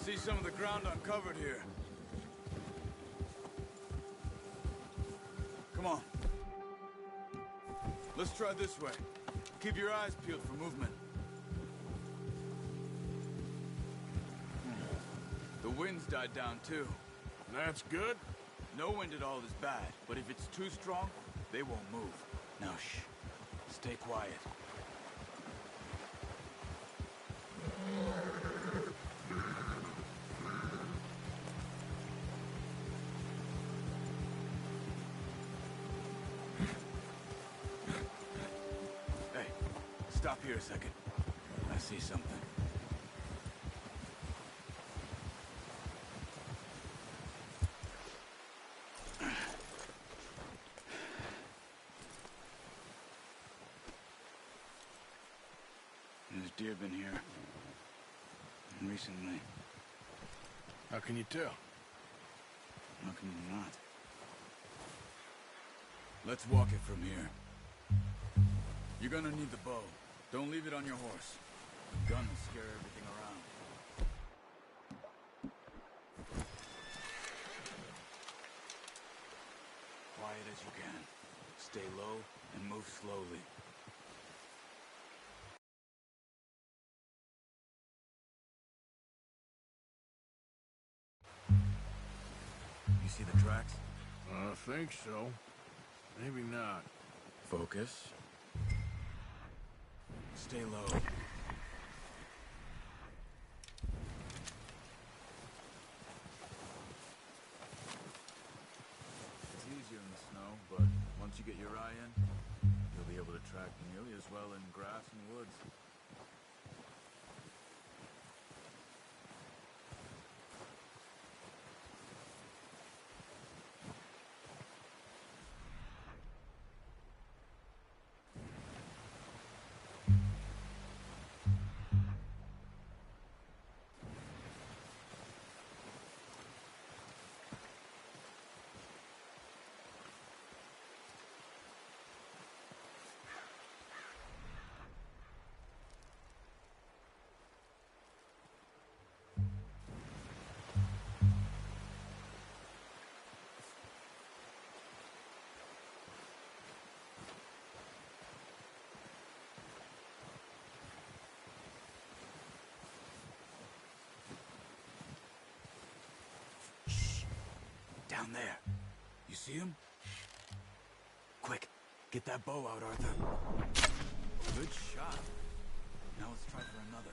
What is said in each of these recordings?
see some of the ground uncovered here. Come on. Let's try this way. Keep your eyes peeled for movement. The wind's died down too. That's good. No wind at all is bad, but if it's too strong, they won't move. Now shh. Stay quiet. Hey, stop here a second. I see something. There's deer been here. Recently. How can you tell? How can you not? Let's walk it from here. You're gonna need the bow. Don't leave it on your horse. The gun will scare everything around. Quiet as you can. Stay low and move slowly. You see the tracks? I think so. Maybe not. Focus. Stay low. It's easier in the snow, but once you get your eye in, you'll be able to track nearly as well in grass and woods. Down there. You see him? Quick, get that bow out, Arthur. Good shot. Now let's try for another.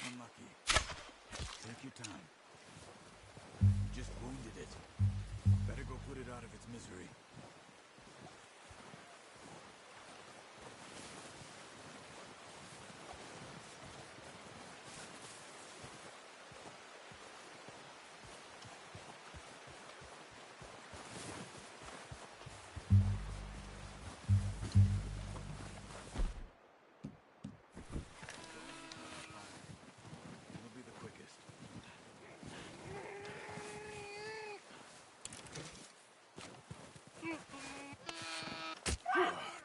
Unlucky. Take your time. You just wounded it. Better go put it out of its misery. It'll be the quickest.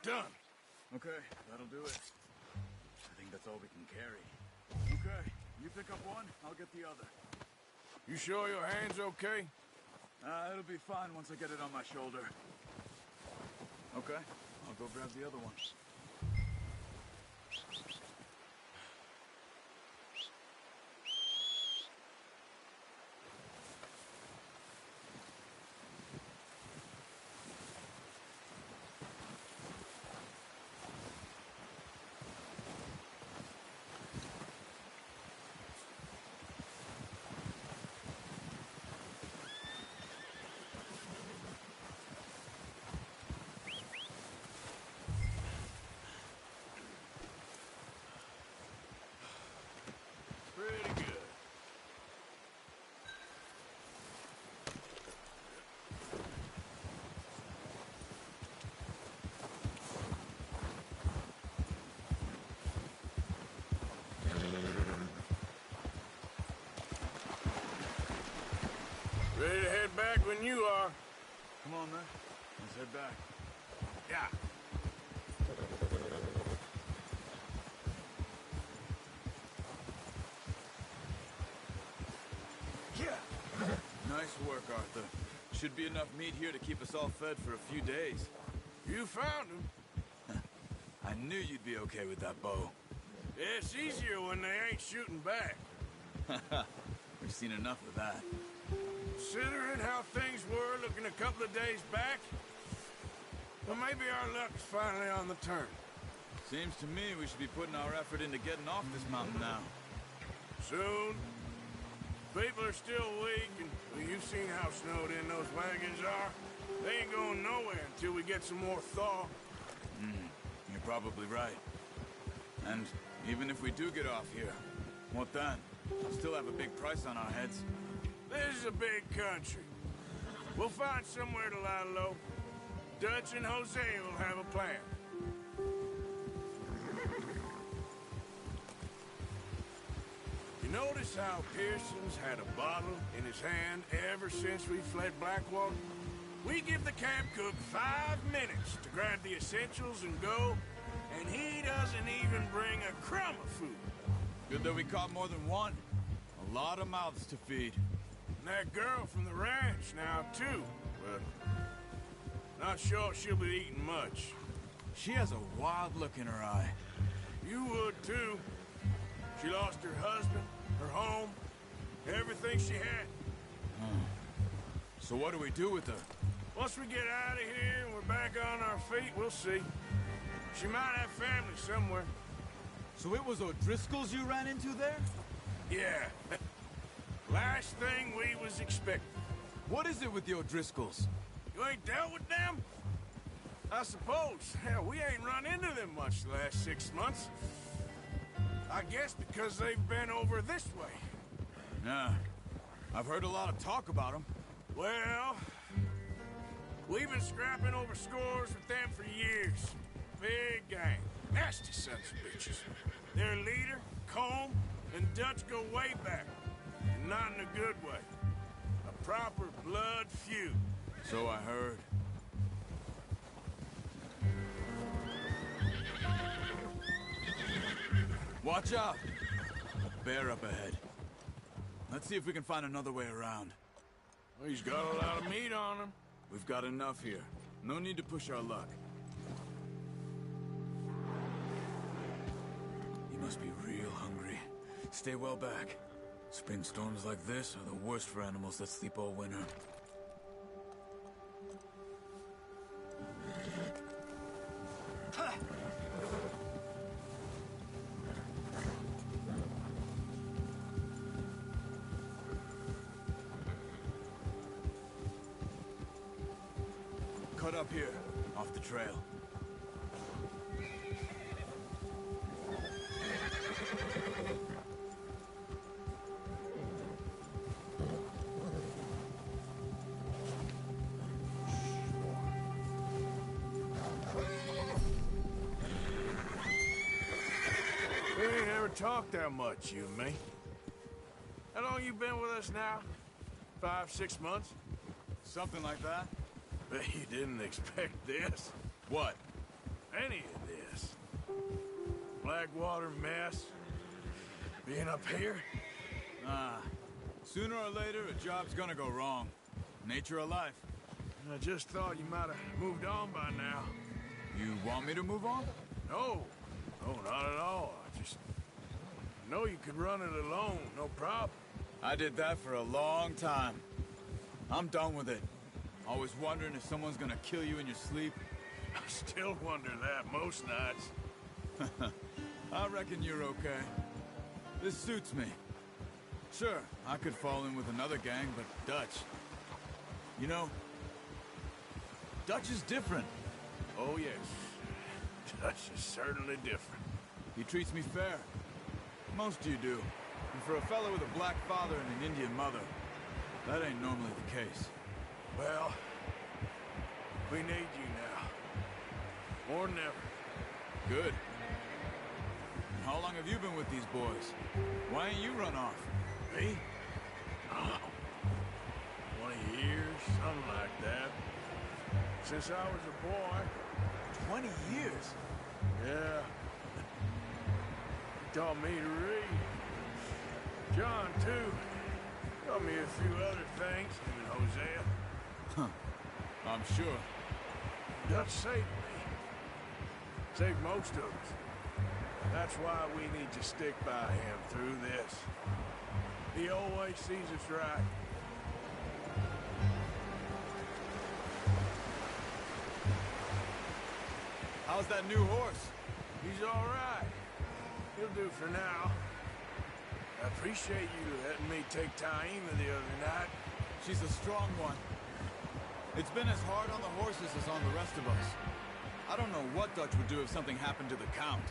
Done. Okay, that'll do it. I think that's all we can carry. Okay, you pick up one, I'll get the other. You sure your hand's okay? It'll be fine once I get it on my shoulder. Okay, I'll go grab the other one. when you are. Come on, then. Let's head back. Yeah. Nice work, Arthur. Should be enough meat here to keep us all fed for a few days. You found him. I knew you'd be okay with that bow. Yeah, it's easier when they ain't shooting back. We've seen enough of that. Considering how things were looking a couple of days back, well, maybe our luck's finally on the turn. Seems to me we should be putting our effort into getting off this mountain now. Soon. People are still weak, and well, you've seen how snowed in those wagons are. They ain't going nowhere until we get some more thaw. You're probably right. And even if we do get off here, what then? We'll still have a big price on our heads. This is a big country. We'll find somewhere to lie low. Dutch and Jose will have a plan. You notice how Pearson's had a bottle in his hand ever since we fled Blackwater? We give the camp cook 5 minutes to grab the essentials and go, and he doesn't even bring a crumb of food. Good that we caught more than one. A lot of mouths to feed. And that girl from the ranch now, too. But not sure she'll be eating much. She has a wild look in her eye. You would, too. She lost her husband, her home, everything she had. So what do we do with her? Once we get out of here and we're back on our feet, we'll see. She might have family somewhere. So it was O'Driscoll's you ran into there? Yeah. Last thing we was expecting. What is it with the O'Driscolls? You ain't dealt with them? I suppose. Hell, we ain't run into them much the last 6 months. I guess because they've been over this way. Yeah. I've heard a lot of talk about them. Well, we've been scrapping over scores with them for years. Big gang. Nasty sons of bitches. Their leader, Colm, and Dutch go way back. And not in a good way. A proper blood feud. So I heard. Watch out! Bear up ahead. Let's see if we can find another way around. Well, he's got a lot of meat on him. We've got enough here. No need to push our luck. You must be real hungry. Stay well back. Spring storms like this are the worst for animals that sleep all winter. Cut up here, off the trail. We ain't ever talked that much, you and me. How long you been with us now? 5, 6 months? Something like that? Bet you didn't expect this. What? Any of this. Blackwater mess. Being up here. Sooner or later, a job's gonna go wrong. Nature of life. I just thought you might have moved on by now. You want me to move on? No. No, not at all. I know you could run it alone, no problem. I did that for a long time. I'm done with it. Always wondering if someone's gonna kill you in your sleep. I still wonder that most nights. I reckon you're okay. This suits me. Sure, I could fall in with another gang, but Dutch... You know, Dutch is different. Oh, yes. Dutch is certainly different. He treats me fair. Most you do. And for a fellow with a black father and an Indian mother, that ain't normally the case. Well, we need you now. More than ever. Good. And how long have you been with these boys? Why ain't you run off? Me? Oh, 20 years. something like that. Since I was a boy. 20 years? Yeah. He taught me to read. John, too. Taught me a few other things, him and Hosea. I'm sure. Dutch saved me. Saved most of us. That's why we need to stick by him through this. He always sees us right. How's that new horse? He's all right. He'll do for now. I appreciate you letting me take Taima the other night. She's a strong one. It's been as hard on the horses as on the rest of us. I don't know what Dutch would do if something happened to the Count.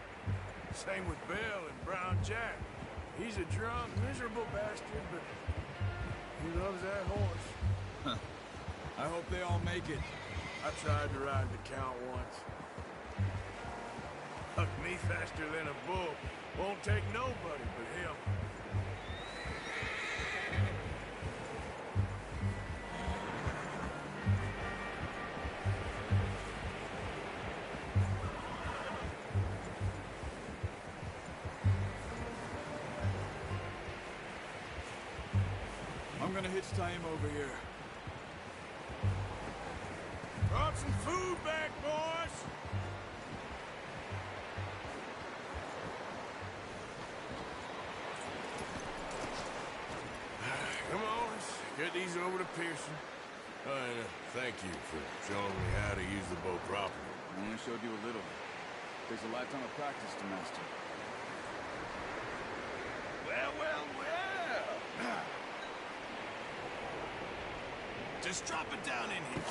Same with Bill and Brown Jack. He's a drunk, miserable bastard, but he loves that horse. I hope they all make it. I tried to ride the Count once. Hucked me faster than a bull. Won't take nobody but him. I'm gonna hitch Taima over here. Brought some food back, boys! Come on, let's get these over to Pearson. Thank you for showing me how to use the bow properly. I only showed you a little. Takes a lifetime of practice to master. Well, well, well! Just drop it down in here.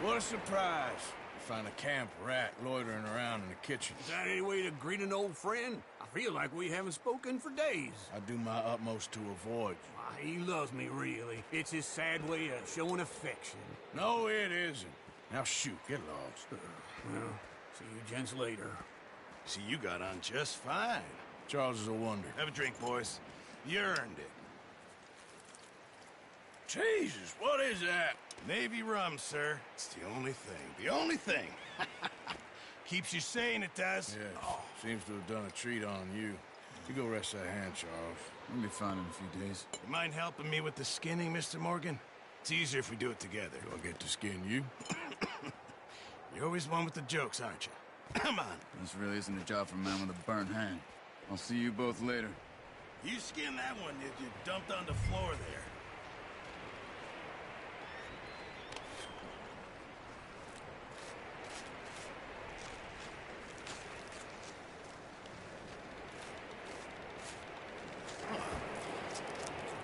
What a surprise. Find a camp rat loitering around in the kitchen. Is that any way to greet an old friend? I feel like we haven't spoken for days. I do my utmost to avoid you. Ah, he loves me, really. It's his sad way of showing affection. No, it isn't. Now shoot, get lost. Well, see you gents later. See, you got on just fine. Charles is a wonder. Have a drink, boys. You earned it. Jesus, what is that? Navy rum, sir. It's the only thing. The only thing. Keeps you sane, it does. Yeah, seems to have done a treat on you. You go rest that hand, Charles. We'll be fine in a few days. You mind helping me with the skinning, Mr. Morgan? It's easier if we do it together. Do I get to skin you? You're always one with the jokes, aren't you? Come on. This really isn't a job for a man with a burnt hand. I'll see you both later. You skinned that one that you dumped on the floor there.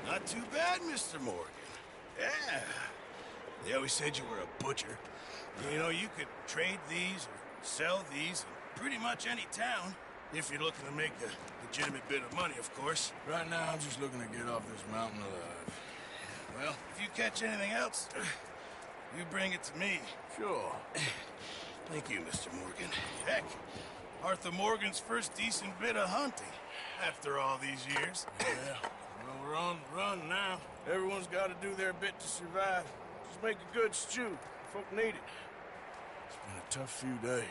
Not too bad, Mr. Morgan. Yeah. They always said you were a butcher. You know, you could trade these or sell these in pretty much any town, if you're looking to make a legitimate bit of money, of course. Right now, I'm just looking to get off this mountain alive. Well, if you catch anything else, you bring it to me. Sure. Thank you, Mr. Morgan. Heck, Arthur Morgan's first decent bit of hunting, after all these years. Yeah. Well, we're on the run now. Everyone's got to do their bit to survive. Just make a good stew. Folk need it. It's been a tough few days.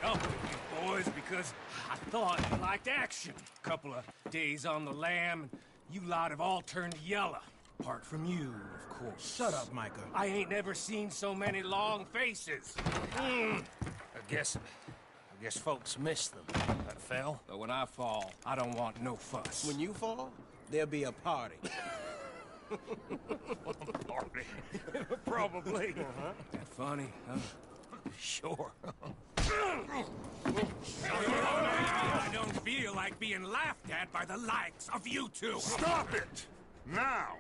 Up with you boys because I thought you liked action. Couple of days on the lam, and you lot have all turned yellow. Apart from you, of course. Shut up, Micah. I ain't never seen so many long faces. I guess folks miss them. That fell. But when I fall, I don't want no fuss. When you fall, there'll be a party. Party. Probably. That funny, huh? Sure. I don't feel like being laughed at by the likes of you two. Stop it! Now!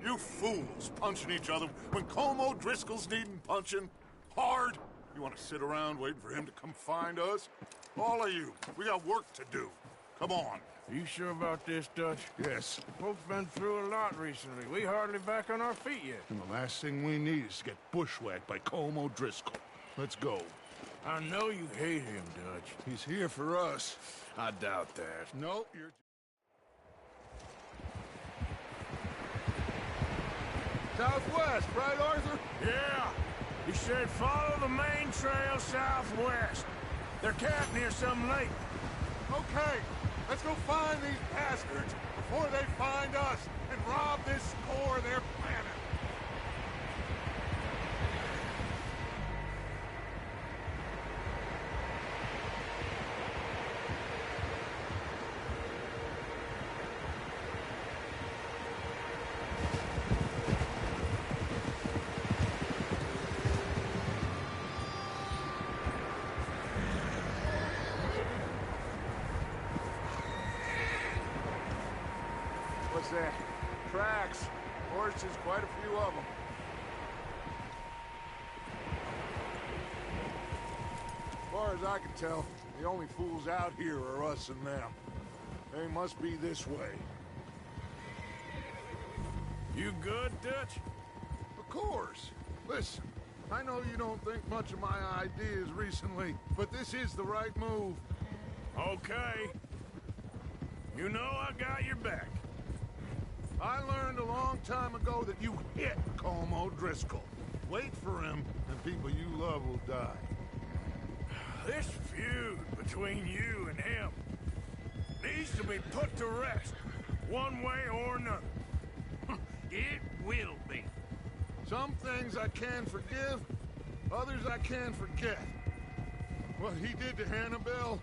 You fools punching each other when Colm O'Driscoll's needing punching. Hard! You want to sit around waiting for him to come find us? All of you, we got work to do. Come on. You sure about this, Dutch? Yes. Folks been through a lot recently. We hardly back on our feet yet. And the last thing we need is to get bushwhacked by Colm O'Driscoll. Let's go. I know you hate him, Dutch. He's here for us. I doubt that. No, you're... Southwest, right, Arthur? Yeah. He said follow the main trail southwest. They're camped near some lake. Okay, let's go find these bastards before they find us and rob this score they're planning. What's that? Tracks. Horses, quite a few of them. As far as I can tell, the only fools out here are us and them. They must be this way. You good, Dutch? Of course. Listen, I know you don't think much of my ideas recently, but this is the right move. Okay. You know I got your back. I learned a long time ago that you hit Colm O'Driscoll. Wait for him, and people you love will die. This feud between you and him needs to be put to rest, one way or another. It will be. Some things I can forgive, others I can forget. What he did to Hannibal,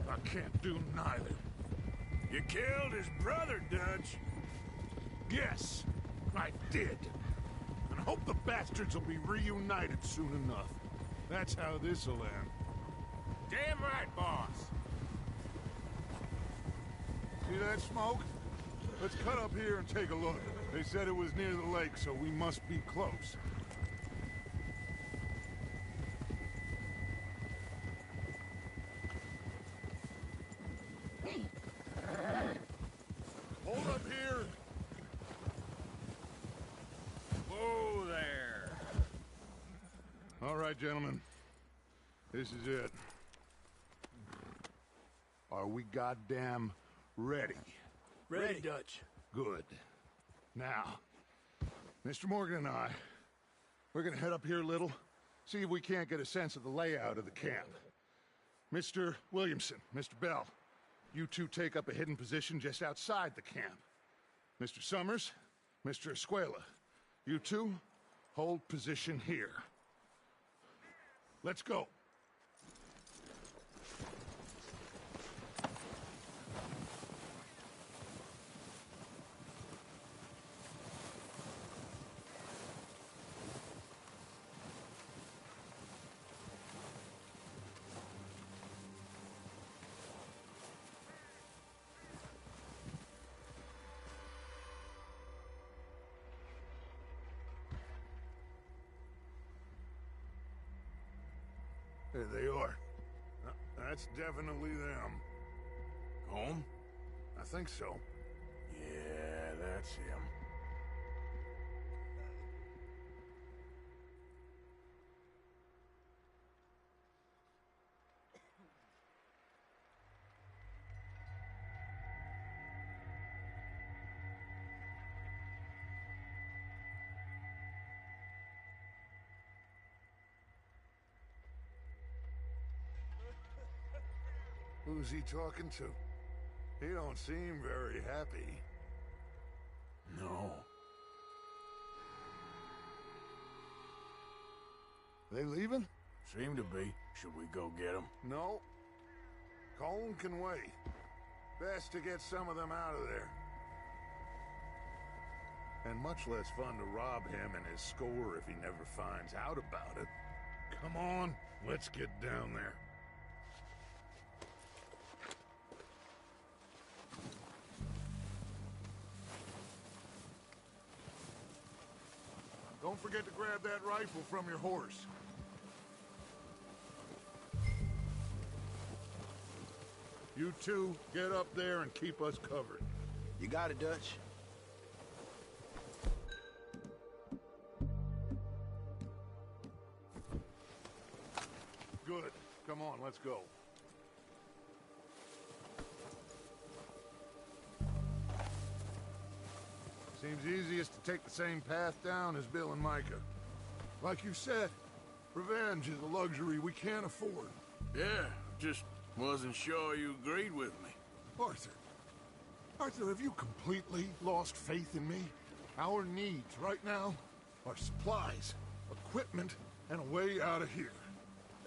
I can't do neither. You killed his brother, Dutch. Yes, I did. And I hope the bastards will be reunited soon enough. That's how this'll end. Damn right, boss. See that smoke? Let's cut up here and take a look. They said it was near the lake, so we must be close. Hold up here. Whoa there. All right, gentlemen. This is it. Are we goddamn ready? Ready, Dutch. Good. Now, Mr. Morgan and I, we're gonna head up here a little, see if we can't get a sense of the layout of the camp. Mr. Williamson, Mr. Bell, you two take up a hidden position just outside the camp. Mr. Summers, Mr. Escuela, you two hold position here. Let's go. There they are. That's definitely them. Home? I think so. Yeah, that's him. Who's he talking to? He don't seem very happy. No. They leaving? Seem to be. Should we go get him? No. Colm can wait. Best to get some of them out of there. And much less fun to rob him and his score if he never finds out about it. Come on, let's get down there. Don't forget to grab that rifle from your horse. You two, get up there and keep us covered. You got it, Dutch. Good. Come on, let's go. Seems easiest to take the same path down as Bill and Micah. Like you said, revenge is a luxury we can't afford. Yeah, just wasn't sure you agreed with me. Arthur. Arthur, have you completely lost faith in me? Our needs right now are supplies, equipment, and a way out of here.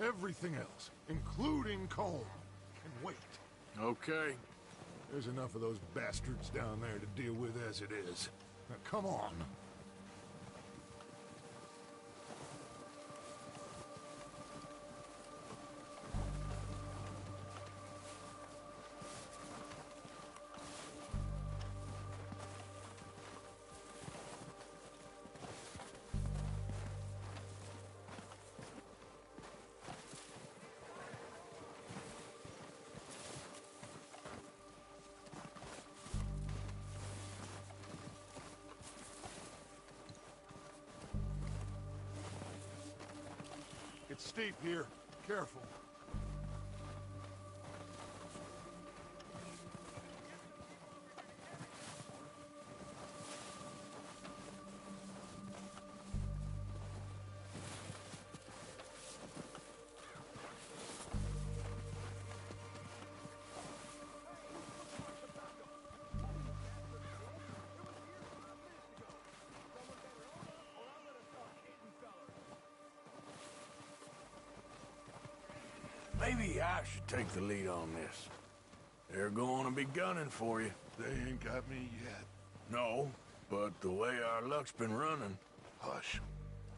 Everything else, including Colm, can wait. Okay. There's enough of those bastards down there to deal with as it is. Now, come on. It's steep here. Careful. Maybe I should take the lead on this. They're going to be gunning for you. They ain't got me yet. No, but the way our luck's been running... Hush.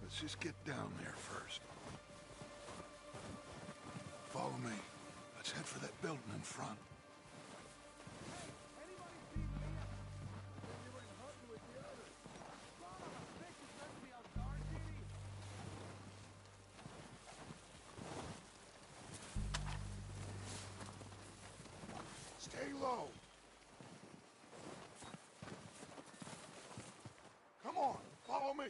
Let's just get down there first. Follow me. Let's head for that building in front. Stay low. Come on, follow me.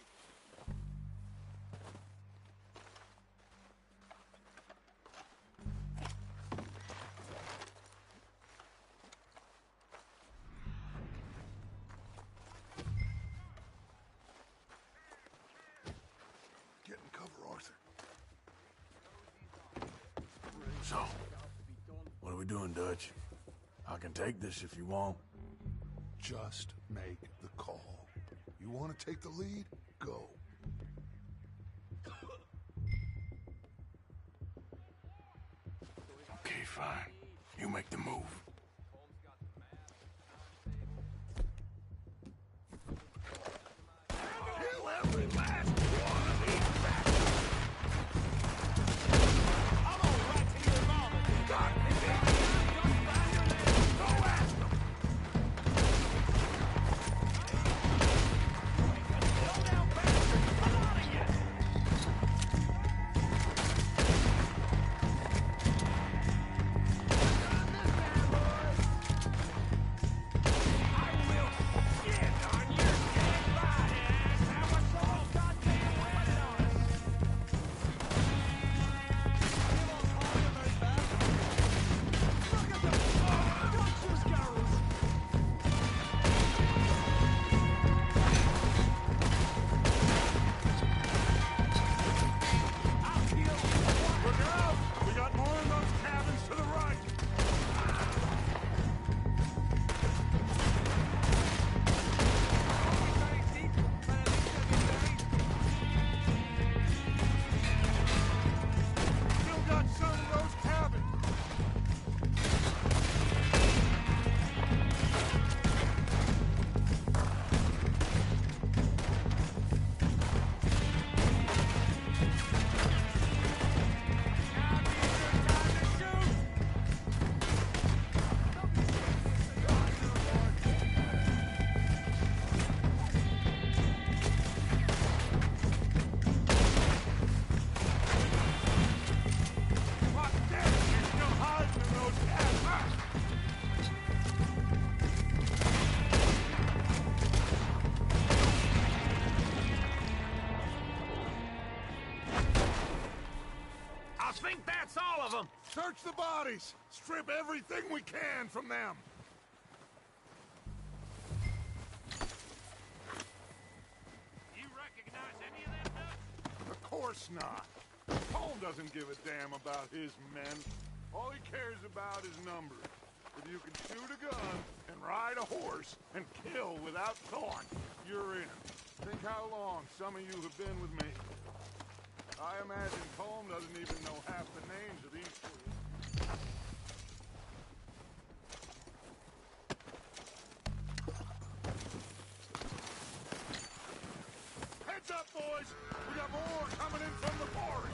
Get in cover, Arthur. So, what are we doing, Dutch? I can take this if you want. Just make the call. You want to take the lead? Go. Okay, fine. You make the move. Kill every last one of these bastards! I'm on right to your mama. God, go ask them! Slow down, bastard! Come on again! This time, boy! Search the bodies! Strip everything we can from them! You recognize any of them, Dutch? Of course not. Colm doesn't give a damn about his men. All he cares about is numbers. If you can shoot a gun and ride a horse and kill without thought, you're in. Think how long some of you have been with me. I imagine Colm doesn't even know half the names of these fools. Heads up, boys! We got more coming in from the forest!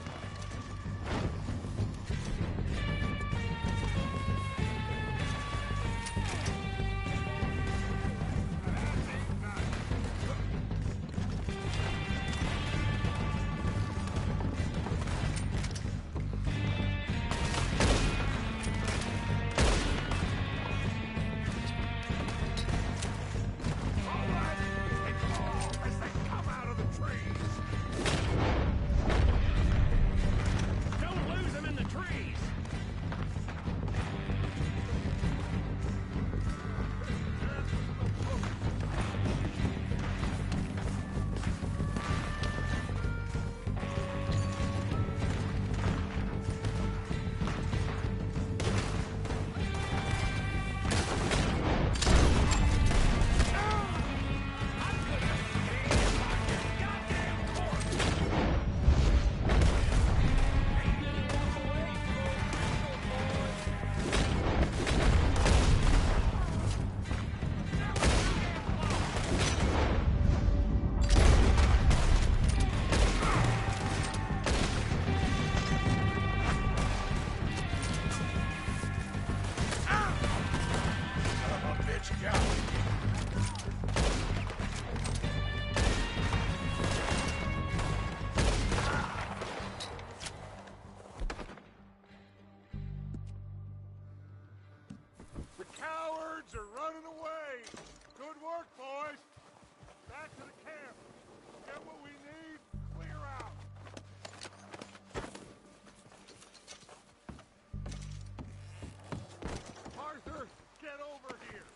Are running away! Good work, boys! Back to the camp! Get what we need, clear out! Arthur, get over here!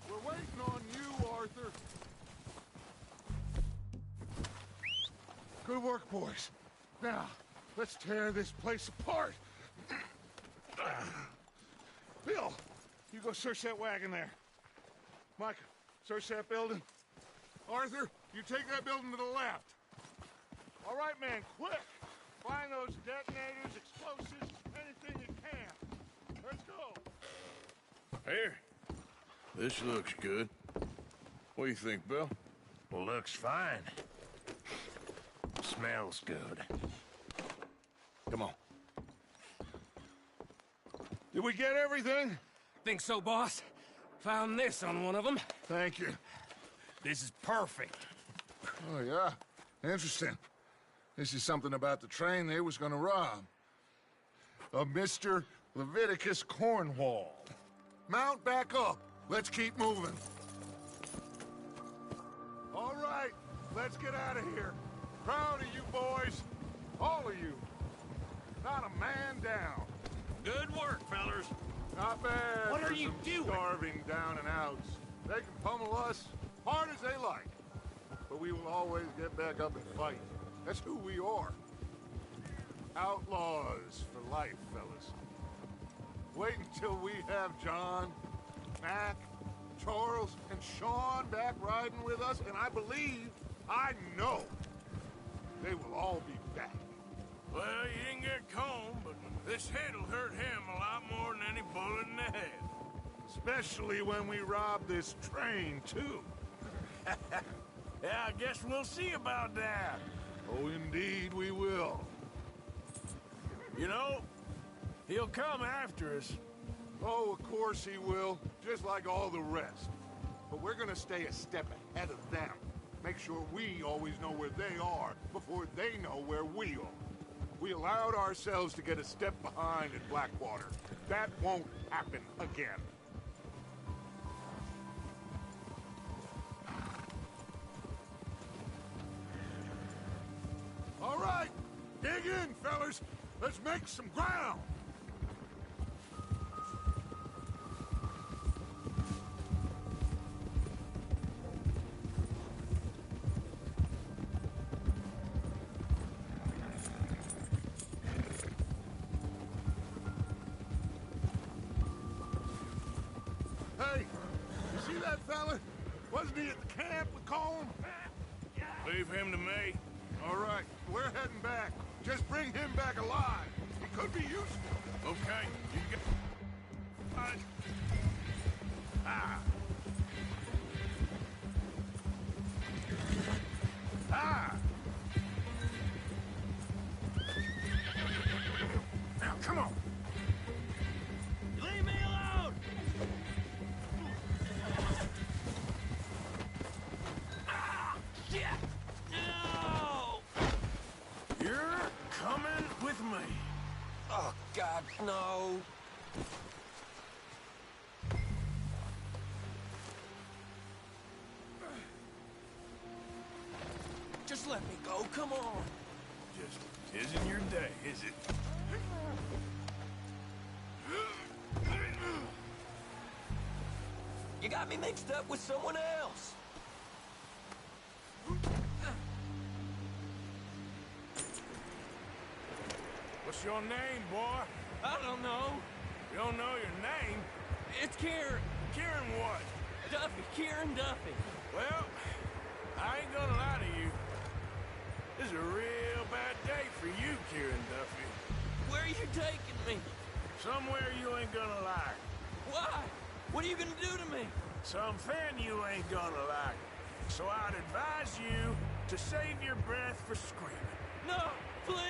We're waiting on you, Arthur! Good work, boys. Now, let's tear this place apart. Bill, you go search that wagon there. Mike, search that building. Arthur, you take that building to the left. All right, man, quick. Find those detonators, explosives, anything you can. Let's go. Here. This looks good. What do you think, Bill? Looks fine. Smells good. Come on. Did we get everything? Think so, boss? Found this on one of them. Thank you. This is perfect. Oh, yeah? Interesting. This is something about the train they was gonna rob. Of Mr. Leviticus Cornwall. Mount back up. Let's keep moving. All right, let's get out of here. Proud of you boys. All of you. Not a man down. Good work, fellers. Not bad. What are for you some doing? Starving down and outs. They can pummel us hard as they like. But we will always get back up and fight. That's who we are. Outlaws for life, fellas. Wait until we have John, Mac, Charles, and Sean back riding with us, and I believe, I know, they will all be back. Well, you didn't get Colm, but this hit'll hurt him a lot more than any bullet in the head. Especially when we rob this train, too. Yeah, I guess we'll see about that. Oh, indeed we will. You know, he'll come after us. Oh, of course he will, just like all the rest. But we're gonna stay a step ahead of them. Make sure we always know where they are before they know where we are. We allowed ourselves to get a step behind in Blackwater. That won't happen again. in, fellas. Let's make some ground. Hey, you see that fella? Wasn't he at the camp with Colm? Leave him to me. All right, we're heading back. Just bring him back alive. He could be useful. Okay, you get... Ah! Ah! Now, come on. Leave me alone! Shit! No! You're coming with me. Oh, God, no. Just let me go, come on. Just isn't your day, is it? You got me mixed up with someone else. What's your name, boy? I don't know. You don't know your name? It's Kieran. Kieran what? Duffy. Kieran Duffy. Well, I ain't gonna lie to you. This is a real bad day for you, Kieran Duffy. Where are you taking me? Somewhere you ain't gonna like. Why? What are you gonna do to me? Something you ain't gonna like. So I'd advise you to save your breath for screaming. No, please.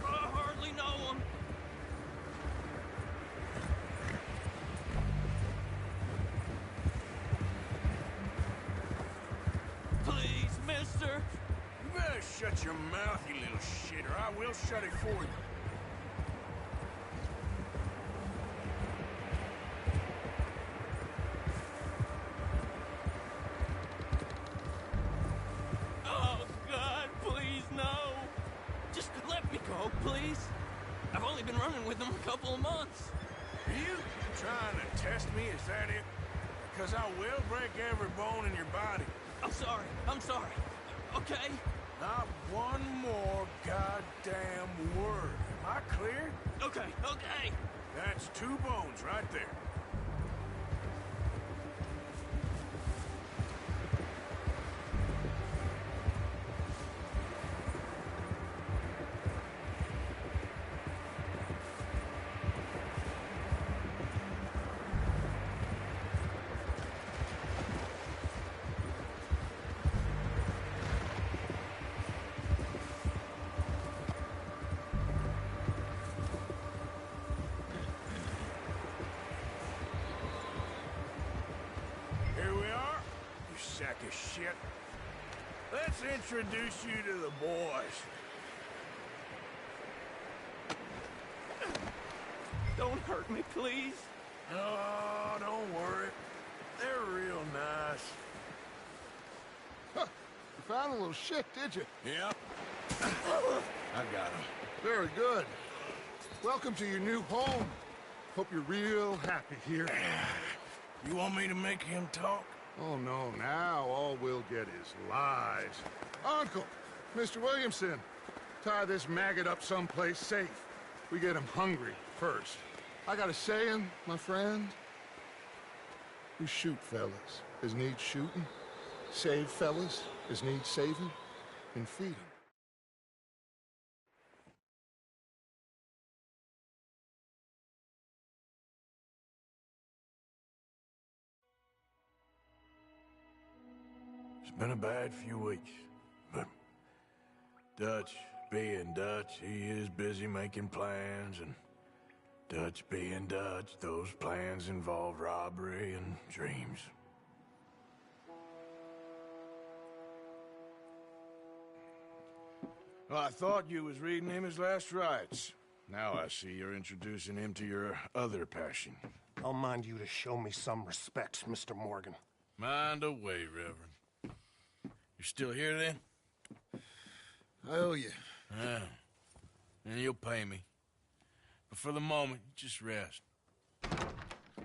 I hardly know him. Please, mister. You better shut your mouth, you little shit, or I will shut it for you. Oh, God, please, no. Just let me go, please. I've only been running with them a couple of months. Are you trying to test me? Is that it? Because I will break every bone in your body. I'm sorry. I'm sorry. Okay? Not one more goddamn word. Am I clear? Okay, okay. That's 2 bones right there. Here we are, you sack of shit. Let's introduce you to the boys. Don't hurt me, please. Oh, don't worry. They're real nice. Huh. You found a little shit, did you? Yep. I got him. Very good. Welcome to your new home. Hope you're real happy here. You want me to make him talk? Oh, no, now all we'll get is lies. Uncle, Mr. Williamson, tie this maggot up someplace safe. We get him hungry first. I got a saying, my friend. We shoot fellas as need shooting, save fellas as need saving, and feed 'em. It's been a bad few weeks, but Dutch being Dutch, he is busy making plans, and Dutch being Dutch, those plans involve robbery and dreams. Well, I thought you was reading him his last rites. Now I see you're introducing him to your other passion. I'll mind you to show me some respect, Mr. Morgan. Mind away, Reverend. You still here, then? I owe you. Yeah. And you'll pay me. But for the moment, just rest.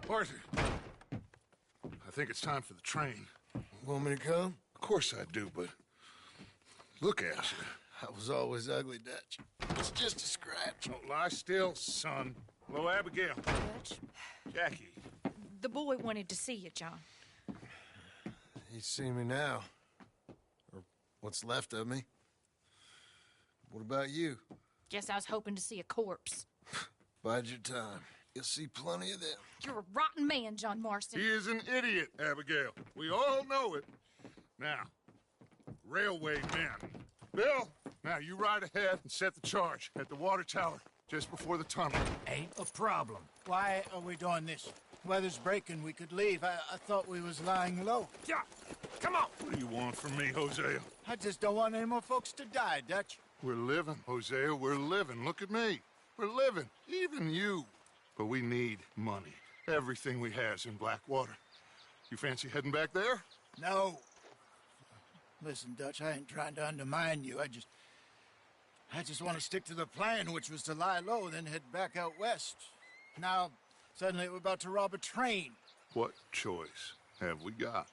Arthur, I think it's time for the train. Want me to come? Of course I do, but look at you. I was always ugly, Dutch. It's just a scratch. Don't lie still, son. Hello, Abigail. Dutch, Jackie. the boy wanted to see you, John. He's seen me now. Or what's left of me. What about you? Guess I was hoping to see a corpse. Bide your time. You'll see plenty of them. You're a rotten man, John Marston. He is an idiot, Abigail. We all know it. Now, railway men. Bill, now you ride ahead and set the charge at the water tower just before the tunnel. Ain't a problem. Why are we doing this? Weather's breaking. We could leave. I thought we was lying low. Yeah, come on. What do you want from me, Hosea? I just don't want any more folks to die, Dutch. We're living, Hosea. We're living. Look at me. We're living. Even you. But we need money. Everything we has in Blackwater. You fancy heading back there? No. Listen, Dutch, I ain't trying to undermine you. I just want to stick to the plan, which was to lie low, then head back out west. Now, suddenly we're about to rob a train. What choice have we got?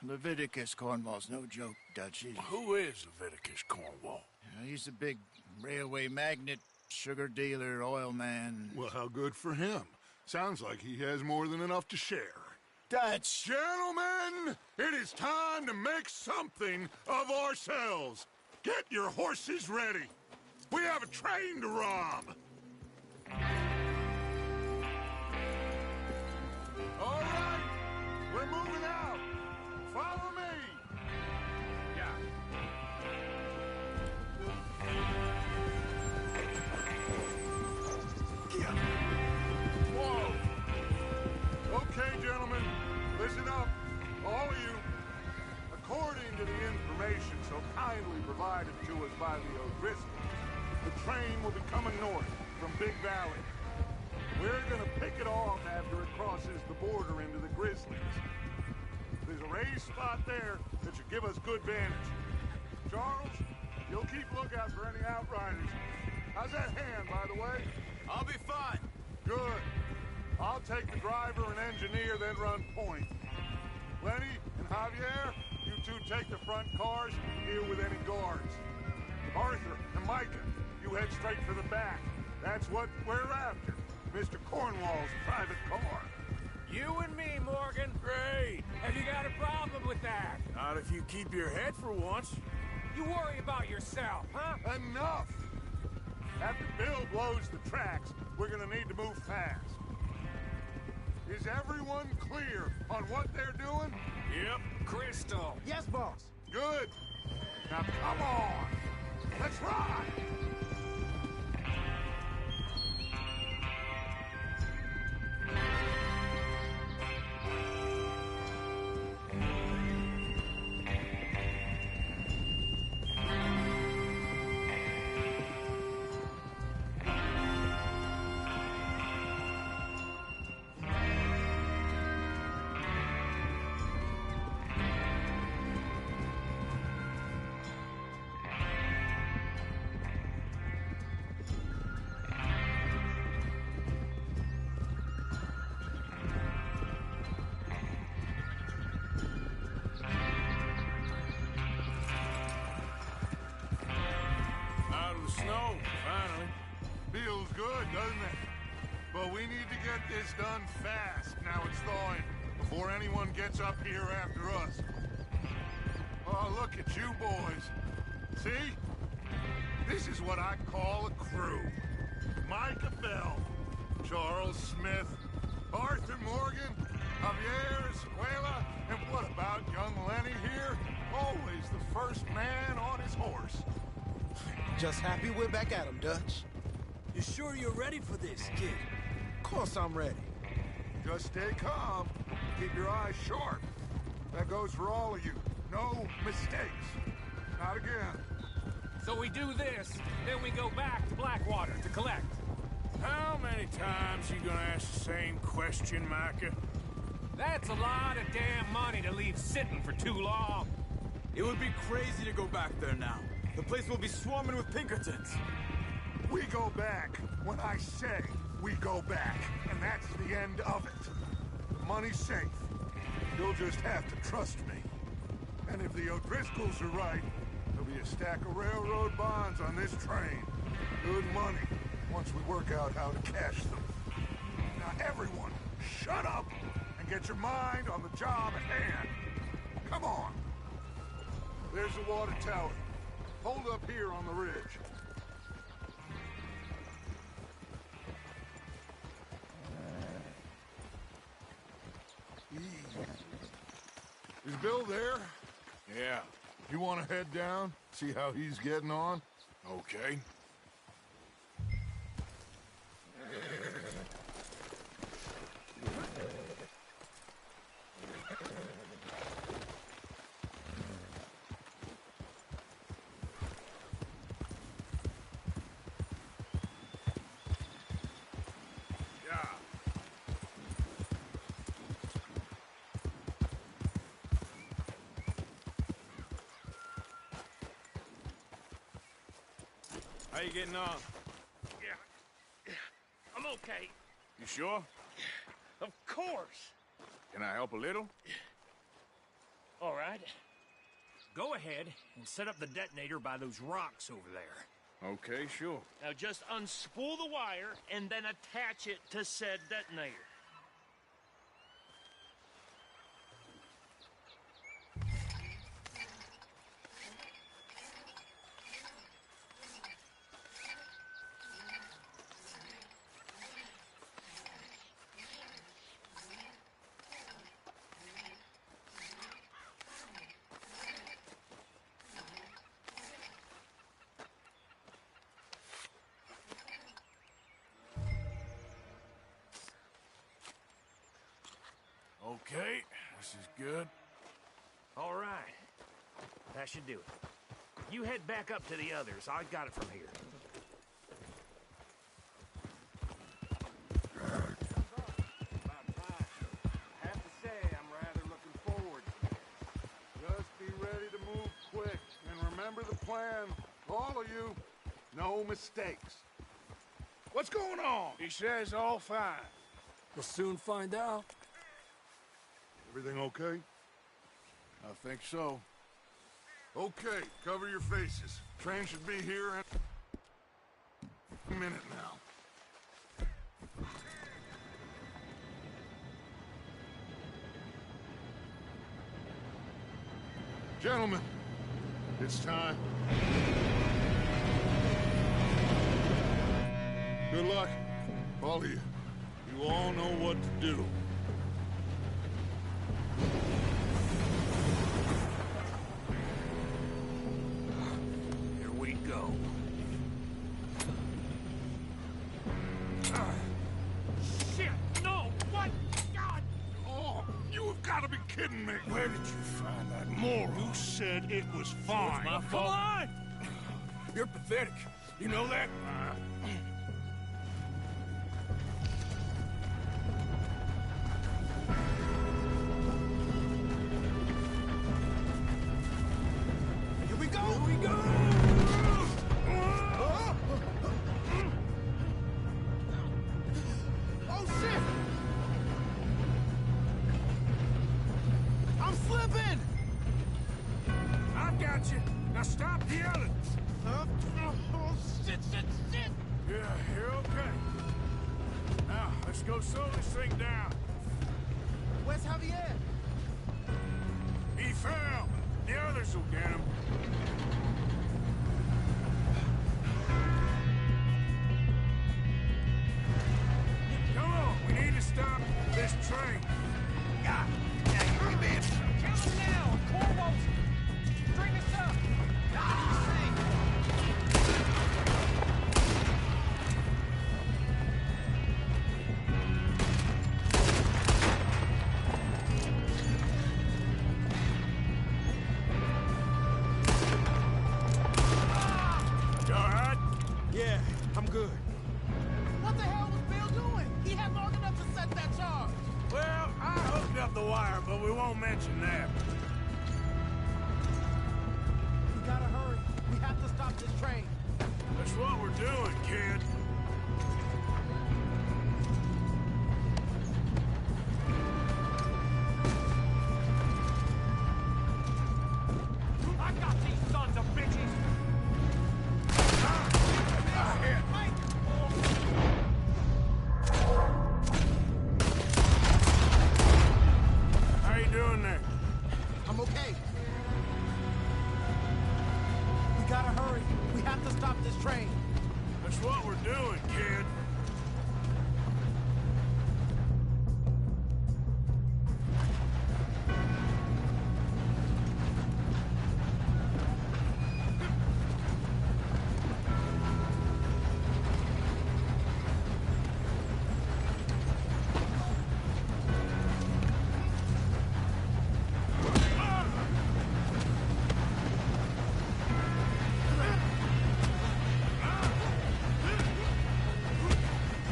Leviticus Cornwall's no joke, Dutch. Who is Leviticus Cornwall? He's a big railway magnate, sugar dealer, oil man. Well, how good for him. Sounds like he has more than enough to share. Dutch! Gentlemen, it is time to make something of ourselves. Get your horses ready. We have a train to rob. All right, we're moving out. Follow me. Yeah. Whoa. Okay, gentlemen, listen up, all of you. According to the information so kindly provided to us by the O'Driscolls, the train will be coming north from Big Valley. We're gonna pick it off after it crosses the border into the Grizzlies. There's a raised spot there that should give us good vantage. Charles, you'll keep lookout for any outriders. How's that hand, by the way? I'll be fine. Good. I'll take the driver and engineer, then run point. Lenny and Javier, you two take the front cars and deal with any guards. Arthur and Micah, you head straight for the back. That's what we're after. Mr. Cornwall's private car. You and me, Morgan. Great. Have you got a problem with that? Not if you keep your head for once. You worry about yourself, huh? Enough! After Bill blows the tracks, we're gonna need to move fast. Is everyone clear on what they're doing? Yep. Crystal. Yes, boss. Good. Now come on! Let's ride! Snow, finally. Feels good, doesn't it? But we need to get this done fast, now it's thawing, before anyone gets up here after us. Oh, look at you boys. See? This is what I call a crew. Micah Bell, Charles Smith, Arthur Morgan, Javier Escuela, and what about young Lenny here? Always the first man on his horse. Just happy we're back at 'em, Dutch. You sure you're ready for this, kid? Of course I'm ready. Just stay calm. Keep your eyes sharp. That goes for all of you. No mistakes. Not again. So we do this, then we go back to Blackwater to collect. How many times you gonna ask the same question, Micah? That's a lot of damn money to leave sitting for too long. It would be crazy to go back there now. The place will be swarming with Pinkertons. We go back when I say we go back, and that's the end of it. The money's safe. You'll just have to trust me. And if the O'Driscolls are right, there'll be a stack of railroad bonds on this train. Good money, once we work out how to cash them. Now everyone, shut up and get your mind on the job at hand. Come on. There's the water tower. Hold up here on the ridge. Is Bill there? Yeah. You want to head down? See how he's getting on? Okay. How you getting on? Yeah. I'm okay. You sure? Of course. Can I help a little? All right. Go ahead and set up the detonator by those rocks over there. Okay, sure. Now just unspool the wire and then attach it to said detonator. Okay, this is good. All right. That should do it. You head back up to the others. I got it from here. About time. I have to say, I'm rather looking forward to it. Just be ready to move quick, and remember the plan. All of you, no mistakes. What's going on? He says all fine. We'll soon find out. Everything okay? I think so. Okay, cover your faces. Train should be here in a minute now. Gentlemen, it's time. Good luck, all of you. You all know what to do. Here we go. Shit! No! What? God! Oh, you have got to be kidding me. Where did you find that moron? You said it was fine. My fault. Come on! You're pathetic. You know that? Here we go! Here we go! Oh, shit! I'm slipping! I've got you. Now stop yelling. Oh, shit, shit, shit! Yeah, you're okay. Now, let's go slow this thing down. Where's Javier? He fell. The others will get him. Come on, we need to stop this train. God! Count them now! Corvos! String us up! You all right? Yeah, I'm good. What the hell? the wire, but we won't mention that. We gotta hurry. We have to stop this train. That's what we're doing, kid. I got these sons of bitches! How you doing there? I'm okay. We gotta hurry. We have to stop this train. That's what we're doing, kid.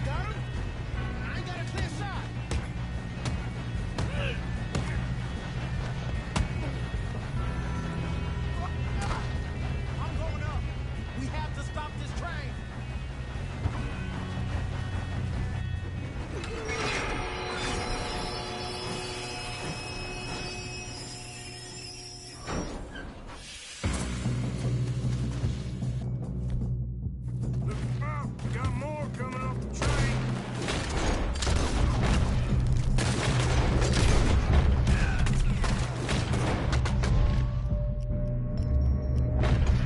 Got him? I got a clear shot. I'm going up. We have to stop this train. Look out! Got more coming off the train.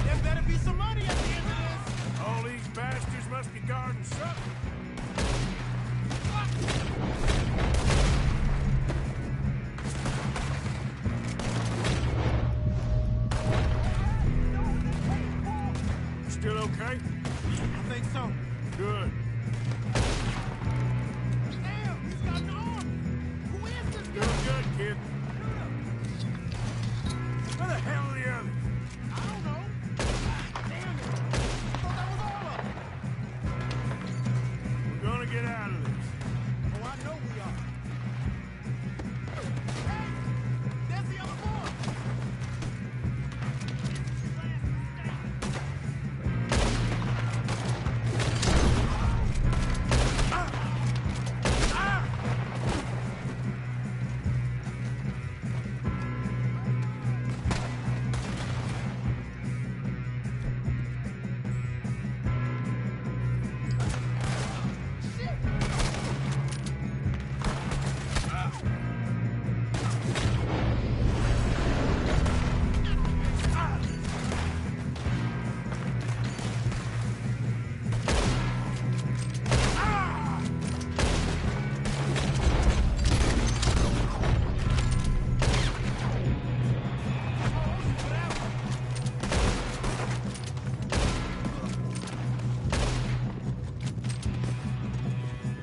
There better be some money at the end of this. All these bastards must be guarding something. You still okay? I think so. Good. Damn, he's got an arm. Who is this Doing guy? good, kid. Where the hell are the others? I don't know. Damn it. I thought that was all of them. We're gonna get out of this. Oh, I know we are. Hey, there's the other boy.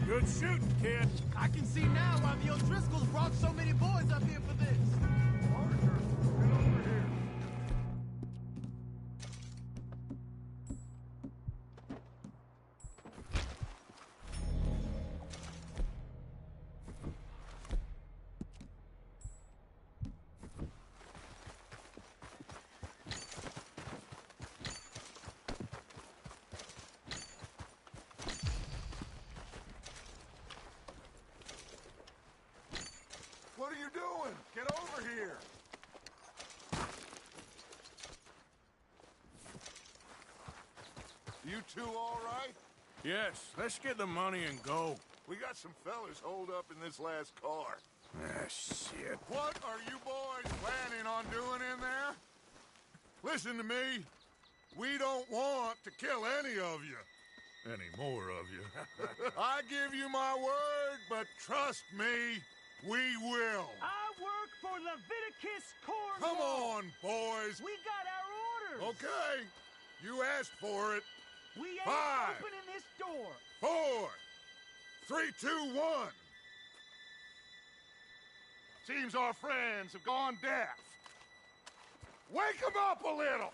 Good shooting, kid. I can see now why the O'Driscolls brought so many boys up here for this. Arthur, get over here. What are you doing? Get over here. You two all right? Yes, let's get the money and go. We got some fellas holed up in this last car. Ah, shit. What are you boys planning on doing in there? Listen to me. We don't want to kill any of you. Any more of you. I give you my word, but trust me, we will. I work for Leviticus Corps. Come on, boys. We got our orders. Okay. You asked for it. We ain't 5, opening this door. 4, 3, 2, 1. Seems our friends have gone deaf. Wake them up a little.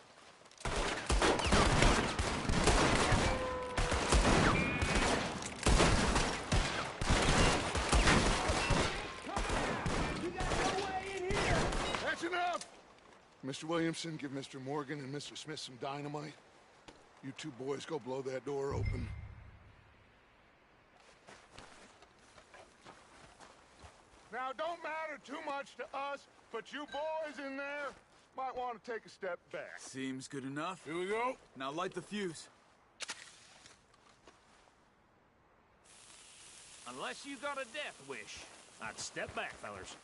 We Mr. Williamson, give Mr. Morgan and Mr. Smith some dynamite. You two boys go blow that door open. Now, it don't matter too much to us, but you boys in there might want to take a step back. Seems good enough. Here we go. Now light the fuse. Unless you got a death wish, I'd step back, fellers.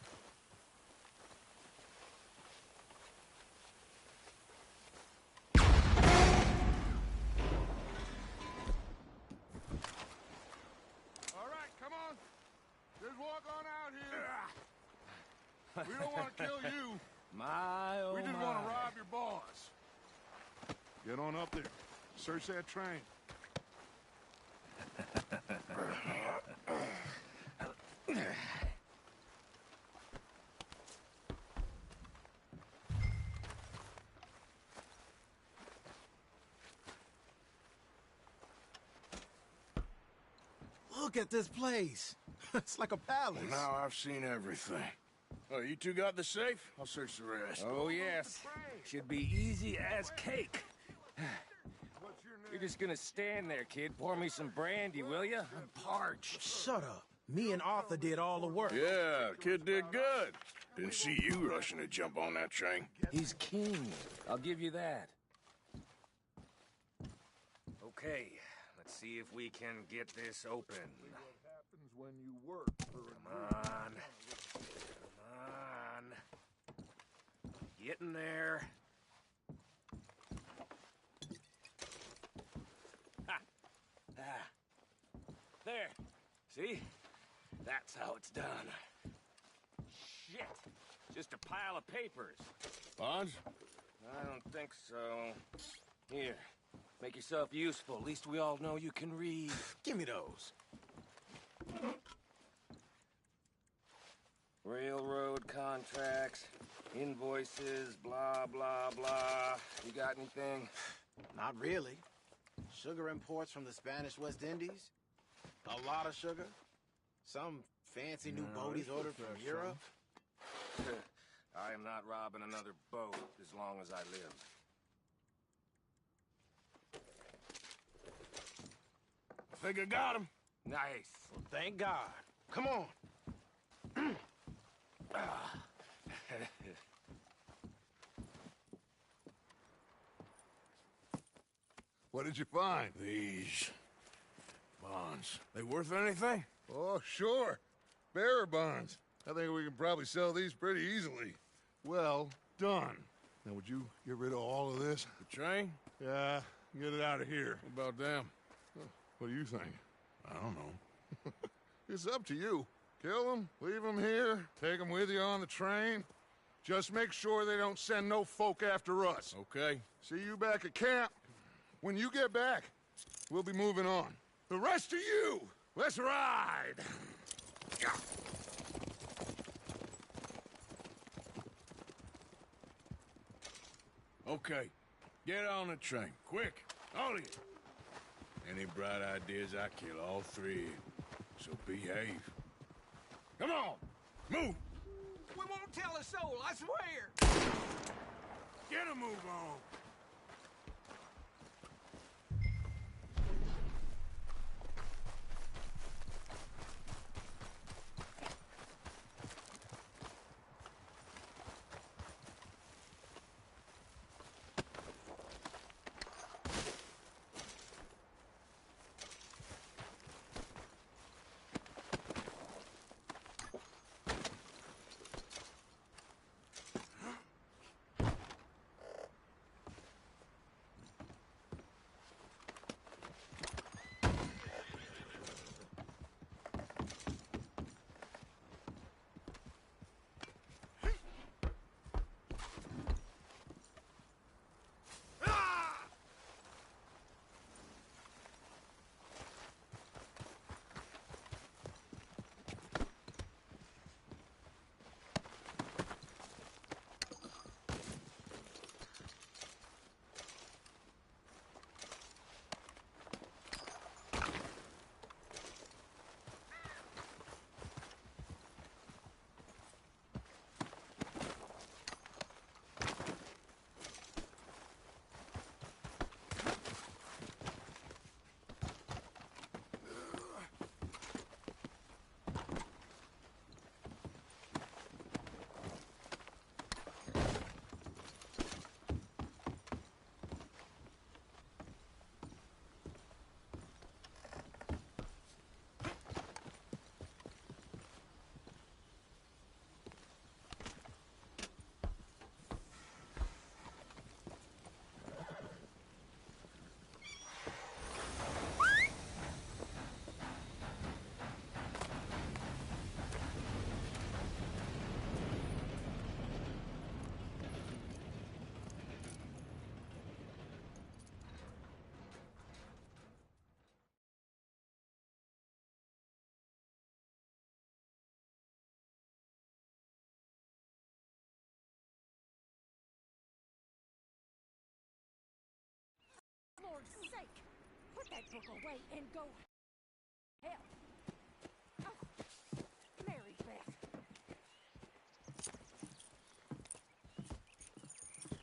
All right, come on. Just walk on out here. We don't want to kill you. My, oh We just my. want to rob your boss. Get on up there. Search that train. Look at this place. It's like a palace. Now I've seen everything. Oh, you two got the safe? I'll search the rest. Oh, yes. Should be easy as cake. You're just gonna stand there, kid. Pour me some brandy, will ya? I'm parched. Shut up. Me and Arthur did all the work. Yeah, the kid did good. Didn't see you rushing to jump on that train. He's keen. I'll give you that. Okay, let's see if we can get this open. What happens when you work for Come on. Come on. Get in there. Ha! Ah. There. See? That's how it's done. Shit. Just a pile of papers. Bonds? I don't think so. Here. Make yourself useful. At least we all know you can read. Give me those. Railroad contracts, invoices, blah, blah, blah. You got anything? Not really. Sugar imports from the Spanish West Indies. A lot of sugar. Some fancy new boaties ordered from Europe. I am not robbing another boat as long as I live. I think I got him. Nice. Well, thank God. Come on. What did you find? These bonds. They worth anything? Oh, sure. Bearer bonds. I think we can probably sell these pretty easily. Well done. Now, would you get rid of all of this? The train? Yeah, get it out of here. What about them? What do you think? I don't know. It's up to you. Kill them, leave them here, take them with you on the train. Just make sure they don't send no folk after us. Okay. See you back at camp. When you get back, we'll be moving on. The rest of you, let's ride! Okay. Get on the train. Quick. All of you. Any bright ideas, I kill all three. So behave. Come on! Move! We won't tell a soul, I swear! Get a move on! that book away and go help. Oh, Mary Beth.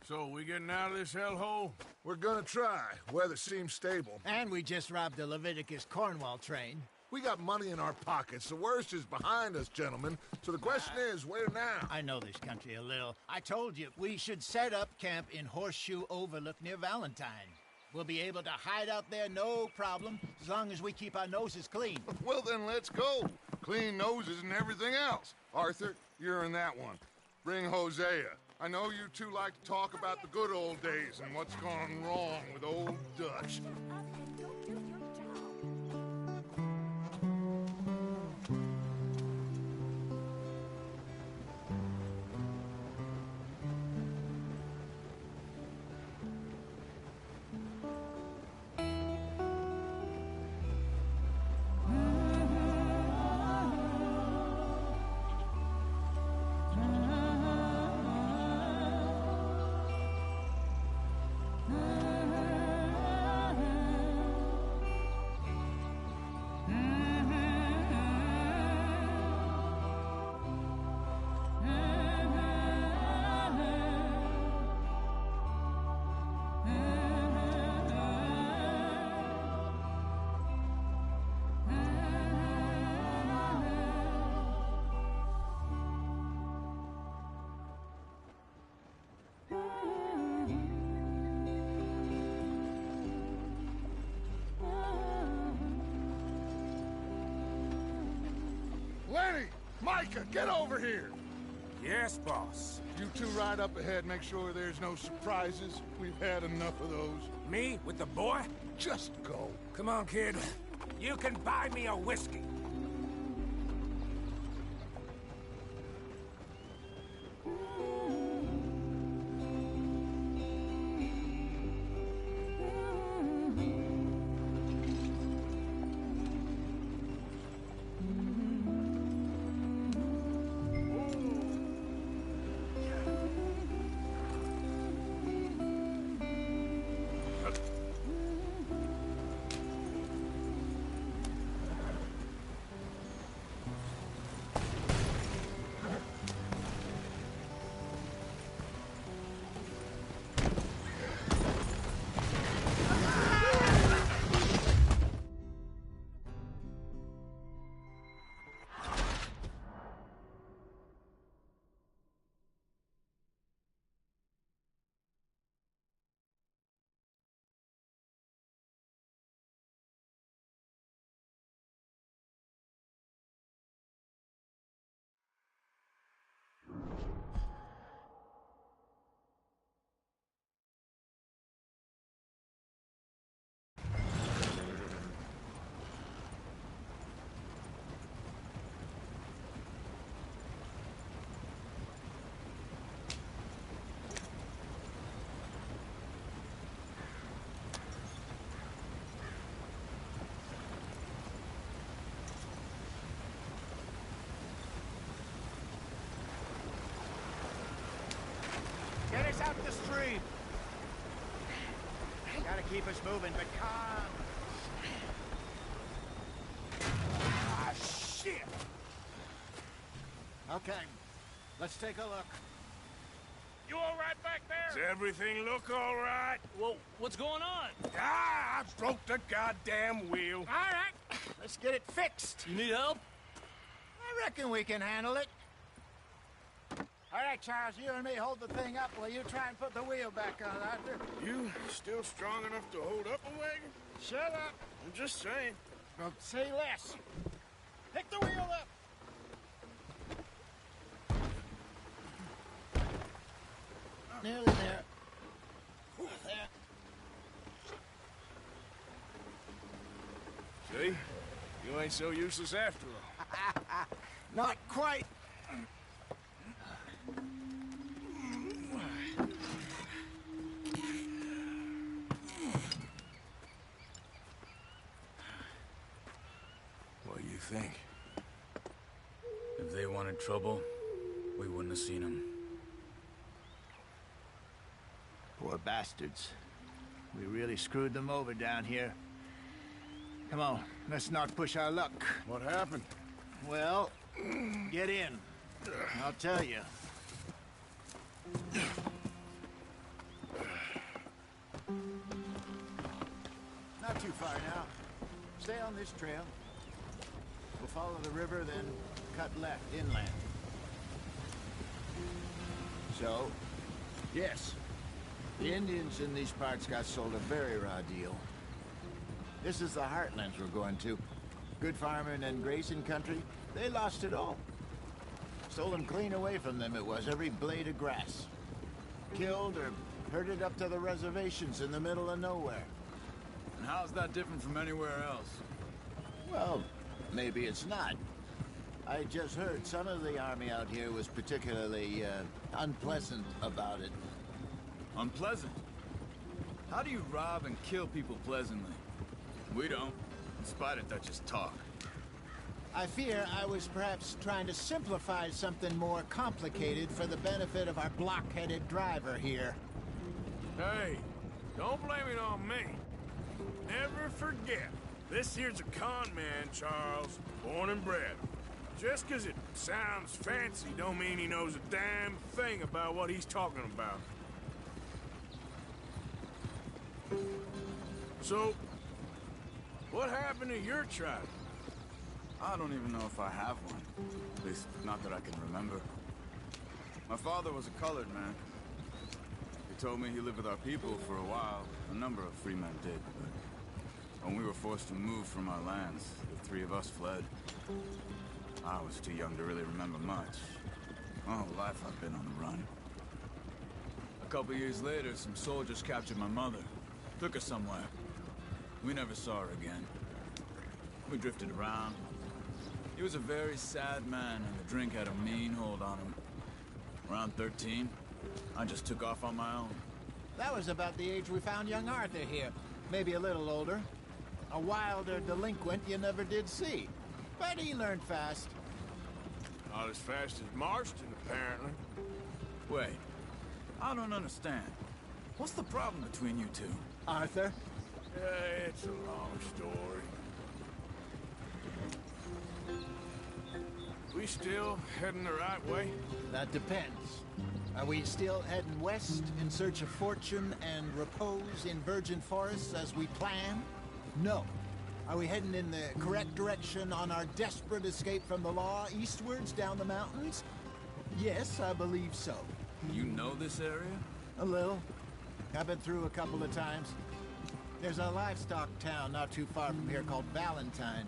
So, we getting out of this hellhole? We're gonna try. Weather seems stable. And we just robbed the Leviticus Cornwall train. We got money in our pockets. The worst is behind us, gentlemen. So the question is, where now? I know this country a little. I told you, we should set up camp in Horseshoe Overlook near Valentine. We'll be able to hide out there no problem, as long as we keep our noses clean. Well, then let's go. Clean noses and everything else. Arthur, you're in that one. Bring Hosea. I know you two like to talk about the good old days and what's gone wrong with old Dutch. Lenny! Micah, get over here! Yes, boss. You two ride up ahead, make sure there's no surprises. We've had enough of those. Me with the boy? Just go. Come on, kid. You can buy me a whiskey. Get us out the street. Gotta keep us moving, but calm. Ah, shit! Okay, let's take a look. You all right back there? Does everything look all right? Well, what's going on? Ah, I broke the goddamn wheel. All right, let's get it fixed. You need help? I reckon we can handle it. All right, Charles, you and me hold the thing up while you try and put the wheel back on, Arthur. You still strong enough to hold up a wagon? Shut up. I'm just saying. Well, say less. Pick the wheel up. Nearly there. There. See? You ain't so useless after all. Not quite. What do you think? If they wanted trouble, we wouldn't have seen them. Poor bastards. We really screwed them over down here. Come on, let's not push our luck. What happened? Well, get in. I'll tell you. Not too far now. Stay on this trail. We'll follow the river, then cut left inland. So, yes, the Indians in these parts got sold a very raw deal. This is the heartlands we're going to. Good farming and grazing country, they lost it all. Stolen clean away from them it was, every blade of grass. Killed or herded up to the reservations in the middle of nowhere. And how's that different from anywhere else? Well, maybe it's not. I just heard some of the army out here was particularly, unpleasant about it. Unpleasant? How do you rob and kill people pleasantly? We don't, in spite of Dutch's talk. I fear I was perhaps trying to simplify something more complicated for the benefit of our block-headed driver here. Hey, don't blame it on me. Never forget, this here's a con man, Charles, born and bred. Just 'cause it sounds fancy don't mean he knows a damn thing about what he's talking about. So, what happened to your tribe? I don't even know if I have one. At least, not that I can remember. My father was a colored man. He told me he lived with our people for a while. A number of free men did, but when we were forced to move from our lands, the three of us fled. I was too young to really remember much. My whole life I've been on the run. A couple years later, some soldiers captured my mother. Took her somewhere. We never saw her again. We drifted around. He was a very sad man, and the drink had a mean hold on him. Around 13, I just took off on my own. That was about the age we found young Arthur here. Maybe a little older. A wilder delinquent you never did see. But he learned fast. Not as fast as Marston, apparently. Wait, I don't understand. What's the problem between you two? Arthur? It's a long story. We still heading the right way? That depends. Are we still heading west in search of fortune and repose in virgin forests as we planned? No. Are we heading in the correct direction on our desperate escape from the law eastwards down the mountains? Yes, I believe so. You know this area? A little. I've been through a couple of times. There's a livestock town not too far from here called Valentine.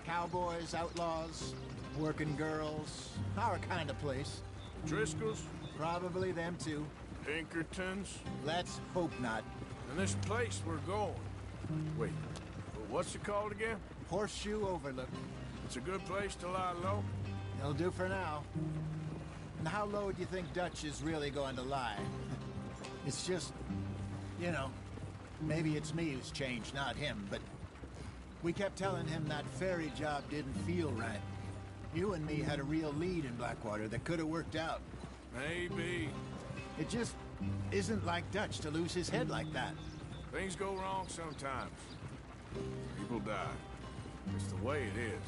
Cowboys, outlaws, working girls, our kind of place. Driscoll's? Probably them too. Pinkertons? Let's hope not. And this place we're going. Wait, what's it called again? Horseshoe Overlook. It's a good place to lie low? It'll do for now. And how low do you think Dutch is really going to lie? It's just, you know, maybe it's me who's changed, not him, but we kept telling him that ferry job didn't feel right. You and me had a real lead in Blackwater that could have worked out. Maybe. It just isn't like Dutch to lose his head like that. Things go wrong sometimes. People die. It's the way it is.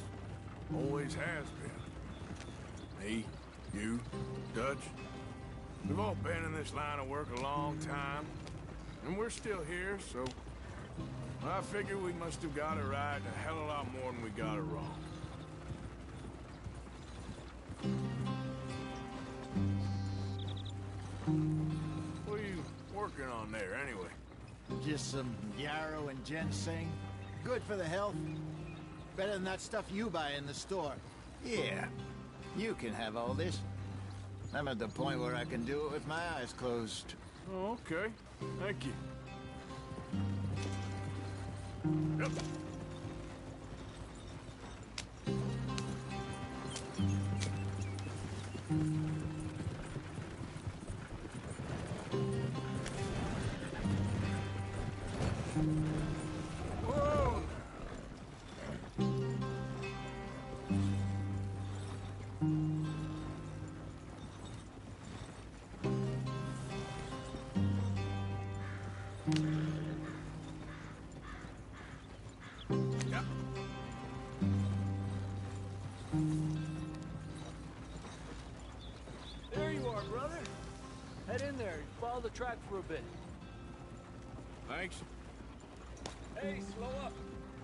Always has been. Me, you, Dutch. We've all been in this line of work a long time. And we're still here, so... I figure we must have got it right a hell of a lot more than we got it wrong. What are you working on there, anyway? Just some yarrow and ginseng. Good for the health. Better than that stuff you buy in the store. Yeah, you can have all this. I'm at the point where I can do it with my eyes closed. Oh, okay. Thank you. Yep. Whoa! Yep. follow the track for a bit. Thanks. Hey, slow up.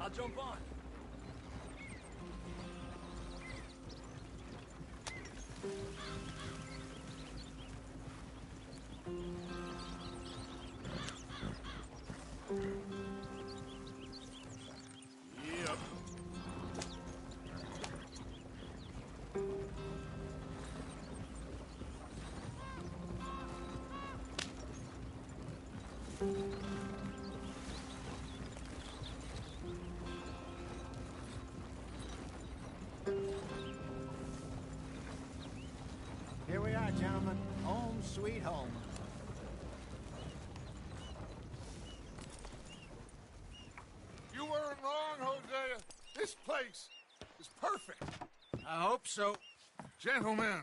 I'll jump on. Yep. Here we are, gentlemen. Home sweet home. You weren't wrong, Hosea. This place is perfect. I hope so. Gentlemen,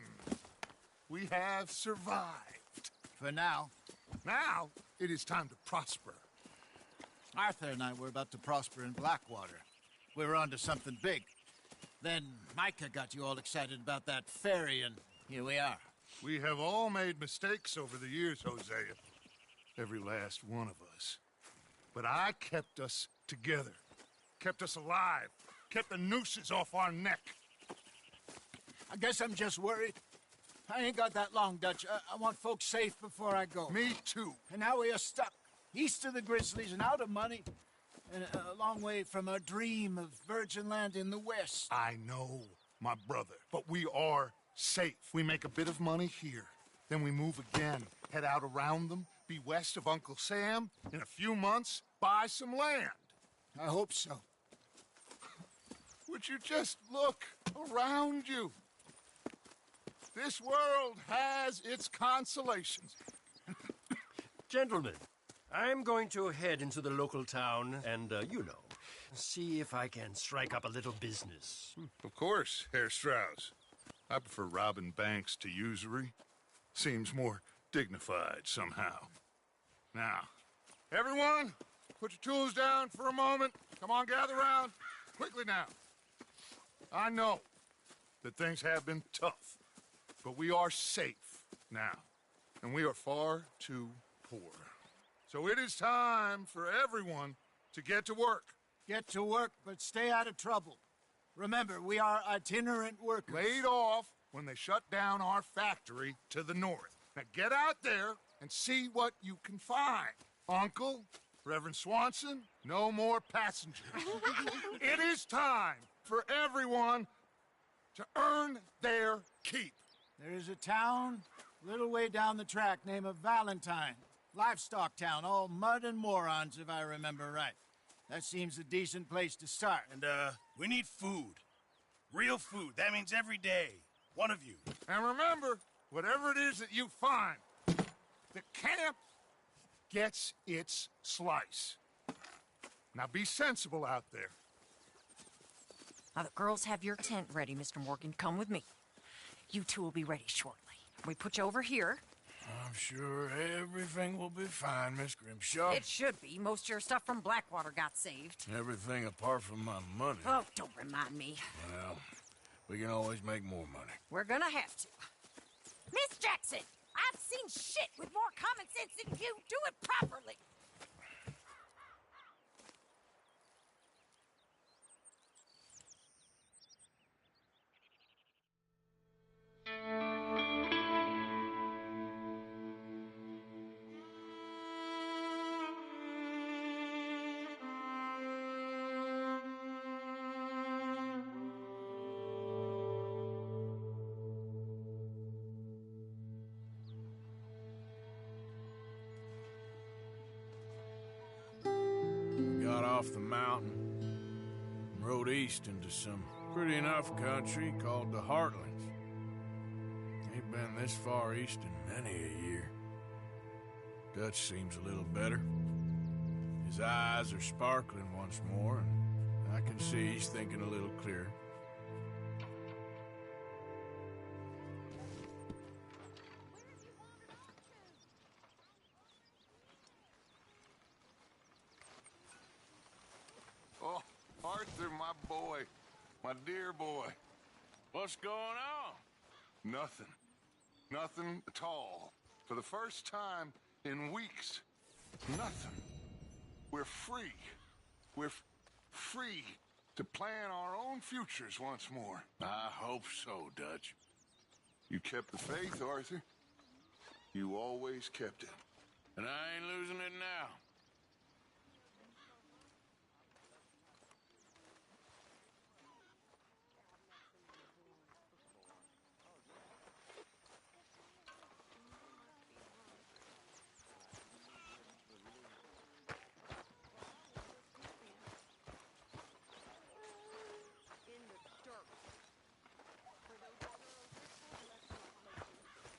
we have survived. For now. Now, it is time to prosper. Arthur and I were about to prosper in Blackwater. We were onto something big. Then Micah got you all excited about that ferry, and here we are. We have all made mistakes over the years, Hosea. Every last one of us. But I kept us together. Kept us alive. Kept the nooses off our neck. I guess I'm just worried. I ain't got that long, Dutch. I want folks safe before I go. Me too. And now we are stuck, east of the Grizzlies and out of money, and a long way from our dream of virgin land in the west. I know, my brother, but we are safe. We make a bit of money here, then we move again, head out around them, be west of Uncle Sam, in a few months, buy some land. I hope so. Would you just look around you? This world has its consolations. Gentlemen, I'm going to head into the local town and, see if I can strike up a little business. Of course, Herr Strauss. I prefer robbing banks to usury. Seems more dignified somehow. Now, everyone, put your tools down for a moment. Come on, gather round. Quickly now. I know that things have been tough, but we are safe now, and we are far too poor. So it is time for everyone to get to work. Get to work, but stay out of trouble. Remember, we are itinerant workers. Laid off when they shut down our factory to the north. Now get out there and see what you can find. Uncle, Reverend Swanson, no more passengers. It is time for everyone to earn their keep. There is a town a little way down the track named Valentine. Livestock town, all mud and morons, if I remember right. That seems a decent place to start. And, we need food. Real food. That means every day. One of you. And remember, whatever it is that you find, the camp gets its slice. Now be sensible out there. Now the girls have your tent ready, Mr. Morgan. Come with me. You two will be ready shortly. We put you over here. I'm sure everything will be fine, Miss Grimshaw. It should be. Most of your stuff from Blackwater got saved. Everything apart from my money. Oh, don't remind me. Well, we can always make more money. We're gonna have to. Miss Jackson, I've seen shit with more common sense than you. Do it properly. Got off the mountain and rode east into some pretty enough country called the Heartlands. Ain't been this far east in many a year. Dutch seems a little better. His eyes are sparkling once more, and I can see he's thinking a little clearer. Oh, Arthur, my boy. My dear boy. What's going on? Nothing. Nothing at all. For the first time In weeks. Nothing. We're free. We're free to plan our own futures once more. I hope so, Dutch. You kept the faith, Arthur. You always kept it. And I ain't losing it now.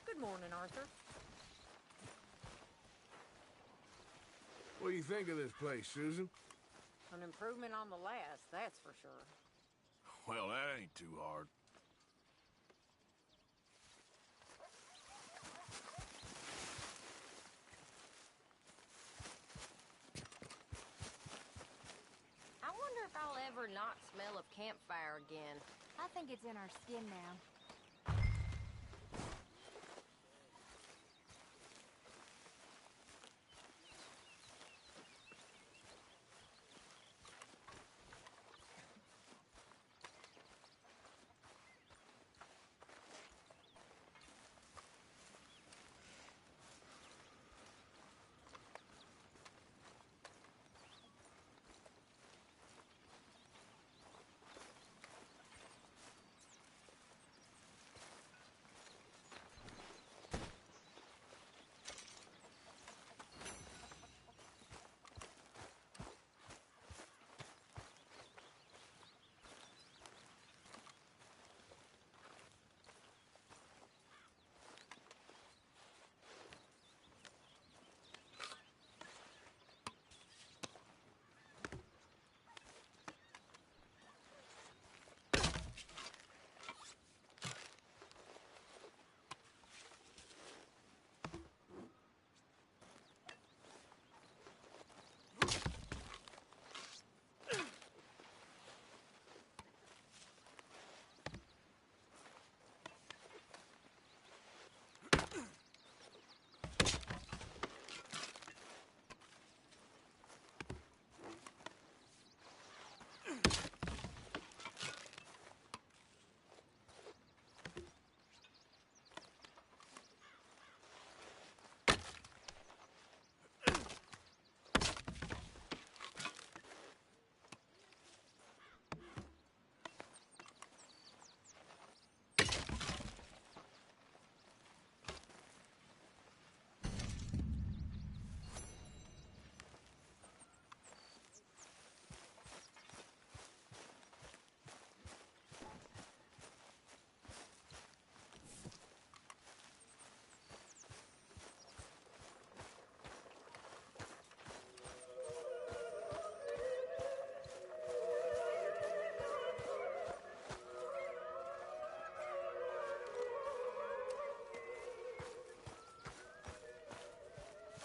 Good morning, Arthur. What do you think of this place, Susan? An improvement on the last, that's for sure. Well, that ain't too hard. I wonder if I'll ever not smell of campfire again. I think it's in our skin now.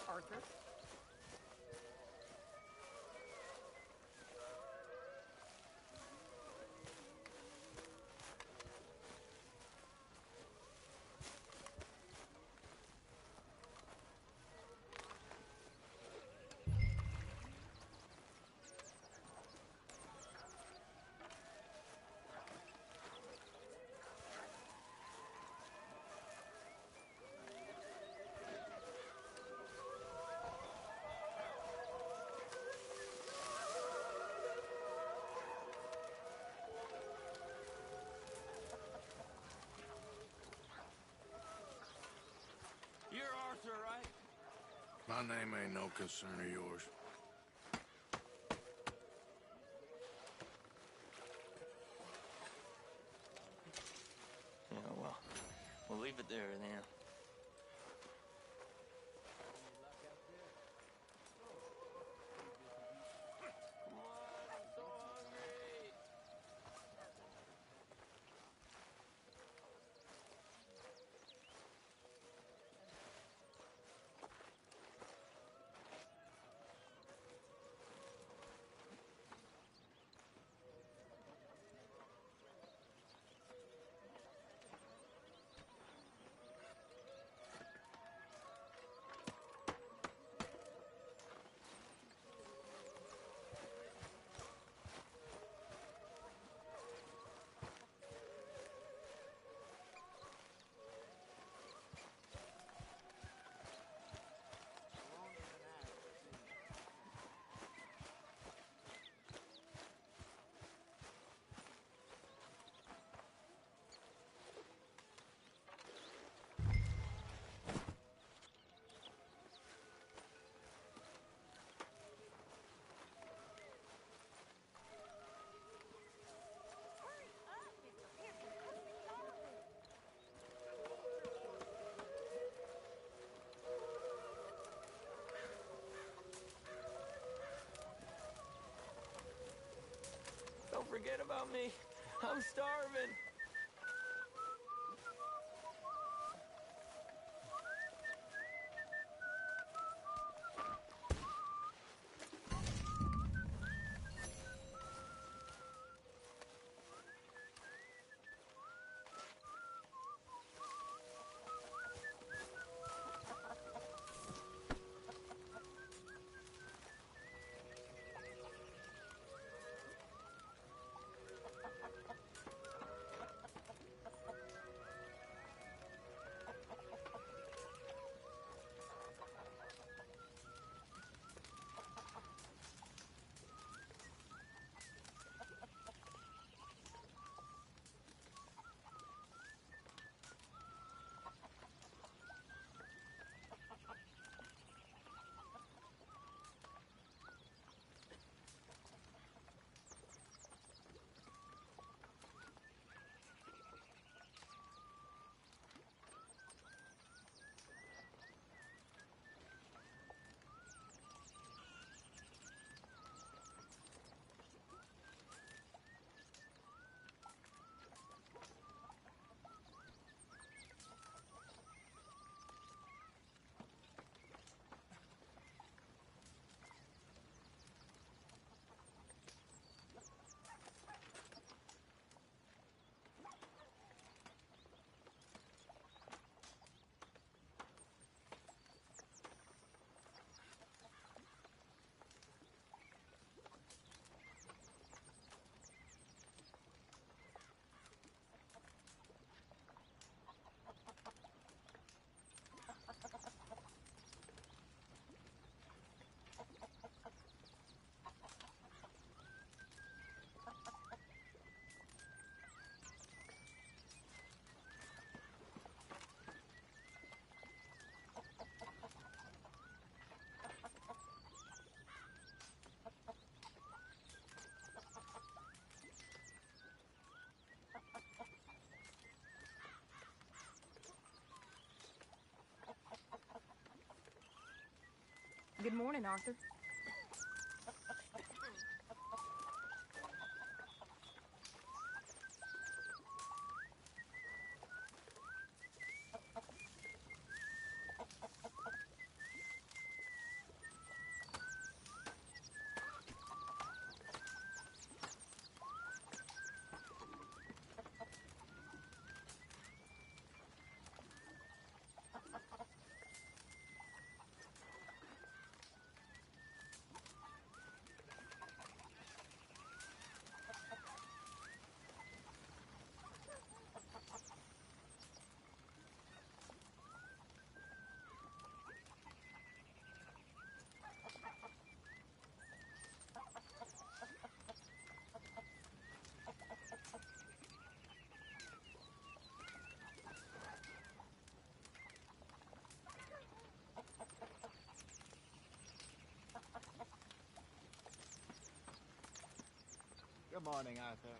Arthur? You're Arthur, right? My name ain't no concern of yours. Yeah, well, we'll leave it there then. about me. I'm starving. Good morning, Arthur. Good morning, Arthur.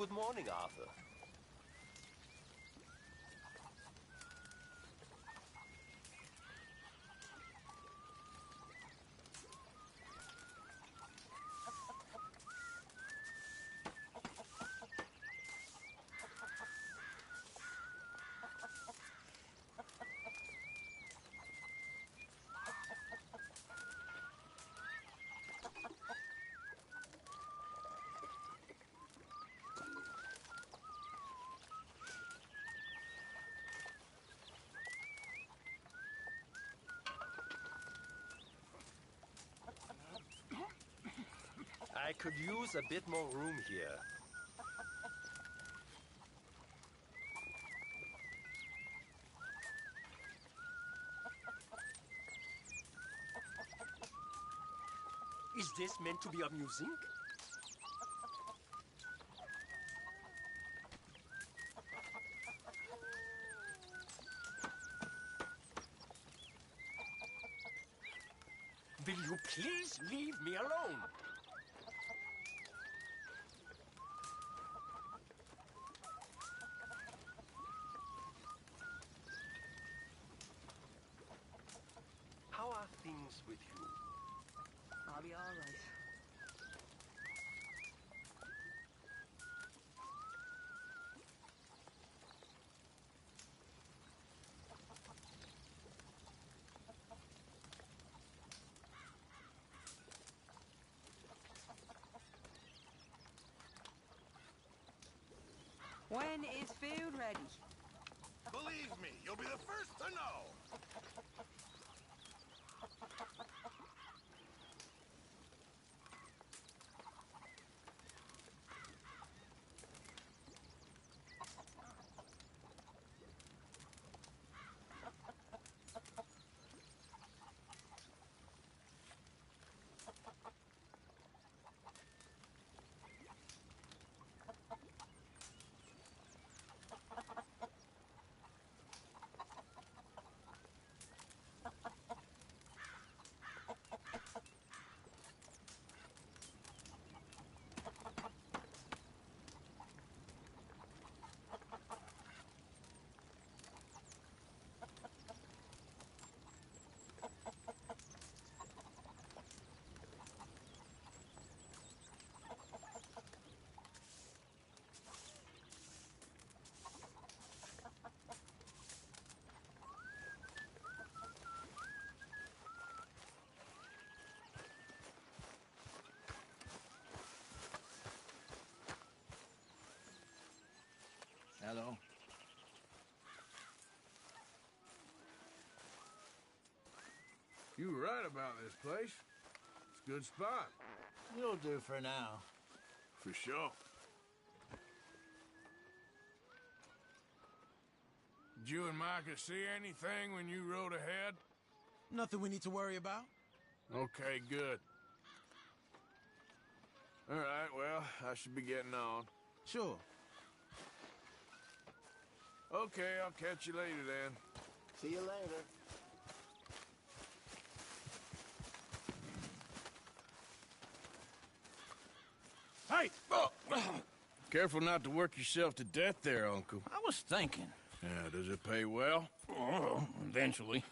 good morning, Arthur. I could use a bit more room here. Is this meant to be amusing? Will you please leave me alone? How are things with you? I'll be all right. When is food ready? Believe me, you'll be the first to know. Hello. You were right about this place. It's a good spot. You'll do for now. For sure. Did you and Micah see anything when you rode ahead? Nothing we need to worry about. Okay, good. All right, well, I should be getting on. Sure. Okay, I'll catch you later then. See you later. Hey! Oh. Careful not to work yourself to death there, Uncle. I was thinking. Yeah, does it pay well? Oh, eventually.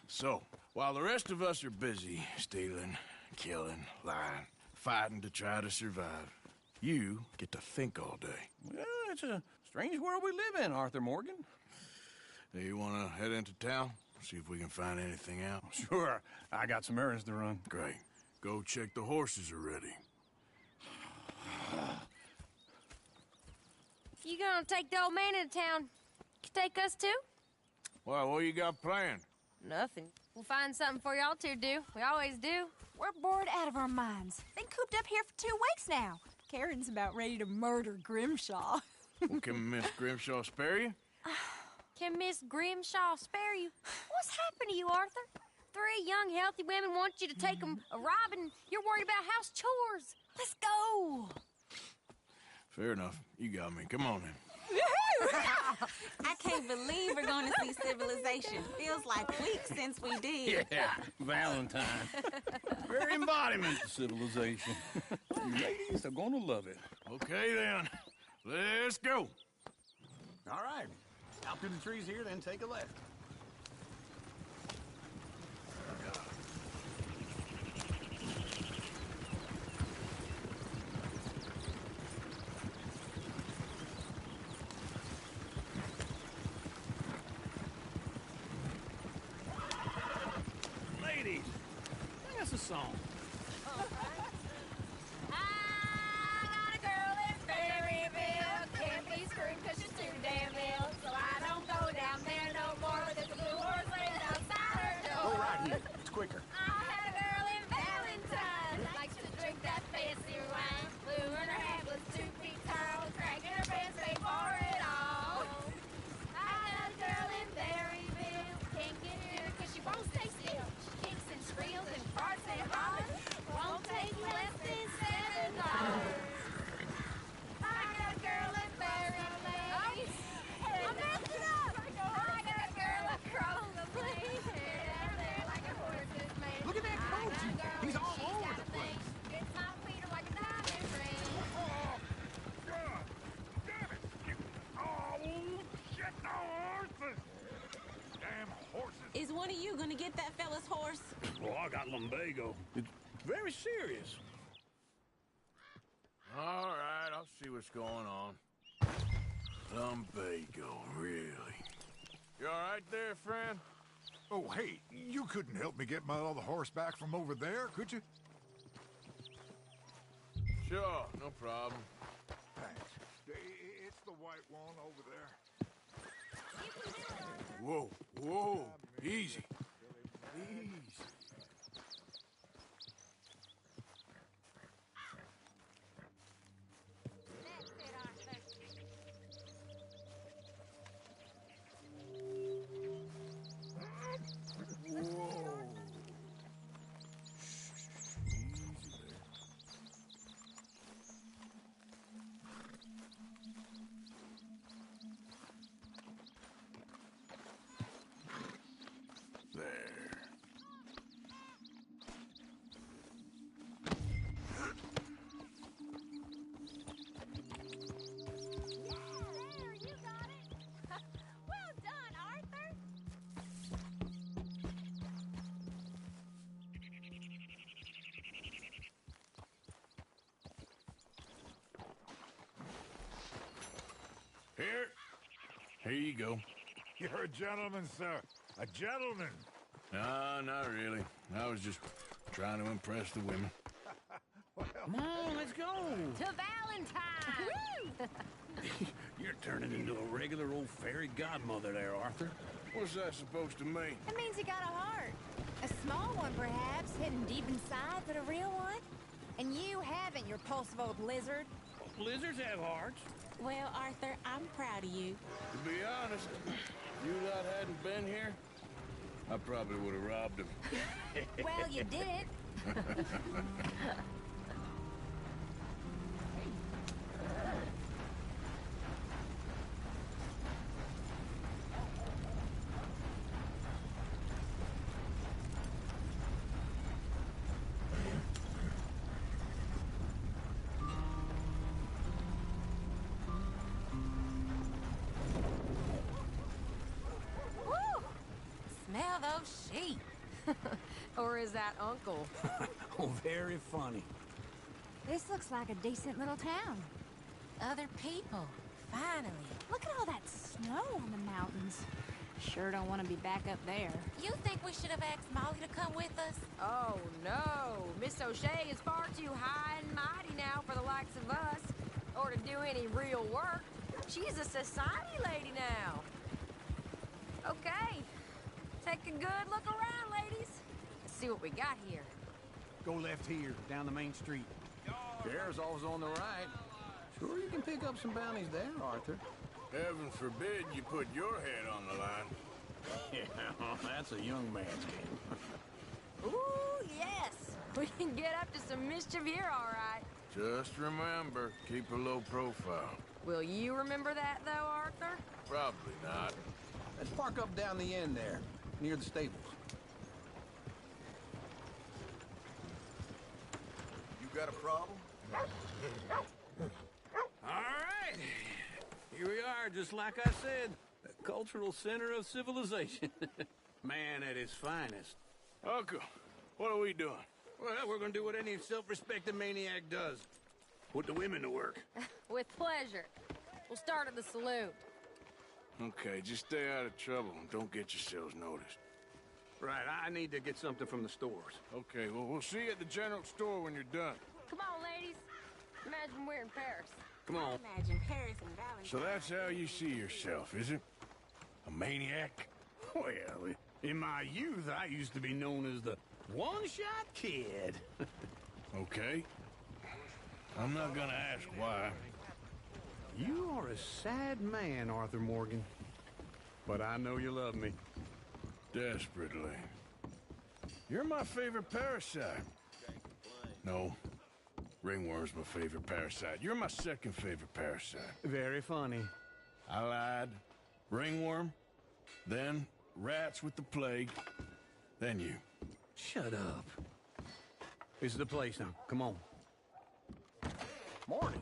So, while the rest of us are busy stealing, killing, lying, fighting to try to survive, you get to think all day. Well, it's a strange world we live in, Arthur Morgan. Hey, you want to head into town? See if we can find anything out? Sure. I got some errands to run. Great. Go check the horses are ready. You gonna take the old man into town? Take us too? Well, what you got planned? Nothing. We'll find something for y'all to do. We always do. We're bored out of our minds. Been cooped up here for 2 weeks now. Karen's about ready to murder Grimshaw. Well, can Miss Grimshaw spare you? Can Miss Grimshaw spare you? What's happened to you, Arthur? 3 young, healthy women want you to take them a robbing. You're worried about house chores. Let's go. Fair enough. You got me. Come on then. I can't believe we're going to see civilization. Feels like weeks since we did. Yeah, Valentine. Very embodiment of civilization. You ladies are gonna love it. Okay then. Let's go. All right. Out through the trees here, then take a left. Ladies, sing us a song. Quicker. I had a girl in Valentine that likes to drink that fancy wine. Blue and her head was 2 feet tall, cracking her pants paid for it all. I had a girl in Berryville, can't get her because she won't stay still. She kicks and squeals and farts and hollers, won't take less than $7. I got a girl in Berryville. I messed it up. I got a girl across the place. Look at that coach. He's all over the place. It's on Peter like a diamond ring. Oh, God. Damn it. Oh, shit, no horses. Damn horses. Is one of you gonna get that fella's horse? Well, I got lumbago. It's very serious. All right, I'll see what's going on. Lumbago, really? You all right there, friend? Oh, hey, you couldn't help me get my other horse back from over there, could you? Sure, no problem. Thanks. It's the white one over there. Whoa, whoa, easy. Easy. Here you go. You're a gentleman, sir. A gentleman. No, not really. I was just trying to impress the women. Come on, let's go. To Valentine! You're turning into a regular old fairy godmother there, Arthur. What's that supposed to mean? It means you got a heart. A small one, perhaps, hidden deep inside, but a real one. And you haven't, you repulsive old lizard. Lizards have hearts. Well, Arthur, I'm proud of you. To be honest, if you lot hadn't been here, I probably would have robbed him. Well, you did it. Smell those sheep. Or is that Uncle? Oh, very funny. This looks like a decent little town. Other people. Finally. Look at all that snow on the mountains. Sure don't want to be back up there. You think we should have asked Molly to come with us? Oh, no. Miss O'Shea is far too high and mighty now for the likes of us, or to do any real work. She's a society lady now. Okay. Take a good look around, ladies. Let's see what we got here. Go left here, down the main street. Sheriff's always on the right. Sure you can pick up some bounties there, Arthur. Heaven forbid you put your head on the line. Yeah, that's a young man's game. Ooh, yes. We can get up to some mischief here, all right. Just remember, keep a low profile. Will you remember that, though, Arthur? Probably not. Let's park up down the end there, near the stables. You got a problem? All right, Here we are, just like I said. The cultural center of civilization. Man at his finest. Uncle, what are we doing? Well, we're gonna do what any self-respecting maniac does. Put the women to work. With pleasure. We'll start at the saloon. Okay, just stay out of trouble and don't get yourselves noticed. Right, I need to get something from the stores. Okay, well, we'll see you at the general store when you're done. Come on, ladies. Imagine we're in Paris. Come on. Imagine Paris and Valentine. So that's how you see yourself, is it? A maniac? Well, in my youth, I used to be known as the one-shot kid. Okay. I'm not gonna ask why. You are a sad man, Arthur Morgan. But I know you love me. Desperately. You're my favorite parasite. No. Ringworm's my favorite parasite. You're my second favorite parasite. Very funny. I lied. Ringworm. Then rats with the plague. Then you. Shut up. This is the place now. Come on. Morning.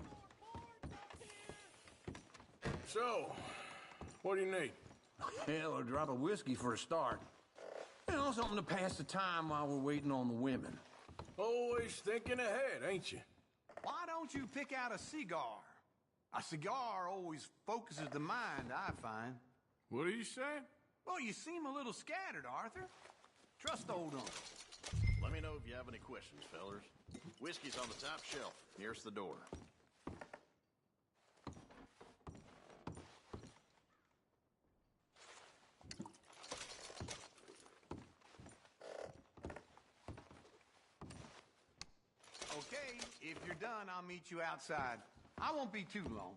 So, what do you need? Hell, a drop of whiskey for a start. You know, something to pass the time while we're waiting on the women. Always thinking ahead, ain't you? Why don't you pick out a cigar? A cigar always focuses the mind, I find. What are you saying? Well, you seem a little scattered, Arthur. Trust old uncle. Let me know if you have any questions, fellers. Whiskey's on the top shelf, nearest the door. Okay, if you're done, I'll meet you outside. I won't be too long.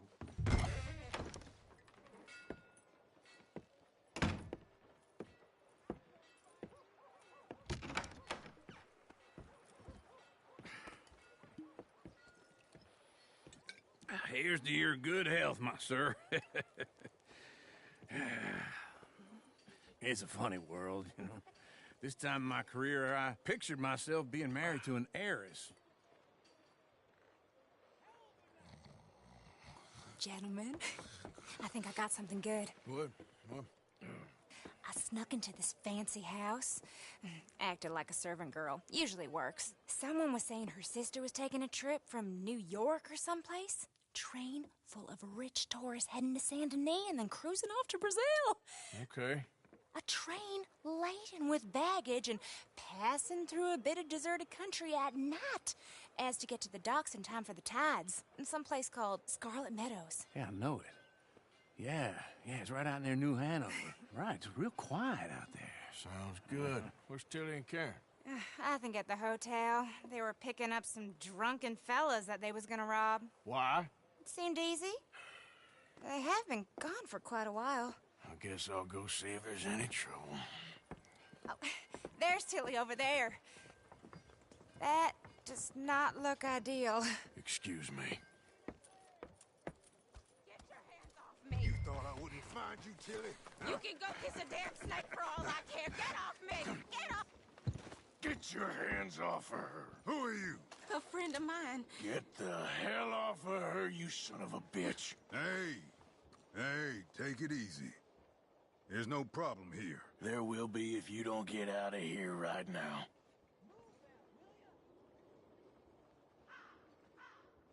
Here's to your good health, my sir. It's a funny world, you know. This time in my career, I pictured myself being married to an heiress. Gentlemen, I think I got something good. What? I snuck into this fancy house. Acted like a servant girl. Usually works. Someone was saying her sister was taking a trip from New York or someplace. Train full of rich tourists heading to Saint Denis and then cruising off to Brazil. Okay. A train laden with baggage and passing through a bit of deserted country at night as to get to the docks in time for the tides in some place called Scarlet Meadows. Yeah, I know it. Yeah, it's right out near New Hanover. Right, it's real quiet out there. Sounds good. Where's Tilly and Karen? I think at the hotel. They were picking up some drunken fellas that they was gonna rob. Why? It seemed easy. They have been gone for quite a while. I guess I'll go see if there's any trouble. Oh, there's Tilly over there. That does not look ideal. Excuse me. Get your hands off me. You thought I wouldn't find you, Tilly? You can go kiss a damn snake for all I care. Get off me! Get off! Get your hands off of her. Who are you? A friend of mine. Get the hell off of her, you son of a bitch. Hey, take it easy. There's no problem here. There will be if you don't get out of here right now.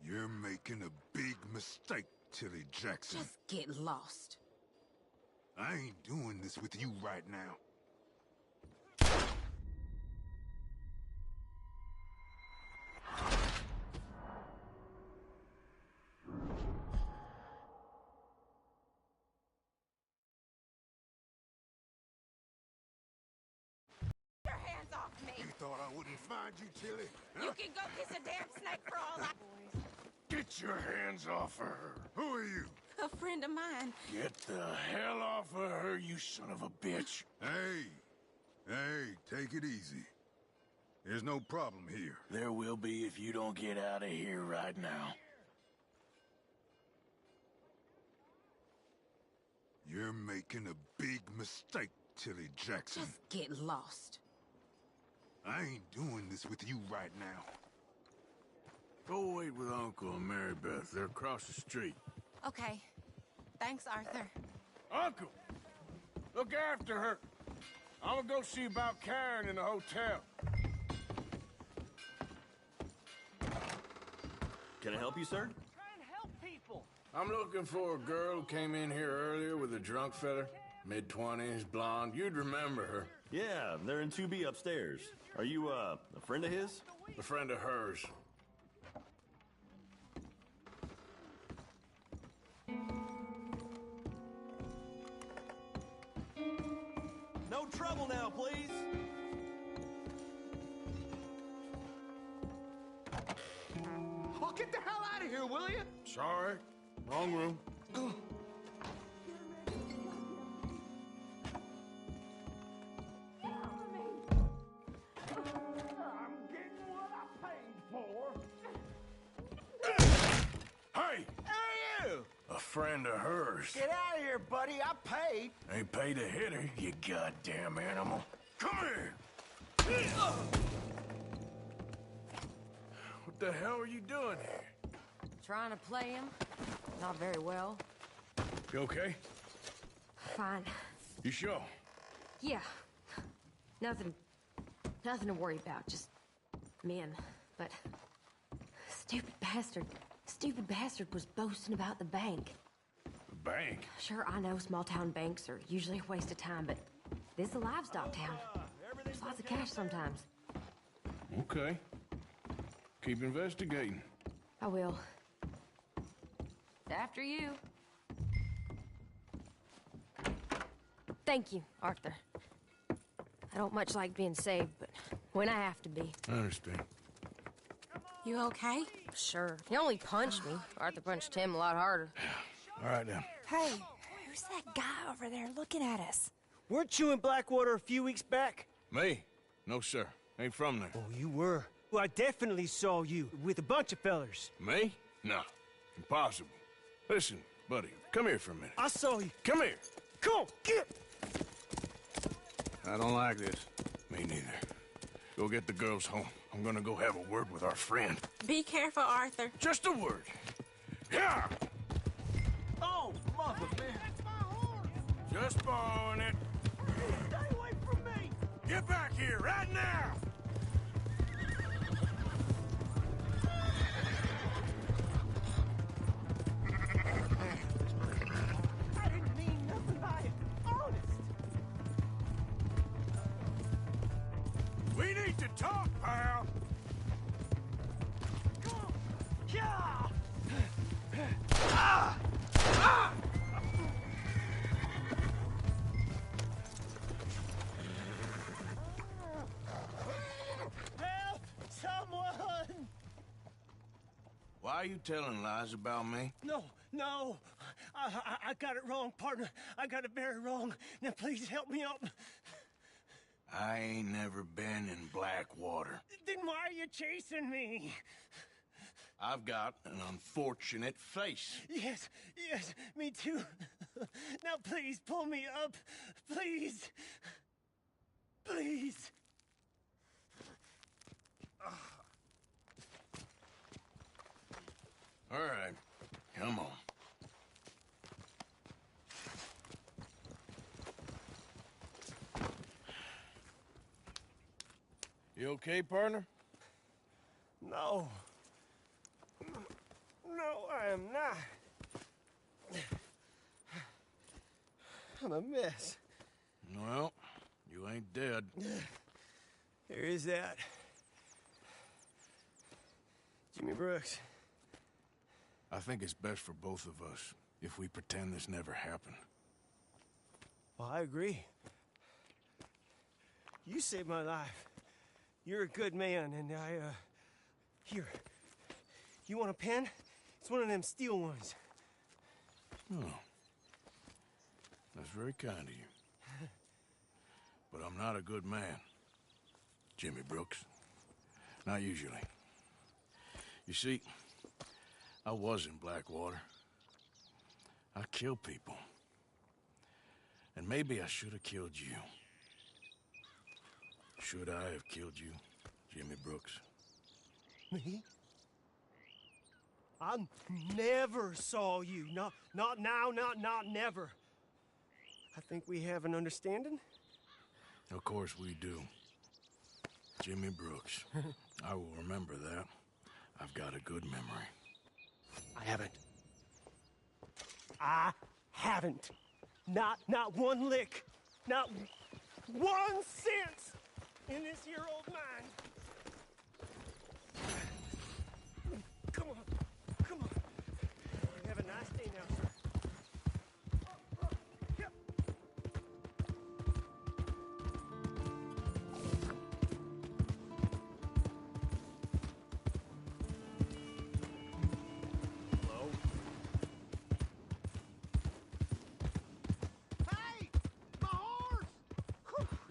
You're making a big mistake, Tilly Jackson. Just get lost. I ain't doing this with you right now. Get your hands off me! You thought I wouldn't find you, Tilly? You can go kiss a damn snake for all I... Get your hands off of her. Who are you? A friend of mine. Get the hell off of her, you son of a bitch. Hey, take it easy. There's no problem here. There will be if you don't get out of here right now. You're making a big mistake, Tilly Jackson. Just get lost. I ain't doing this with you right now. Go wait with Uncle and Mary Beth. They're across the street. Okay. Thanks, Arthur. Uncle, look after her. I'm gonna go see about Karen in the hotel. Can I help you, sir? I'm looking for a girl who came in here earlier with a drunk fella. Mid-20s, blonde. You'd remember her. Yeah, they're in 2B upstairs. Are you, a friend of his? A friend of hers. No trouble now, please. Oh, get the hell out of here, will you? Sorry. Wrong room. Hey! Who are you? A friend of hers. Get out of here, buddy. I paid. Ain't paid to hit her, you goddamn animal. Come here! What the hell are you doing here? Trying to play him. Not very well. You okay? Fine. You sure? Yeah. Nothing to worry about. Just men. But stupid bastard was boasting about the bank. The bank? Sure, I know small town banks are usually a waste of time, but this is a livestock town. There's lots of cash sometimes. Okay. Keep investigating. I will. After you. Thank you, Arthur. I don't much like being saved, but when I have to be. I understand. You okay? Sure. He only punched me. Arthur punched him a lot harder. All right, then. Hey, who's that guy over there looking at us? Weren't you in Blackwater a few weeks back? Me? No, sir. Ain't from there. Oh, you were. Well, I definitely saw you with a bunch of fellers. Me? No. Impossible. Listen, buddy, come here for a minute. I saw you. Come here. Come on, get! I don't like this. Me neither. Go get the girls home. I'm gonna go have a word with our friend. Be careful, Arthur. Just a word. Yeah! Oh, mother, man. Just borrowing it. Stay away from me! Get back here right now! I didn't mean nothing by it. Honest. We need to talk, pal. Come on. Yeah! Help! Someone! Why are you telling lies about me? No. I got it wrong, partner. I got it very wrong. Now please help me up. I ain't never been in Blackwater. Then why are you chasing me? I've got an unfortunate face. Yes, me too. Now please pull me up. Please. Please. All right, come on. You okay, partner? No. No, I am not. I'm a mess. Well, you ain't dead. There is that. Jimmy Brooks. I think it's best for both of us if we pretend this never happened. Well, I agree. You saved my life. You're a good man, and here. You want a pen? It's one of them steel ones. Oh. That's very kind of you. But I'm not a good man, Jimmy Brooks. Not usually. You see, I was in Blackwater. I killed people. And maybe I should have killed you. Should I have killed you, Jimmy Brooks? Me? I never saw you. Not now, not never. I think we have an understanding. Of course we do. Jimmy Brooks. I will remember that. I've got a good memory. I haven't. Not one lick. Not 1 cent in this here old mine. Come on. You have a nice day now, sir. Hey! My horse!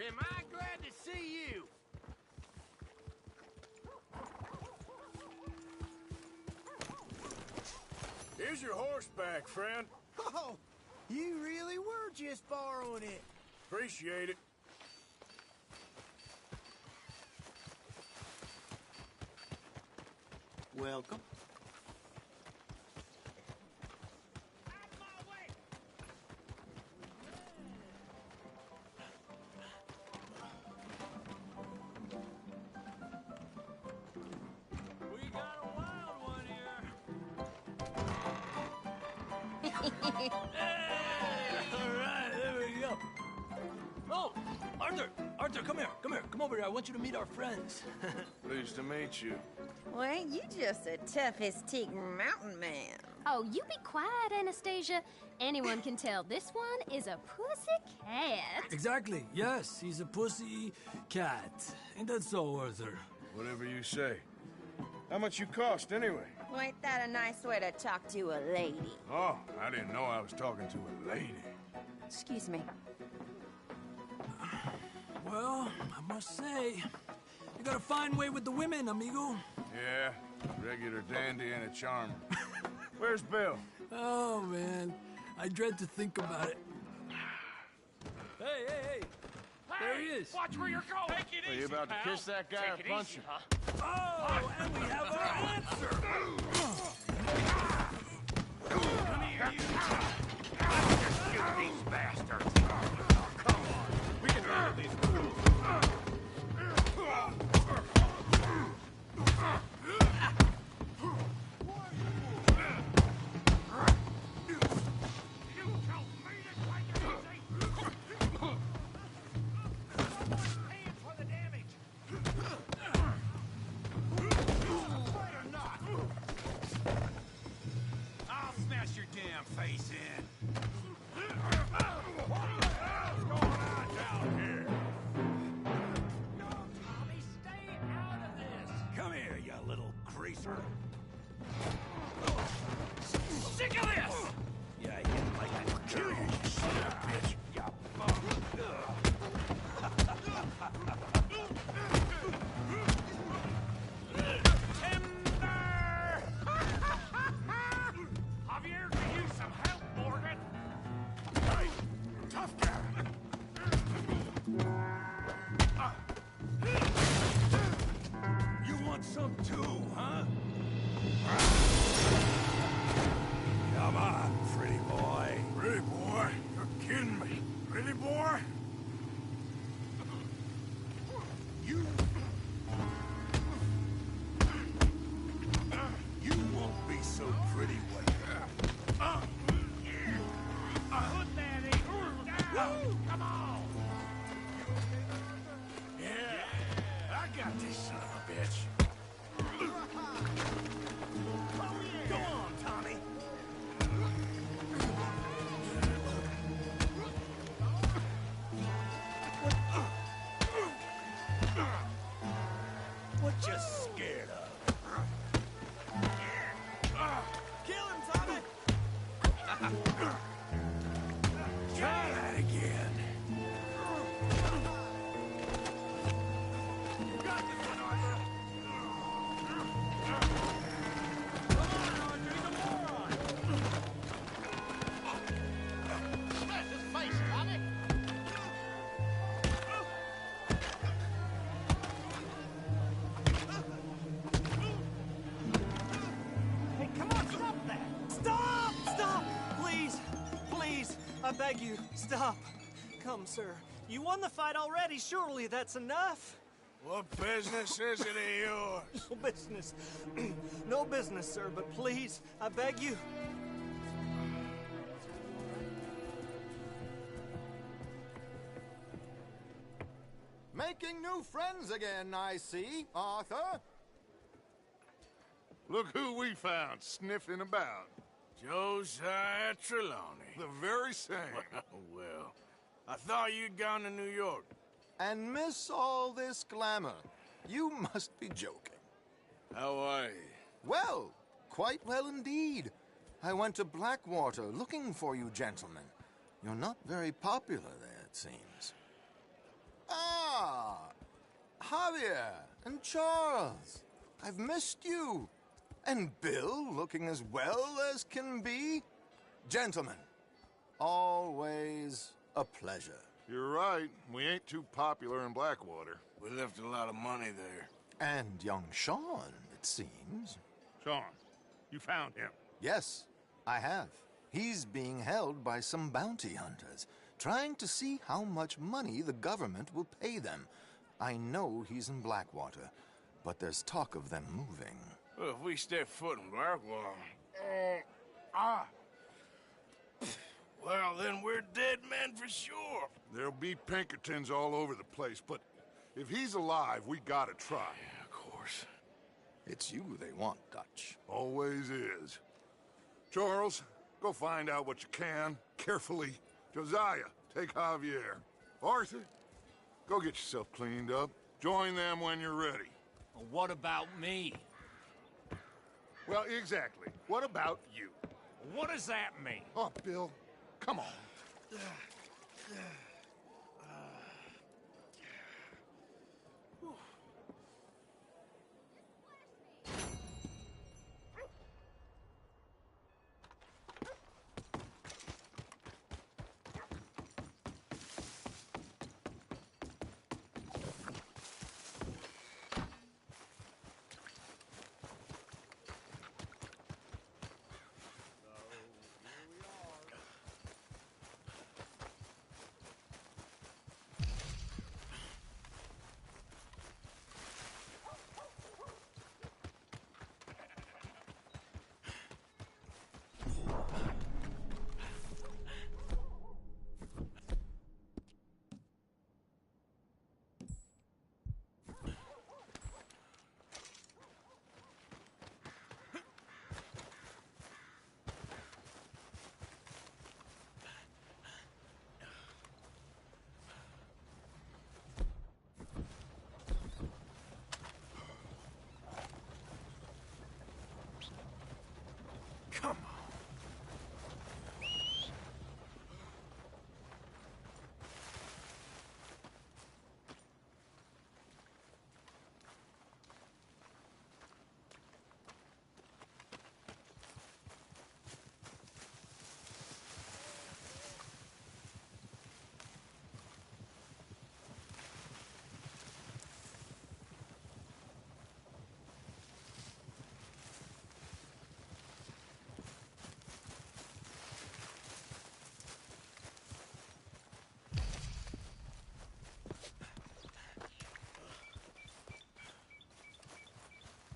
Am I glad to see you? Here's your horseback, friend. Oh, you really were just borrowing it. Appreciate it. Welcome. We got a wild one here. All right, there we go. Oh, Arthur, come here. Come over here. I want you to meet our friends. Pleased to meet you. Well, ain't you just a tough-as-teak mountain man? Oh, you be quiet, Anastasia. Anyone can tell this one is a pussy cat. Exactly. Yes, he's a pussy cat. Ain't that so, Arthur? Whatever you say. How much you cost, anyway? Well, ain't that a nice way to talk to a lady? Oh, I didn't know I was talking to a lady. Excuse me. Well, I must say, you got a fine way with the women, amigo. Yeah, regular dandy and a charmer. Where's Bill? Oh, man. I dread to think about it. Hey! There he is. Watch where you're going. Take it Are easy, you about to pal. kiss that guy Take or it punch easy, him? huh? Oh, and we have our answer. Come here, you. Shoot these bastards. Come on. We can handle these fools. I'll smash your damn face in. What the hell's going on down here? No, Tommy, stay out of this. Come here, you little greaser. Sick of this! Yeah, you like that. Kill you, you son of a bitch. You bum. Timber! Javier, can use some help, Morgan. I beg you, stop. Come, sir. You won the fight already. Surely that's enough. What business is it of yours? No business. No business, sir, but please, I beg you. Making new friends again, I see, Arthur. Look who we found sniffing about. Josiah Trelawney. The very same. Well, I thought you'd gone to New York. And miss all this glamour. You must be joking. How are you? Well, quite well indeed. I went to Blackwater looking for you gentlemen. You're not very popular there, it seems. Ah, Javier and Charles. I've missed you. And Bill looking as well as can be. Gentlemen, always a pleasure. You're right. We ain't too popular in Blackwater. We left a lot of money there. And young Sean, it seems. Sean, you found him? Yes, I have. He's being held by some bounty hunters, trying to see how much money the government will pay them. I know he's in Blackwater, but there's talk of them moving. Well, if we step foot in Blackwater... Well, then we're dead men for sure. There'll be Pinkertons all over the place, but if he's alive, we gotta try. Yeah, of course. It's you they want, Dutch. Always is. Charles, go find out what you can, carefully. Josiah, take Javier. Arthur, go get yourself cleaned up. Join them when you're ready. Well, what about me? Well, exactly. What about you? What does that mean? Oh, Bill, come on. Come on.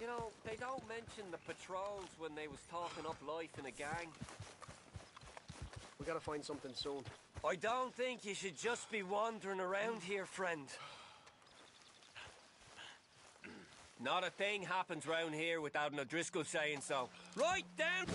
You know, they don't mention the patrols when they was talking up life in a gang. We gotta find something soon. I don't think you should just be wandering around here, friend. Not a thing happens round here without an O'Driscoll saying so. Right down!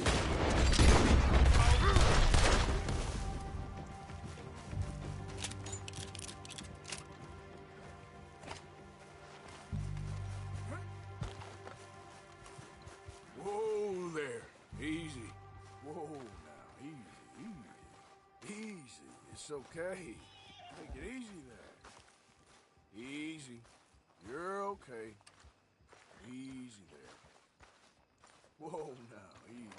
Whoa there. Easy. Whoa now. Easy, easy. Easy. It's okay. Take it easy there. Easy. You're okay. Easy there. Whoa now. Easy.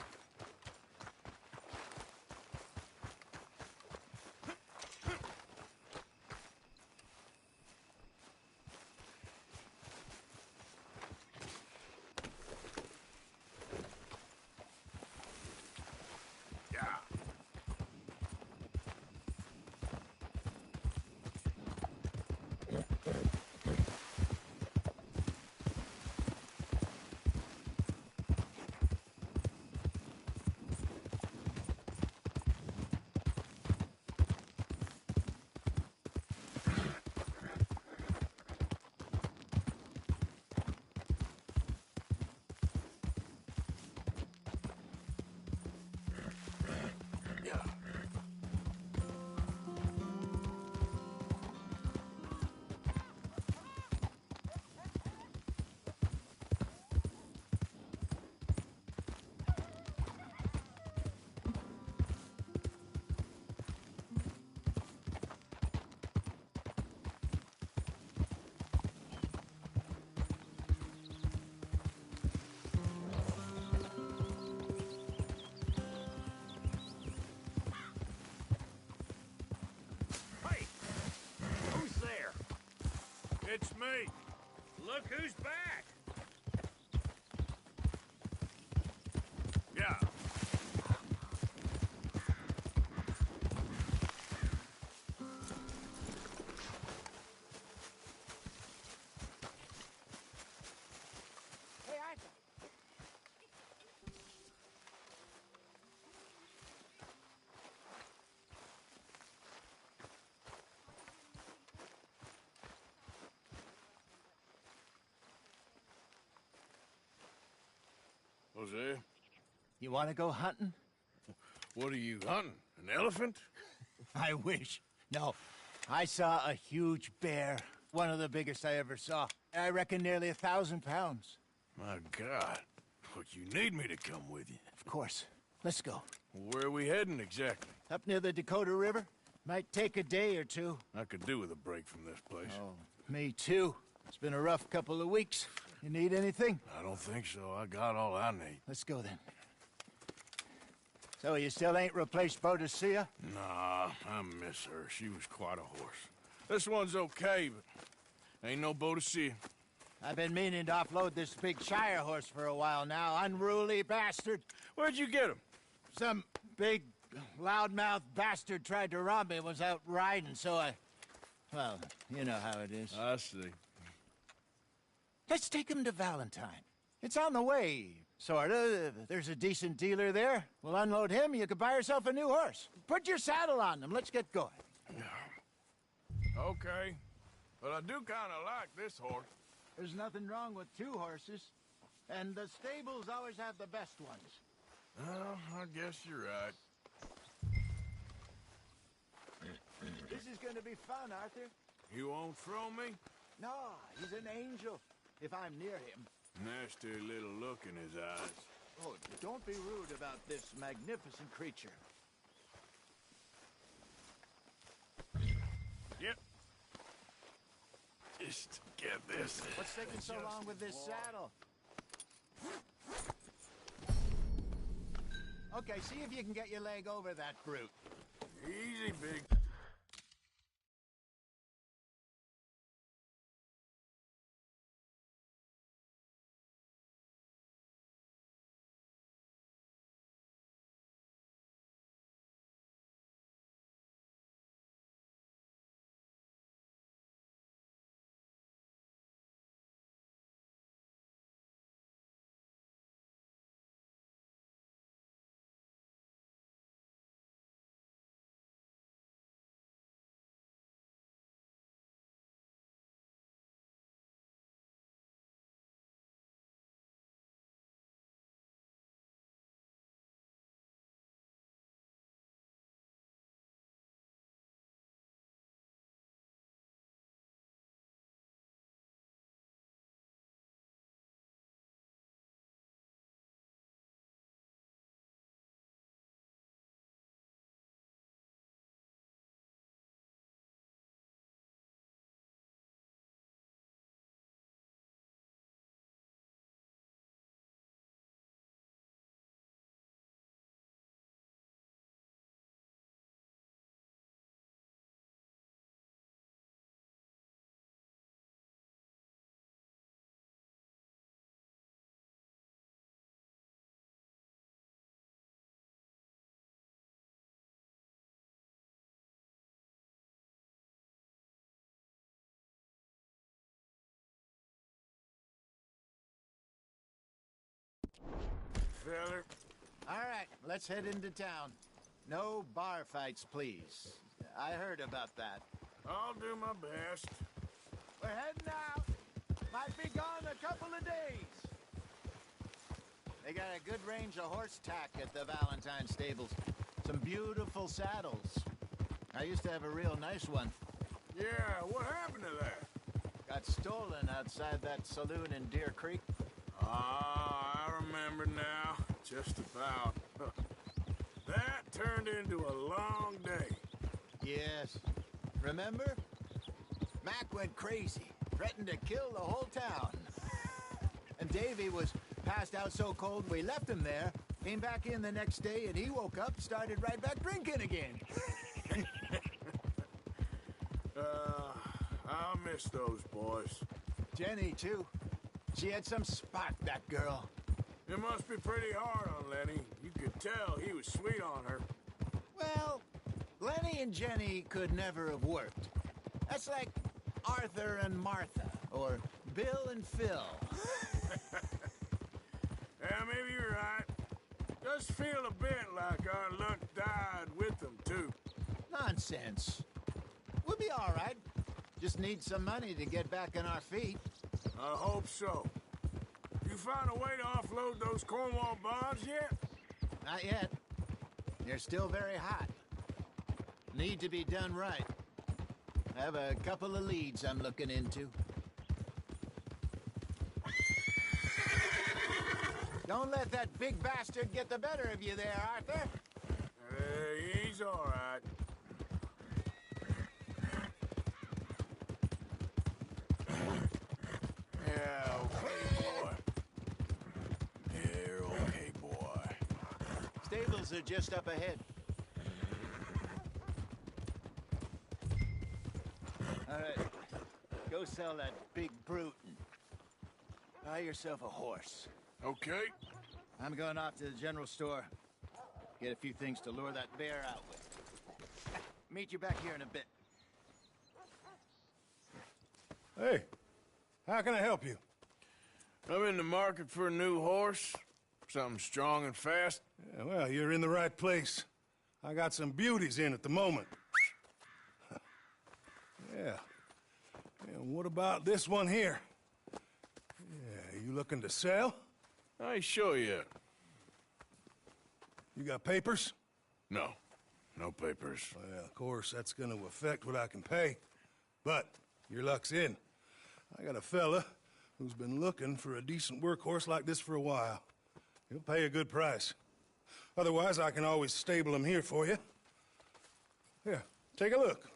It's me. Look who's back. Yeah. Hey, Arthur. Jose, You want to go hunting? what are you hunting? An elephant? I wish. No. I saw a huge bear. One of the biggest I ever saw. I reckon nearly 1,000 pounds. My God. Look, you need me to come with you. Of course. Let's go. Where are we heading exactly? Up near the Dakota River. Might take a day or two. I could do with a break from this place. Oh, me too. It's been a rough couple of weeks. You need anything? I don't think so. I got all I need. Let's go then. So you still ain't replaced Boadicea? Nah, I miss her. She was quite a horse. This one's okay, but ain't no Boadicea. I've been meaning to offload this big Shire horse for a while now. Unruly bastard. Where'd you get him? Some big, loudmouth bastard tried to rob me, was out riding, so I... Well, you know how it is. I see. Let's take him to Valentine. It's on the way, sorta. There's a decent dealer there. We'll unload him, you could buy yourself a new horse. Put your saddle on him, let's get going. Okay, but I do kind of like this horse. There's nothing wrong with two horses, and the stables always have the best ones. Well, I guess you're right. This is gonna be fun, Arthur. You won't throw me? No, he's an angel, if I'm near him. Nasty little look in his eyes. Oh, don't be rude about this magnificent creature. Yep. Just get this. What's taking so long with this saddle? Okay, see if you can get your leg over that brute. Easy, big. Feller. All right, let's head into town. No bar fights, please. I heard about that. I'll do my best. We're heading out. Might be gone a couple of days. They got a good range of horse tack at the Valentine stables. Some beautiful saddles. I used to have a real nice one. Yeah, what happened to that? Got stolen outside that saloon in Deer Creek. Ah, I remember now. Just about. That turned into a long day. Yes. Remember? Mac went crazy, threatened to kill the whole town. And Davy was passed out so cold we left him there, came back in the next day, and he woke up, started right back drinking again. I miss those boys. Jenny, too. She had some spark, that girl. It must be pretty hard on Lenny. You could tell he was sweet on her. Well, Lenny and Jenny could never have worked. That's like Arthur and Martha, or Bill and Phil. Yeah, maybe you're right. Does feel a bit like our luck died with them, too. Nonsense. We'll be all right. Just need some money to get back on our feet. I hope so. You found a way to offload those Cornwall bonds yet? Not yet. They're still very hot. Need to be done right. I have a couple of leads I'm looking into. Don't let that big bastard get the better of you there, Arthur. He's all right. Yeah, okay, boy. Yeah, okay, boy. Stables are just up ahead. All right. Go sell that big brute and buy yourself a horse. Okay. I'm going off to the general store. Get a few things to lure that bear out with. Meet you back here in a bit. Hey, how can I help you? I'm in the market for a new horse. Something strong and fast. Yeah, well, you're in the right place. I got some beauties in at the moment. Yeah. And what about this one here? Yeah, you looking to sell? I ain't sure yet. You got papers? No. No papers. Well, of course, that's gonna affect what I can pay. But your luck's in. I got a fella who's been looking for a decent workhorse like this for a while. He'll pay a good price. Otherwise, I can always stable him here for you. Here, take a look.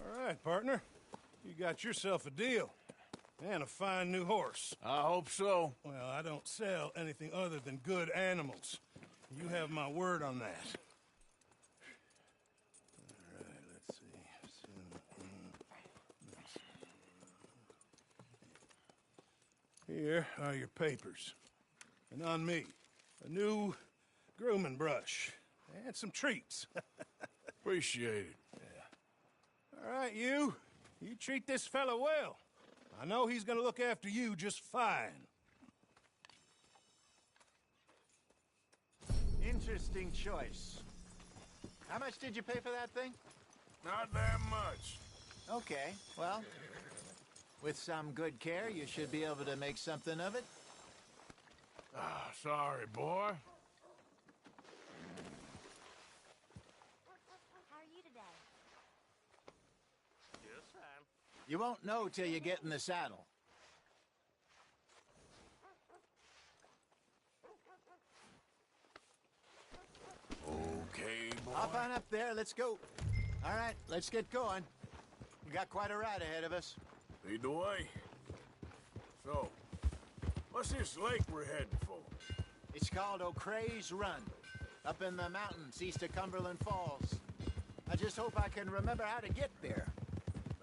All right, partner. You got yourself a deal. And a fine new horse. I hope so. Well, I don't sell anything other than good animals. You have my word on that. All right, let's see. Here are your papers. And on me, a new grooming brush. And some treats. Appreciate it. All right, you treat this fella well. I know he's gonna look after you just fine. Interesting choice. How much did you pay for that thing? Not that much. Okay, well, with some good care, you should be able to make something of it. Ah, sorry, boy. You won't know till you get in the saddle. Okay, boy. Hop on up there, let's go. All right, let's get going. We got quite a ride ahead of us. Lead the way. So, what's this lake we're heading for? It's called O'Creagh's Run, up in the mountains east of Cumberland Falls. I just hope I can remember how to get there.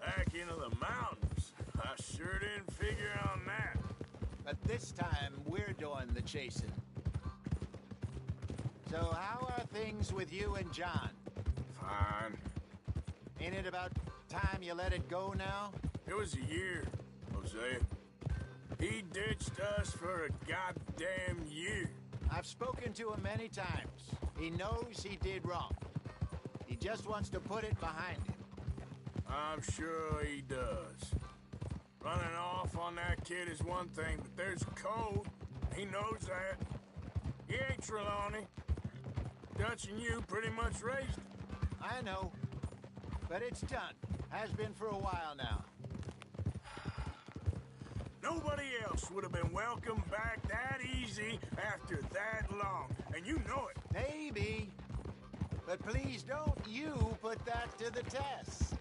Back into the mountains? I sure didn't figure on that. But this time, we're doing the chasing. So how are things with you and John? Fine. Ain't it about time you let it go now? It was a year, Hosea. He ditched us for a goddamn year. I've spoken to him many times. He knows he did wrong. He just wants to put it behind him. I'm sure he does. Running off on that kid is one thing, but there's code. He knows that. He ain't Trelawney. Dutch and you pretty much raised him. I know. But it's done. Has been for a while now. Nobody else would have been welcomed back that easy after that long. And you know it. Maybe. But please don't you put that to the test.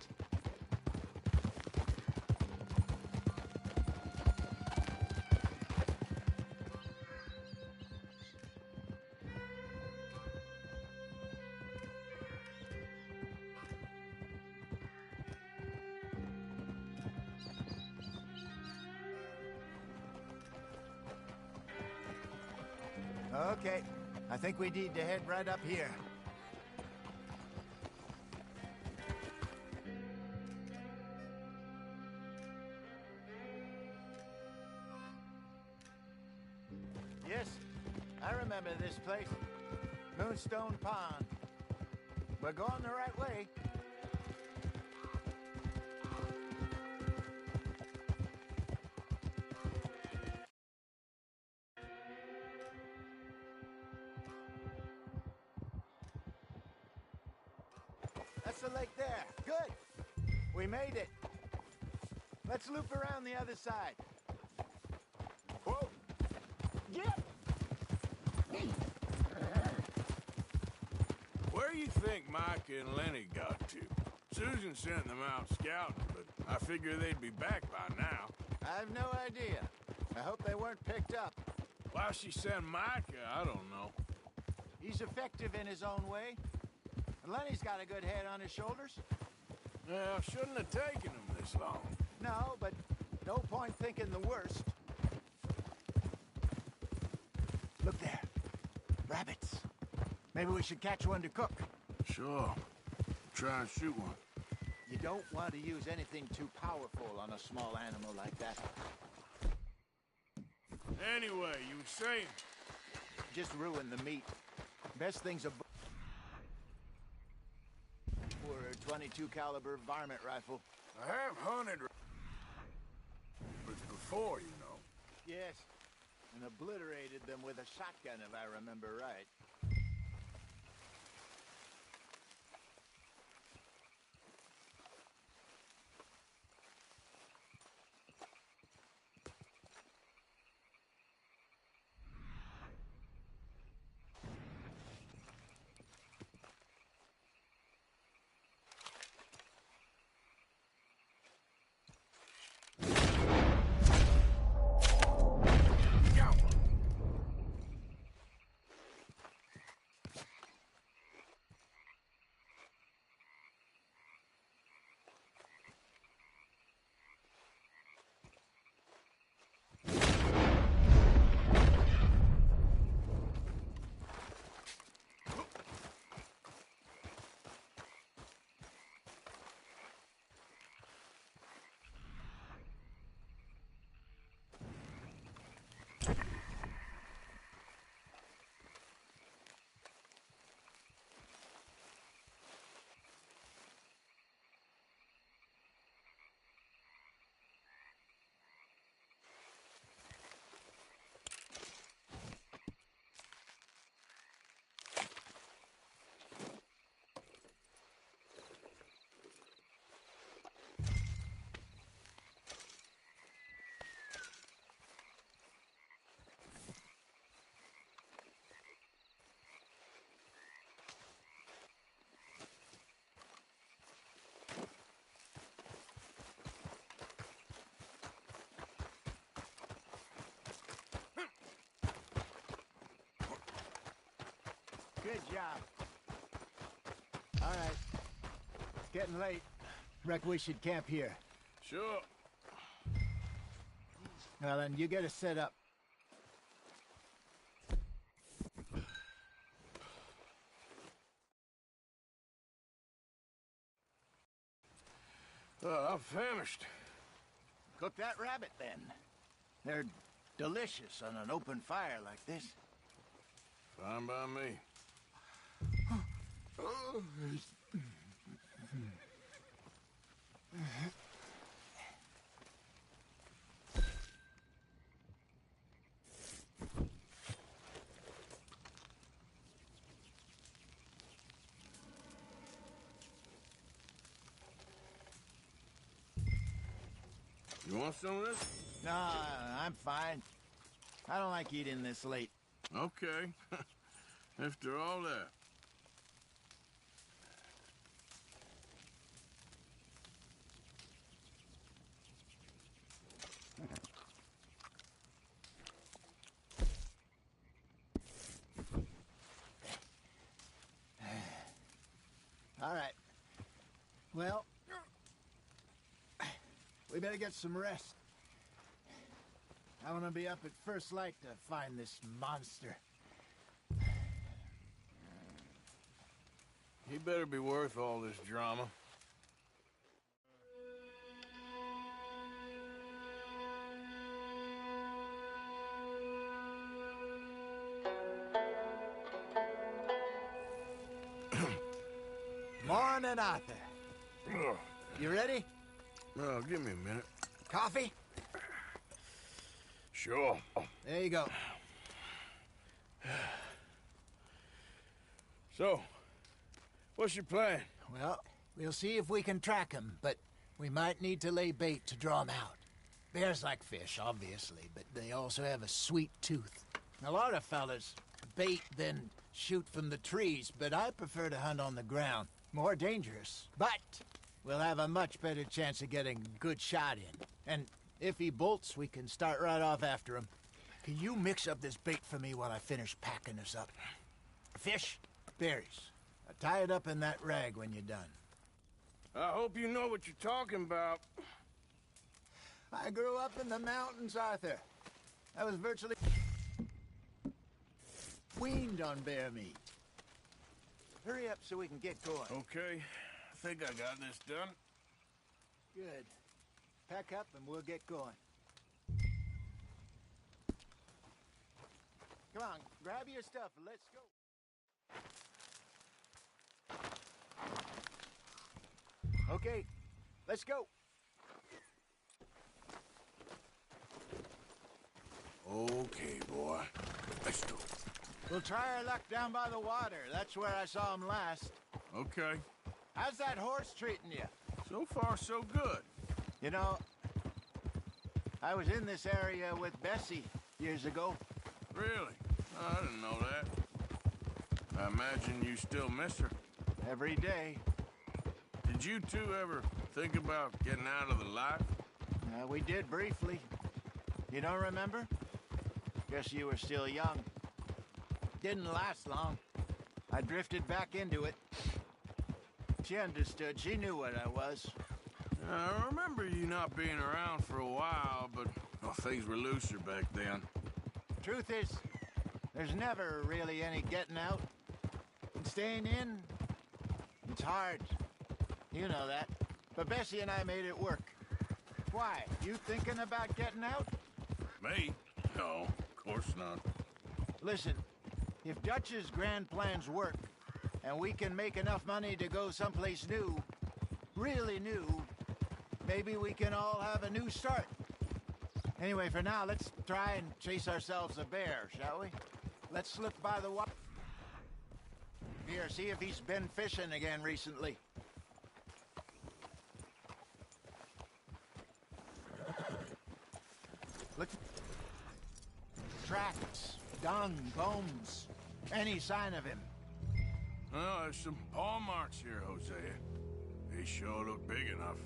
Okay, I think we need to head right up here. Yes, I remember this place. Moonstone Pond. We're going the right way. That's the lake there. Good. We made it. Let's loop around the other side. Whoa. Get! Where you think Micah and Lenny got to? Susan sent them out scouting, but I figure they'd be back by now. I've no idea. I hope they weren't picked up. Why she sent Micah, I don't know. He's effective in his own way. And Lenny's got a good head on his shoulders. Well, shouldn't have taken him this long. No, but no point thinking the worst. Look there. Rabbits. Maybe we should catch one to cook. Sure. Try and shoot one. You don't want to use anything too powerful on a small animal like that. Anyway, you were saying? Just ruin the meat. Best thing's a or a 22 caliber varmint rifle. I have hunted before, you know. Yes, and obliterated them with a shotgun, if I remember right. Good job. All right. It's getting late. Reckon we should camp here. Sure. Well, then you get us set up. I'm famished. Cook that rabbit, then. They're delicious on an open fire like this. Fine by me. You want some of this? No, I'm fine. I don't like eating this late. Okay. After all that. All right. Well, we better get some rest. I want to be up at first light to find this monster. He better be worth all this drama. Morning, Arthur. You ready? No, give me a minute. Coffee? Sure. There you go. So, what's your plan? Well, we'll see if we can track him, but we might need to lay bait to draw him out. Bears like fish, obviously, but they also have a sweet tooth. A lot of fellas bait, then shoot from the trees, but I prefer to hunt on the ground. More dangerous, but we'll have a much better chance of getting a good shot in. And if he bolts, we can start right off after him. Can you mix up this bait for me while I finish packing this up? Fish, berries. Tie it up in that rag when you're done. I hope you know what you're talking about. I grew up in the mountains, Arthur. I was virtually weaned on bear meat. Hurry up so we can get going. Okay, I think I got this done. Good. Pack up and we'll get going. Come on, grab your stuff and let's go. Okay, let's go. Okay, boy. Let's go. We'll try our luck down by the water. That's where I saw him last. Okay. How's that horse treating you? So far, so good. You know, I was in this area with Bessie years ago. Really? Oh, I didn't know that. I imagine you still miss her. Every day. Did you two ever think about getting out of the life? We did briefly. You don't remember? Guess you were still young. Didn't last long. I drifted back into it. She understood. She knew what I was. I remember you not being around for a while, but well, things were looser back then. Truth is, there's never really any getting out. And staying in, it's hard. You know that. But Bessie and I made it work. Why? You thinking about getting out? Me? No, of course not. Listen, if Dutch's grand plans work, and we can make enough money to go someplace new, really new, maybe we can all have a new start. Anyway, for now, let's try and chase ourselves a bear, shall we? Let's slip by the water. Here, see if he's been fishing again recently. Look. Tracks, dung, bones, any sign of him. Oh, there's some paw marks here, Hosea. They sure look big enough.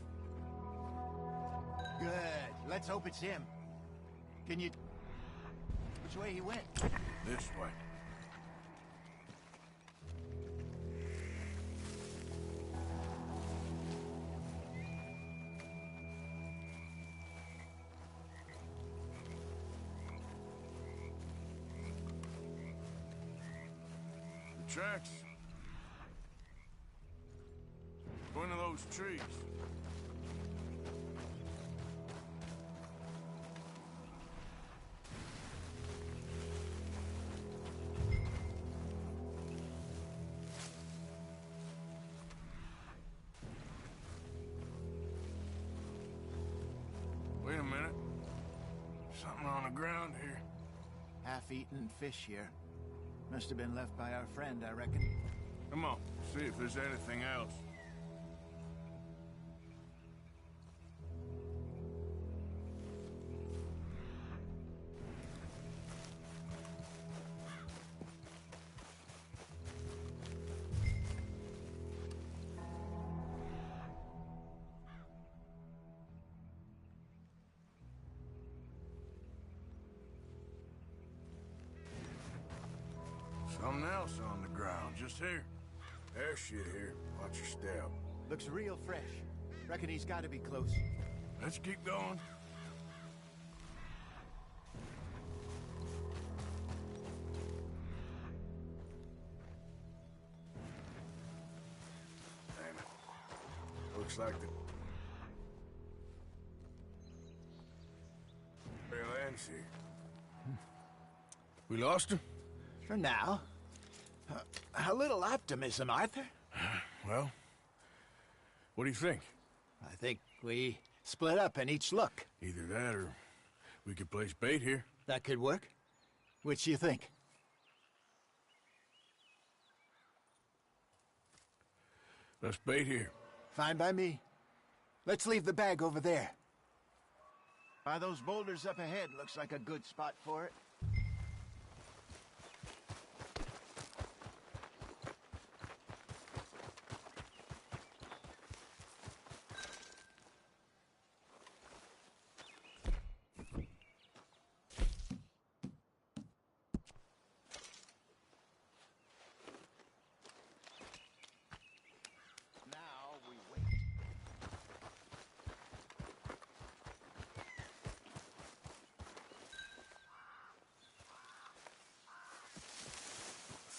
Good. Let's hope it's him. Can you... Which way he went? This way. The tracks. One of those trees. something on the ground here. Half-eaten fish here. Must have been left by our friend, I reckon. Come on, see if there's anything else. Something else on the ground, just here. There's shit here. Watch your step. Looks real fresh. Reckon he's got to be close. Let's keep going. Damn it. Looks like the... Well, ends here. We lost him? For now. A little optimism, Arthur. Well, what do you think? I think we split up and each look. Either that or we could place bait here. That could work. Which you think? Let's bait here. Fine by me. Let's leave the bag over there. By those boulders up ahead, looks like a good spot for it.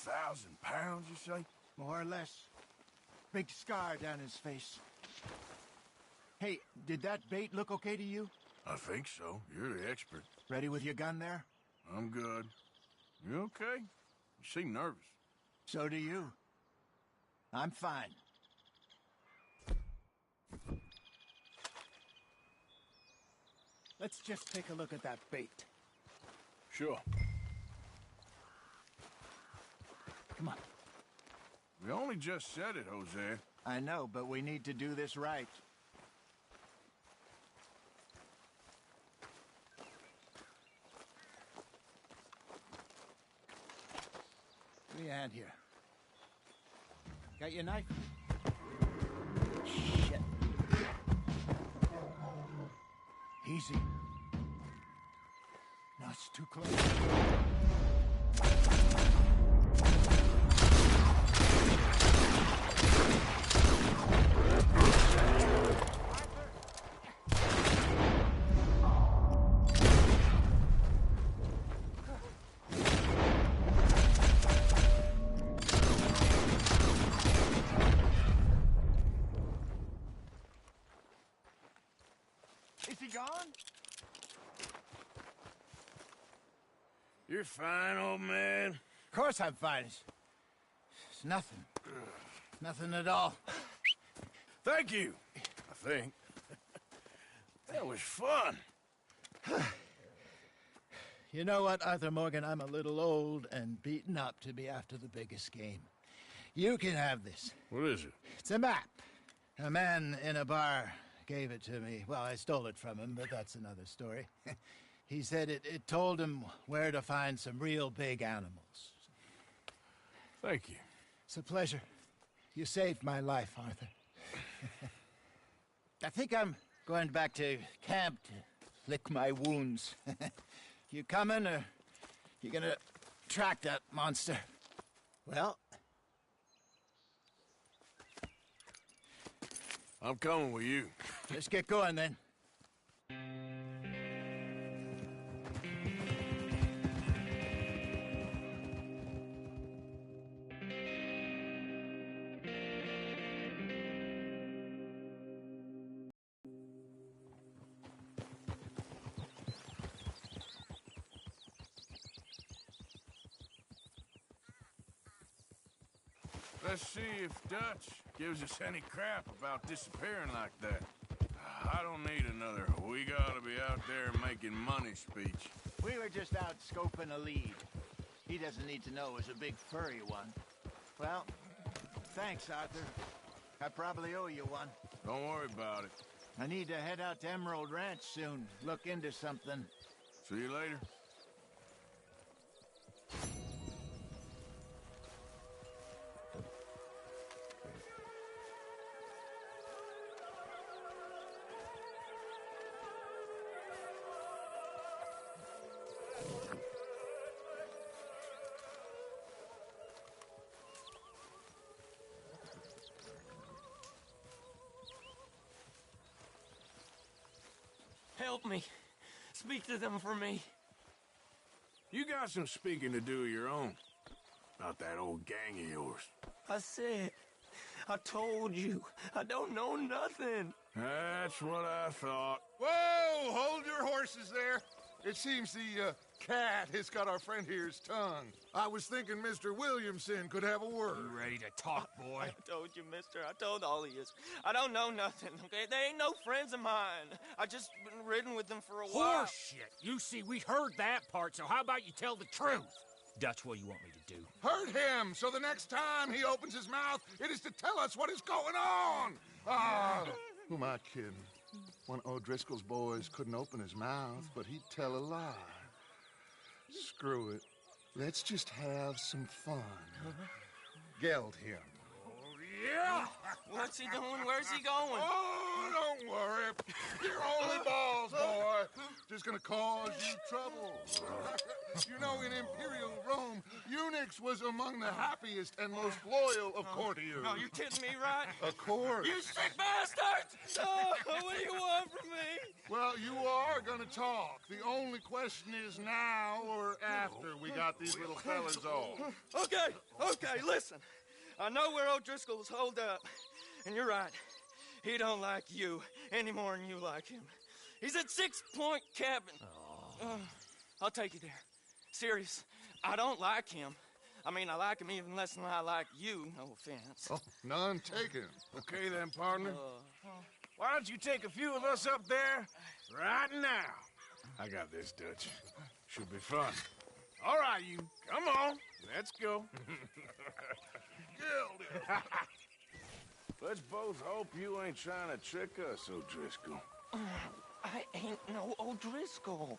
£1,000, you say? More or less. Big scar down his face. Hey, did that bait look okay to you? I think so. You're the expert. Ready with your gun there? I'm good. You okay? You seem nervous. So do you. I'm fine. Let's just take a look at that bait. Sure. Come on. We only just said it, Jose. I know, but we need to do this right. Give me a hand here. Got your knife? Shit. Easy. No, it's too close. Is he gone? You're fine, old man. Of course I'm fine. It's nothing. Nothing at all. Thank you, I think. That was fun. You know what, Arthur Morgan? I'm a little old and beaten up to be after the biggest game. You can have this. What is it? It's a map. A man in a bar gave it to me. Well, I stole it from him, but that's another story. He said it told him where to find some real big animals. Thank you. It's a pleasure. You saved my life, Arthur. I think I'm going back to camp to lick my wounds. You coming, or you gonna track that monster? Well, I'm coming with you. Let's get going, then. Let's see if Dutch gives us any crap about disappearing like that. I don't need another "we gotta be out there making money" speech. We were just out scoping a lead. He doesn't need to know it's a big furry one. Well, thanks, Arthur. I probably owe you one. Don't worry about it. I need to head out to Emerald Ranch soon. Look into something. See you later. Help me. Speak to them for me. You got some speaking to do of your own. About that old gang of yours. I said, I told you, I don't know nothing. That's what I thought. Whoa! Hold your horses there. It seems the cat has got our friend here's tongue. I was thinking Mr. Williamson could have a word. You ready to talk, boy? I told you, mister. I told all of you. I don't know nothing, okay? They ain't no friends of mine. I just been ridden with them for a while. Horseshit! You see, we heard that part, so how about you tell the truth? Dutch, what do you want me to do? Hurt him, so the next time he opens his mouth, it is to tell us what is going on. Ah, who am I kidding? One of O'Driscoll's boys couldn't open his mouth, but he'd tell a lie. Screw it. Let's just have some fun. Geld him. Yeah! What's he doing? Where's he going? Oh, don't worry. You're only balls, boy. Just gonna cause you trouble. You know, in Imperial Rome, eunuchs was among the happiest and most loyal of courtiers. No, you kidding me, right? Of course. You sick bastards! Oh, what do you want from me? Well, you are gonna talk. The only question is now or after we got these little fellas off. Okay, listen. I know where O'Driscoll's holed up, and you're right. He don't like you any more than you like him. He's at 6 Point Cabin. I'll take you there. Serious, I don't like him. I mean, I like him even less than I like you, no offense. Oh, none taken. Okay then, partner. Why don't you take a few of us up there right now? I got this, Dutch. Should be fun. All right, you. Come on. Let's go. Let's both hope you ain't trying to trick us, O'Driscoll. I ain't no O'Driscoll.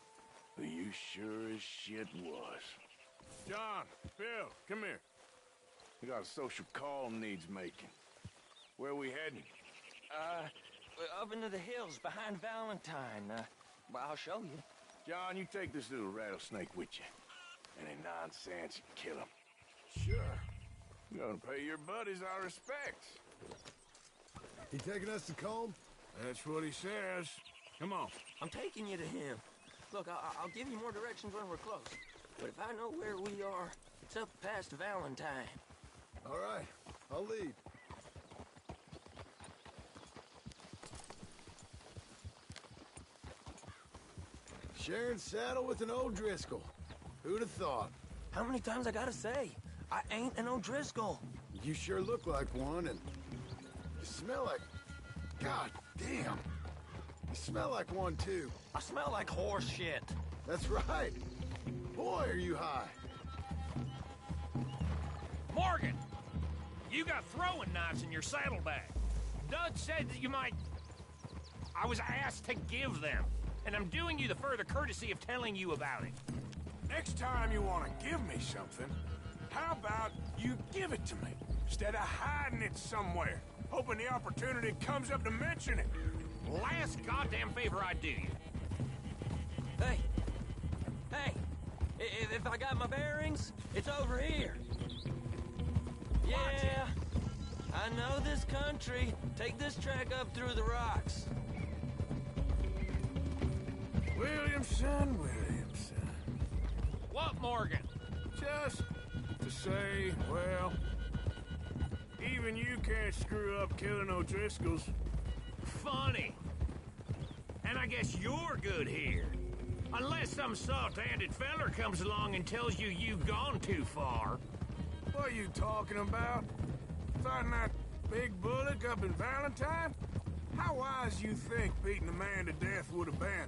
You sure as shit was. John, Bill, come here. We got a social call needs making. Where we heading? Up into the hills behind Valentine. Well, I'll show you. John, you take this little rattlesnake with you. Any nonsense, you kill him. Sure. You're gonna pay your buddies our respects. He taking us to Colm? That's what he says. Come on. I'm taking you to him. Look, I'll give you more directions when we're close. But if I know where we are, it's up past Valentine. All right, I'll lead. Sharing saddle with an O'Driscoll. Who'd have thought? How many times I gotta say? I ain't an O'Driscoll. You sure look like one, and you smell like... God damn. You smell like one, too. I smell like horse shit. That's right. Boy, are you high. Morgan! You got throwing knives in your saddlebag. Dutch said that you might... I was asked to give them, and I'm doing you the further courtesy of telling you about it. Next time you want to give me something, how about you give it to me, instead of hiding it somewhere, hoping the opportunity comes up to mention it? Last goddamn favor I do you. Hey! If I got my bearings, it's over here. Yeah, I know this country. Take this track up through the rocks. Williamson. What, Morgan? Just to say, well, even you can't screw up killing O'Driscolls. Funny. And I guess you're good here. Unless some soft-handed feller comes along and tells you you've gone too far. What are you talking about? Fighting that big bullock up in Valentine? How wise you think beating a man to death would have been?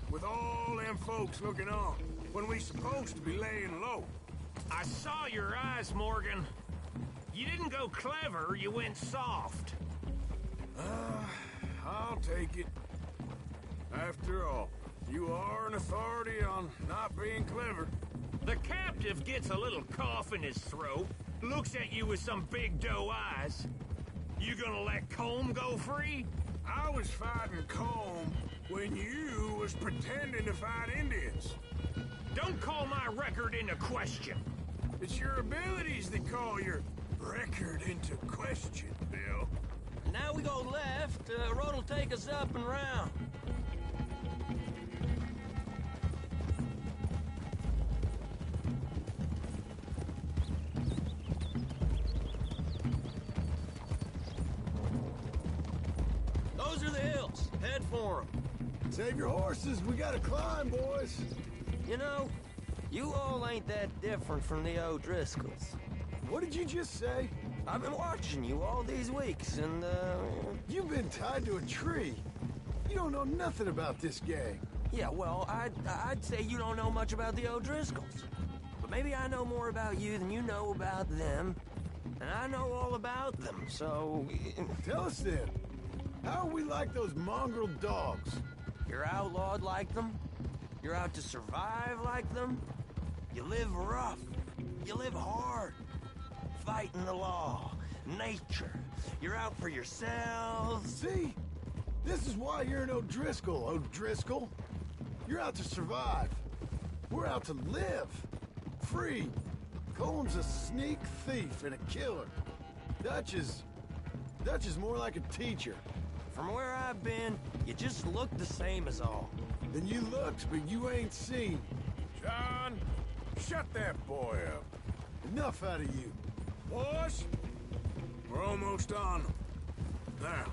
With all them folks looking on, when we supposed to be laying low. I saw your eyes, Morgan. You didn't go clever, you went soft. I'll take it. After all, you are an authority on not being clever. The captive gets a little cough in his throat, looks at you with some big doe eyes. You gonna let Colm go free? I was fighting Colm when you was pretending to fight Indians. Don't call my record into question. It's your abilities that call your record into question, Bill. Now we go left. Road will take us up and round. Those are the hills. Head for them. Save your horses. We gotta climb, boys. You know, you all ain't that different from the O'Driscolls. What did you just say? I've been watching you all these weeks, and, You've been tied to a tree. You don't know nothing about this gang. Yeah, well, I'd say you don't know much about the O'Driscolls. But maybe I know more about you than you know about them. And I know all about them, so... Tell us then. How are we like those mongrel dogs? You're outlawed like them. You're out to survive like them. You live rough. You live hard. Fighting the law. Nature. You're out for yourselves. See? This is why you're an O'Driscoll, O'Driscoll. You're out to survive. We're out to live. Free. Colm's a sneak thief and a killer. Dutch is more like a teacher. From where I've been, you just look the same as all. Then you looked, but you ain't seen. John, shut that boy up. Enough out of you. Boys, we're almost on them. Now,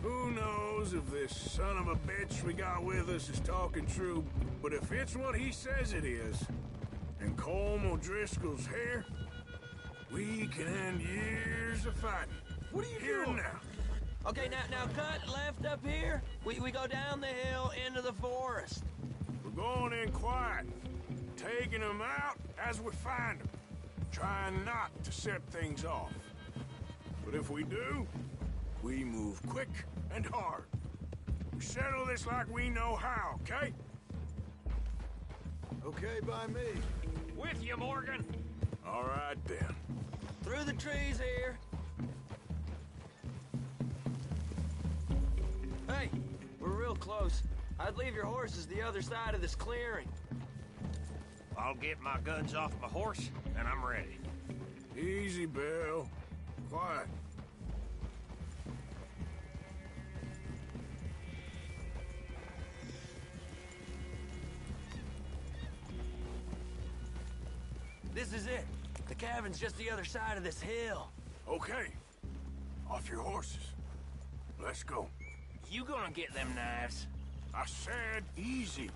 who knows if this son of a bitch we got with us is talking true, but if it's what he says it is, and Colm O'Driscoll's here, we can end years of fighting. What are you here doing? now? Okay, now cut left up here. We go down the hill into the forest. We're going in quiet, taking them out as we find them, trying not to set things off. But if we do, we move quick and hard. We settle this like we know how, okay? Okay by me. With you, Morgan. All right, then. Through the trees here. Hey, we're real close. I'd leave your horses the other side of this clearing. I'll get my guns off my horse, and I'm ready. Easy, Bill. Quiet. This is it. The cabin's just the other side of this hill. Okay. Off your horses. Let's go. You gonna get them knives? I said easy.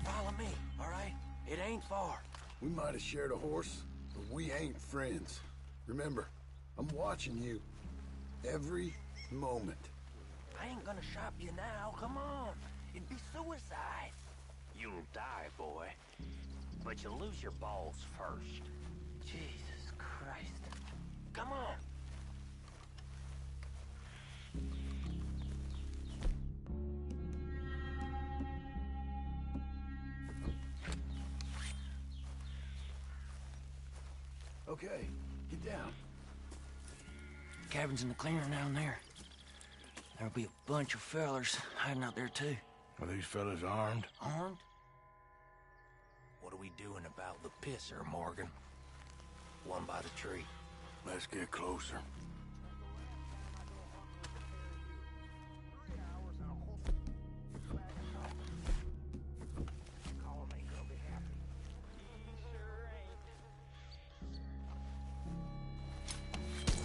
Follow me, all right? It ain't far. We might have shared a horse, but we ain't friends. Remember, I'm watching you. Every moment. I ain't gonna shop you now. Come on. It'd be suicide. You'll die, boy. But you'll lose your balls first. Jesus Christ. Come on. Okay, get down. Cabin's in the clearing down there. There'll be a bunch of fellers hiding out there, too. Are these fellas armed? Armed? What are we doing about the pisser, Morgan? One by the tree. Let's get closer.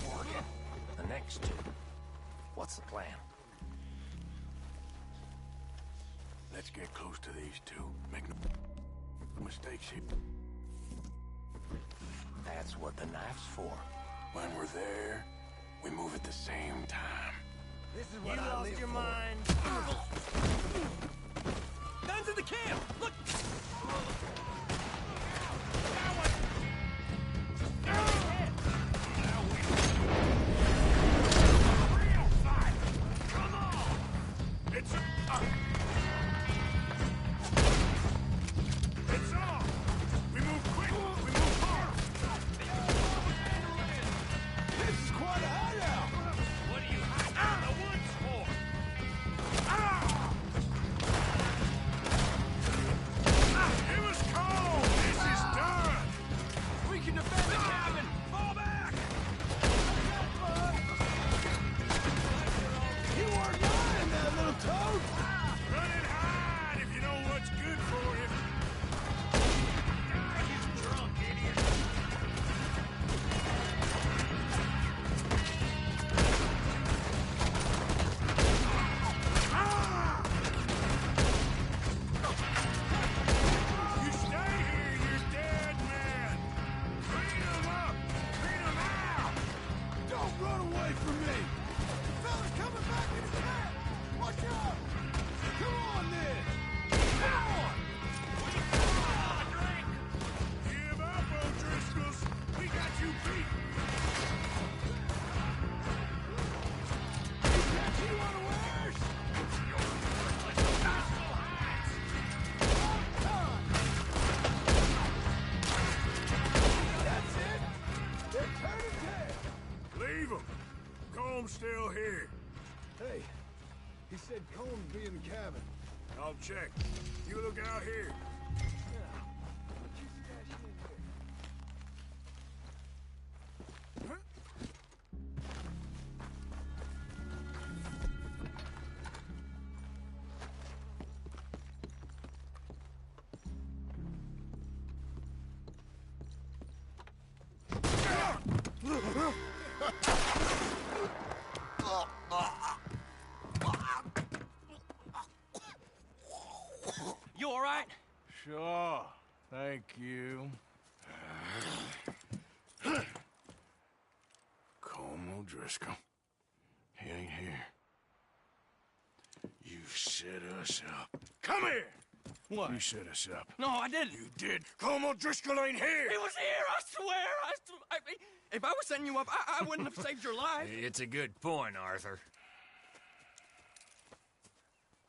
Morgan, the next two. What's the plan? Let's get close to these two. Make no mistakes here. That's what the knife's for. When we're there, we move at the same time. This is what I live your for. Mind. Guns in the camp! Look! Still here. Hey, he said Combs be in the cabin. I'll check. You look out here. You all right? Sure. Thank you. Colm O'Driscoll. He ain't here. You set us up. Come here! What? You set us up. No, I didn't. You did. Colm O'Driscoll ain't here! He was here, I swear! If I was setting you up, I wouldn't have saved your life. It's a good point, Arthur.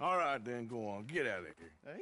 All right, then, go on. Get out of here. Hey?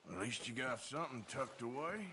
At least you got something tucked away.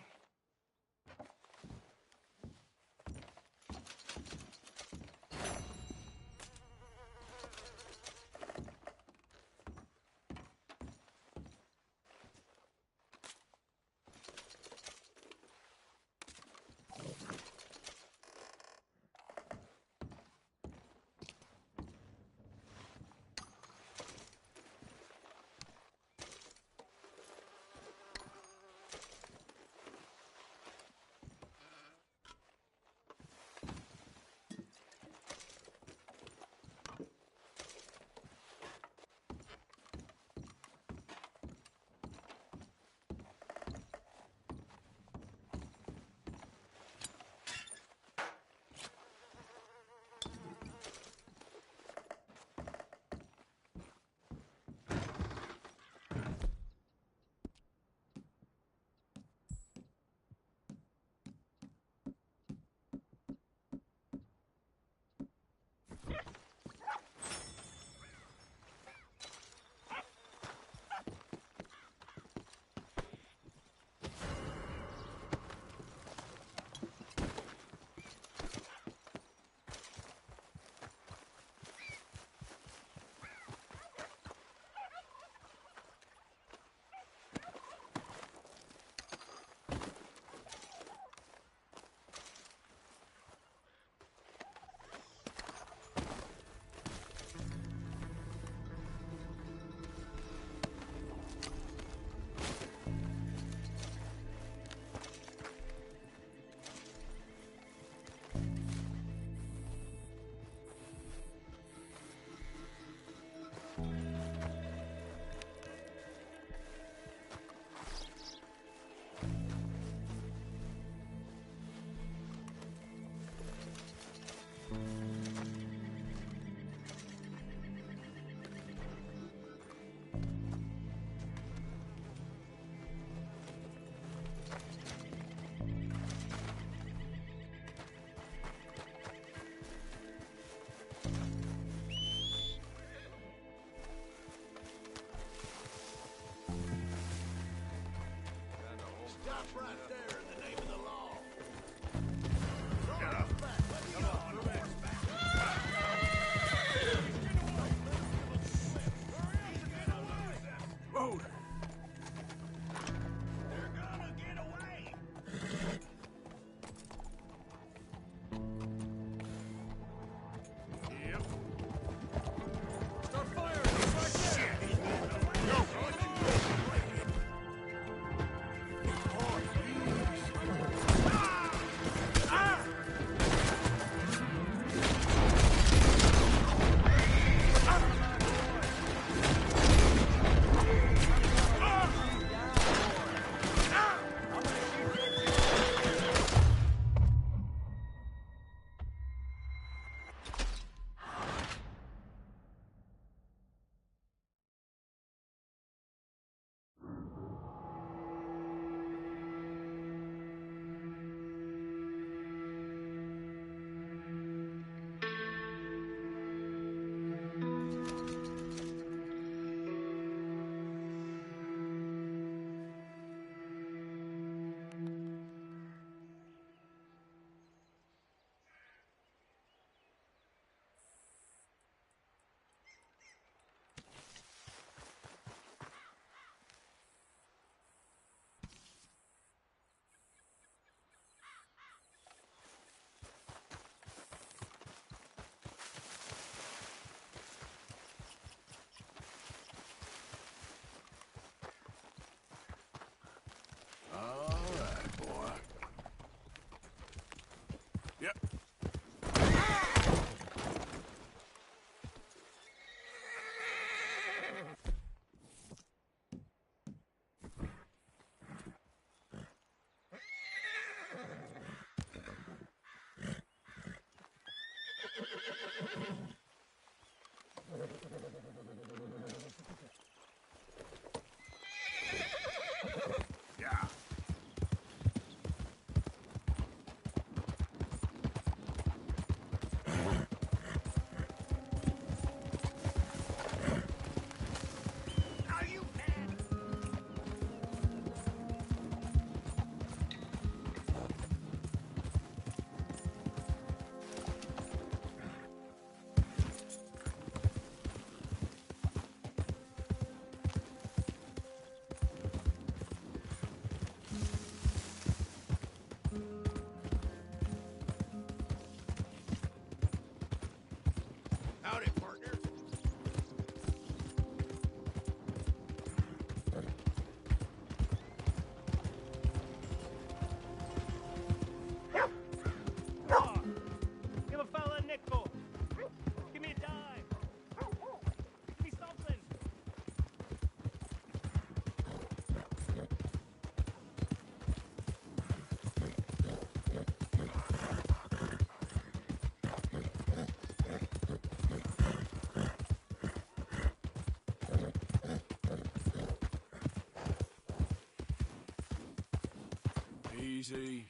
Easy.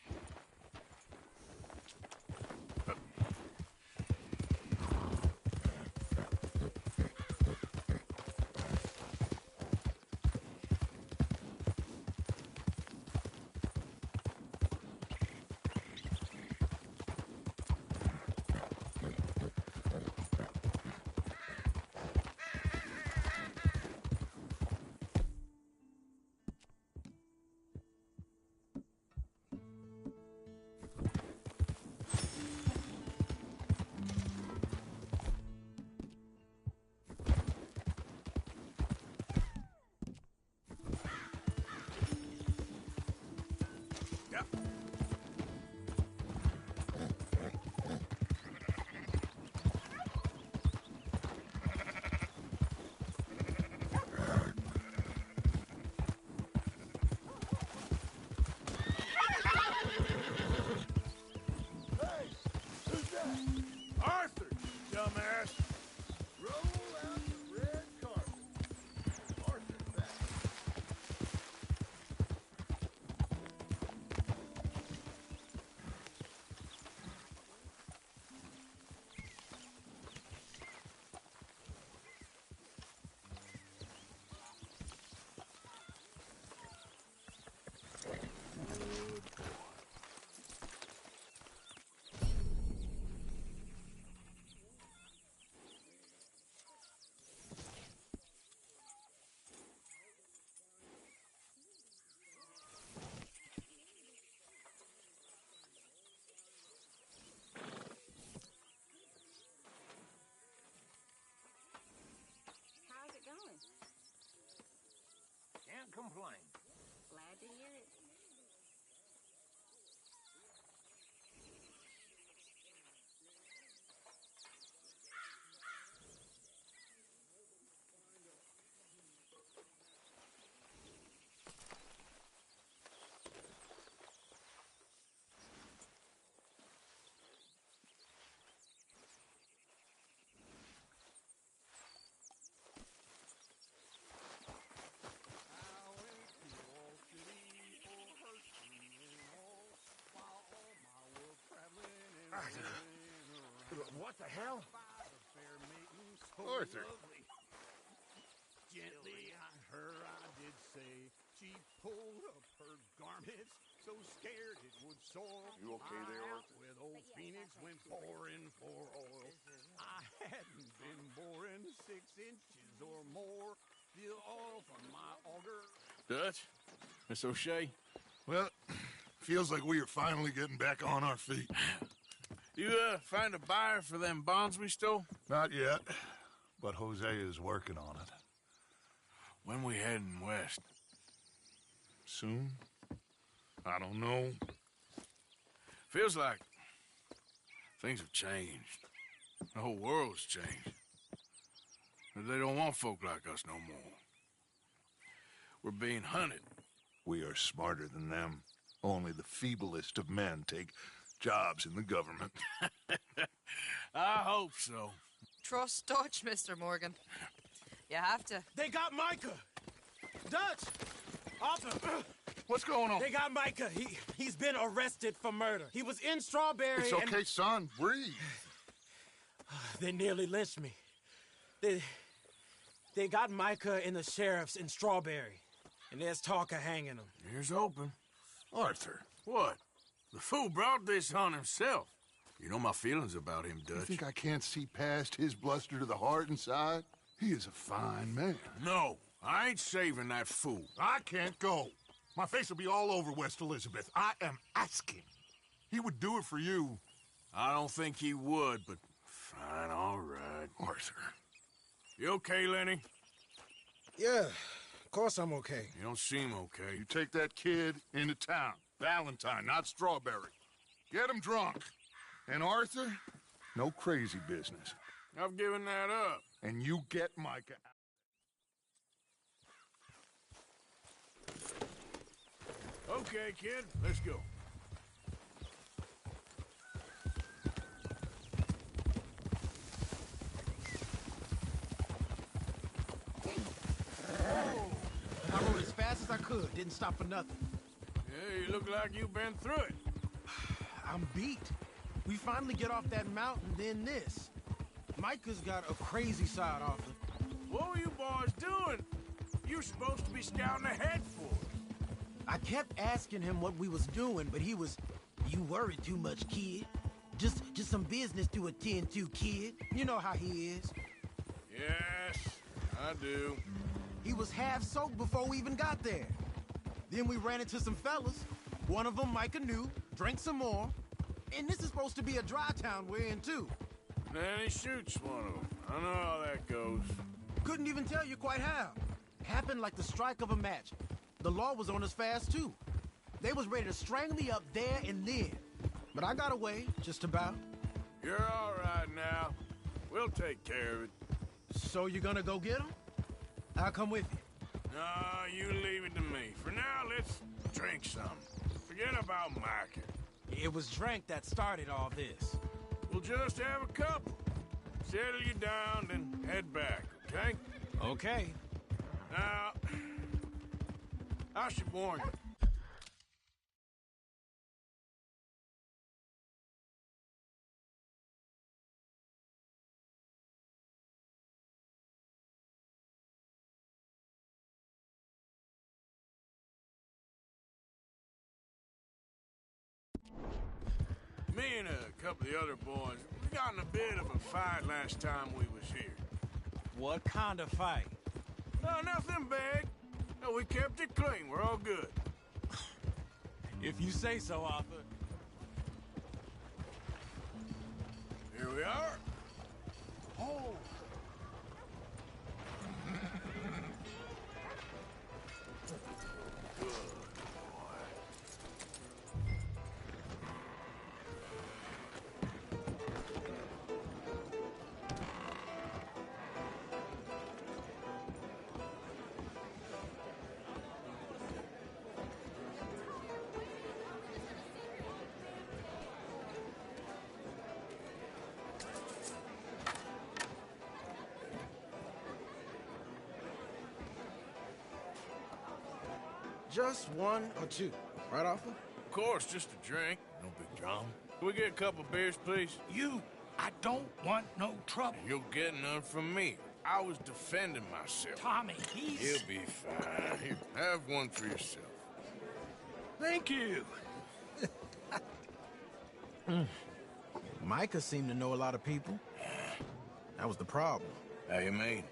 Arthur, dumbass! Roll out the red carpet. Arthur back. How's it going? Can't complain. Glad to hear it. What the hell? Arthur. Gently on her I did say, she pulled up her garments, so scared it would soil. You okay there, Arthur? With old Phoenix went pouring for oil. I hadn't been boring 6 inches or more. The oil from my auger. Dutch? Miss O'Shea? Well, feels like we are finally getting back on our feet. You, find a buyer for them bonds we stole? Not yet, but Hosea is working on it. When we heading west? Soon? I don't know. Feels like things have changed. The whole world's changed. They don't want folk like us no more. We're being hunted. We are smarter than them. Only the feeblest of men take jobs in the government. I hope so. Trust Dutch, Mr. Morgan. You have to. They got Micah! Dutch! Arthur! What's going on? They got Micah. He's been arrested for murder. He was in Strawberry. It's okay, son. Breathe. They nearly lynched me. They got Micah and the sheriffs in Strawberry. And there's talk of hanging him. Here's open. Arthur. What? The fool brought this on himself. You know my feelings about him, Dutch. You think I can't see past his bluster to the heart inside? He is a fine man. No, I ain't saving that fool. I can't go. My face will be all over West Elizabeth. I am asking. He would do it for you. I don't think he would, but fine, all right. Arthur. You okay, Lenny? Yeah, of course I'm okay. You don't seem okay. You take that kid into town. Valentine, not Strawberry. Get him drunk. And Arthur, no crazy business. I've given that up. And you get Micah out. Okay, kid, let's go. I rode as fast as I could. Didn't stop for nothing. Yeah, you look like you've been through it. I'm beat. We finally get off that mountain, then this. Micah's got a crazy side, Arthur. What were you boys doing? You were supposed to be scouting ahead for us. I kept asking him what we was doing, but he was, "You worry too much, kid. Just some business to attend to, kid." You know how he is. Yes, I do. He was half soaked before we even got there. Then we ran into some fellas. One of them Micah knew, drank some more. And this is supposed to be a dry town we're in, too. Then he shoots one of them. I know how that goes. Couldn't even tell you quite how. Happened like the strike of a match. The law was on us fast, too. They was ready to strangle me up there and then. But I got away, just about. You're all right now. We'll take care of it. So you're gonna go get him? I'll come with you. No, you leave it to me. For now, let's drink some. Forget about Micah. It was drink that started all this. We'll just have a couple. Settle you down, then head back, okay? Okay. Now, I should warn you. Me and a couple of the other boys, we got in a bit of a fight last time we was here. What kind of fight? Oh, nothing big. No, we kept it clean. We're all good. If you say so, Arthur. Here we are. Oh. Just one or two, right, Arthur? Of course, just a drink. No big drama. Can we get a couple beers, please? I don't want no trouble. You'll get none from me. I was defending myself. Tommy, he's... He'll be fine. Here, have one for yourself. Thank you. Micah seemed to know a lot of people. That was the problem. How you mean?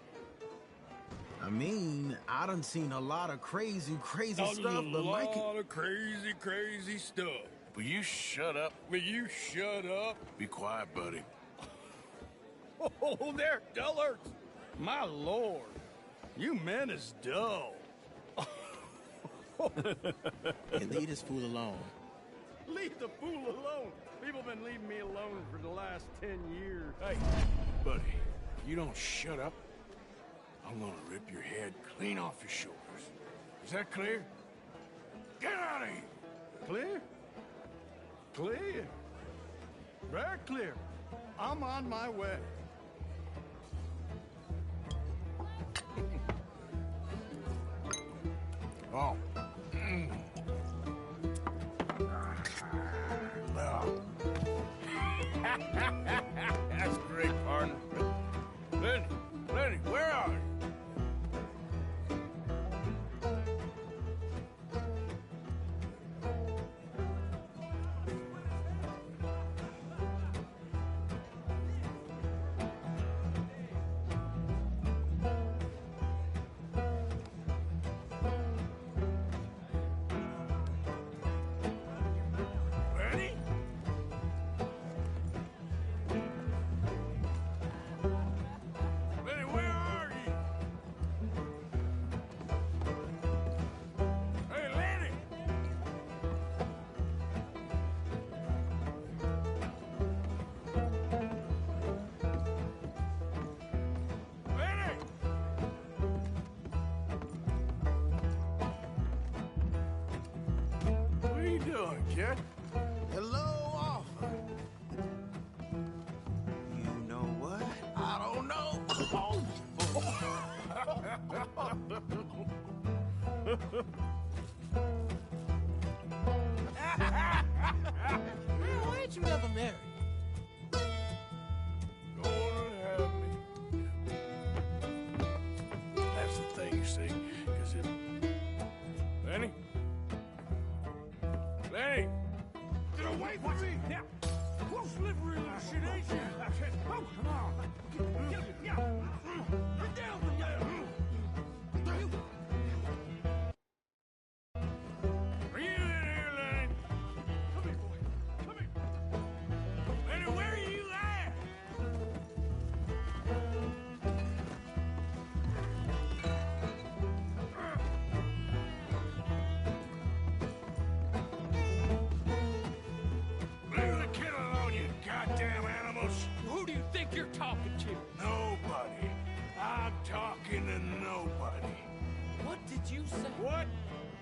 I mean, I done seen a lot of crazy stuff, but Micah... A lot of crazy stuff. Will you shut up? Will you shut up? Be quiet, buddy. Oh, they're dullards. My lord. You men is dull. Hey, leave this fool alone. Leave the fool alone. People been leaving me alone for the last 10 years. Hey, buddy, you don't shut up, I'm gonna rip your head clean off your shoulders. Is that clear? Get out of here! Clear? Clear. Very clear. I'm on my way. Oh. That's great, partner. Lenny, where are you? Kid? Hello, Arthur. You know what? I don't know. married. Gonna have me. That's the thing, you see, because if... Lenny? Lenny! Get away from me! Now! Who's slippery little shit, ain't you? Oh, come on! Get down from there! Are you in here, Lenny? Come here, boy. Come here. Lenny, where are you at? Leave the kid alone, you goddamn animals! Who do you think you're talking to? Nobody. I'm talking to nobody. What did you say? What?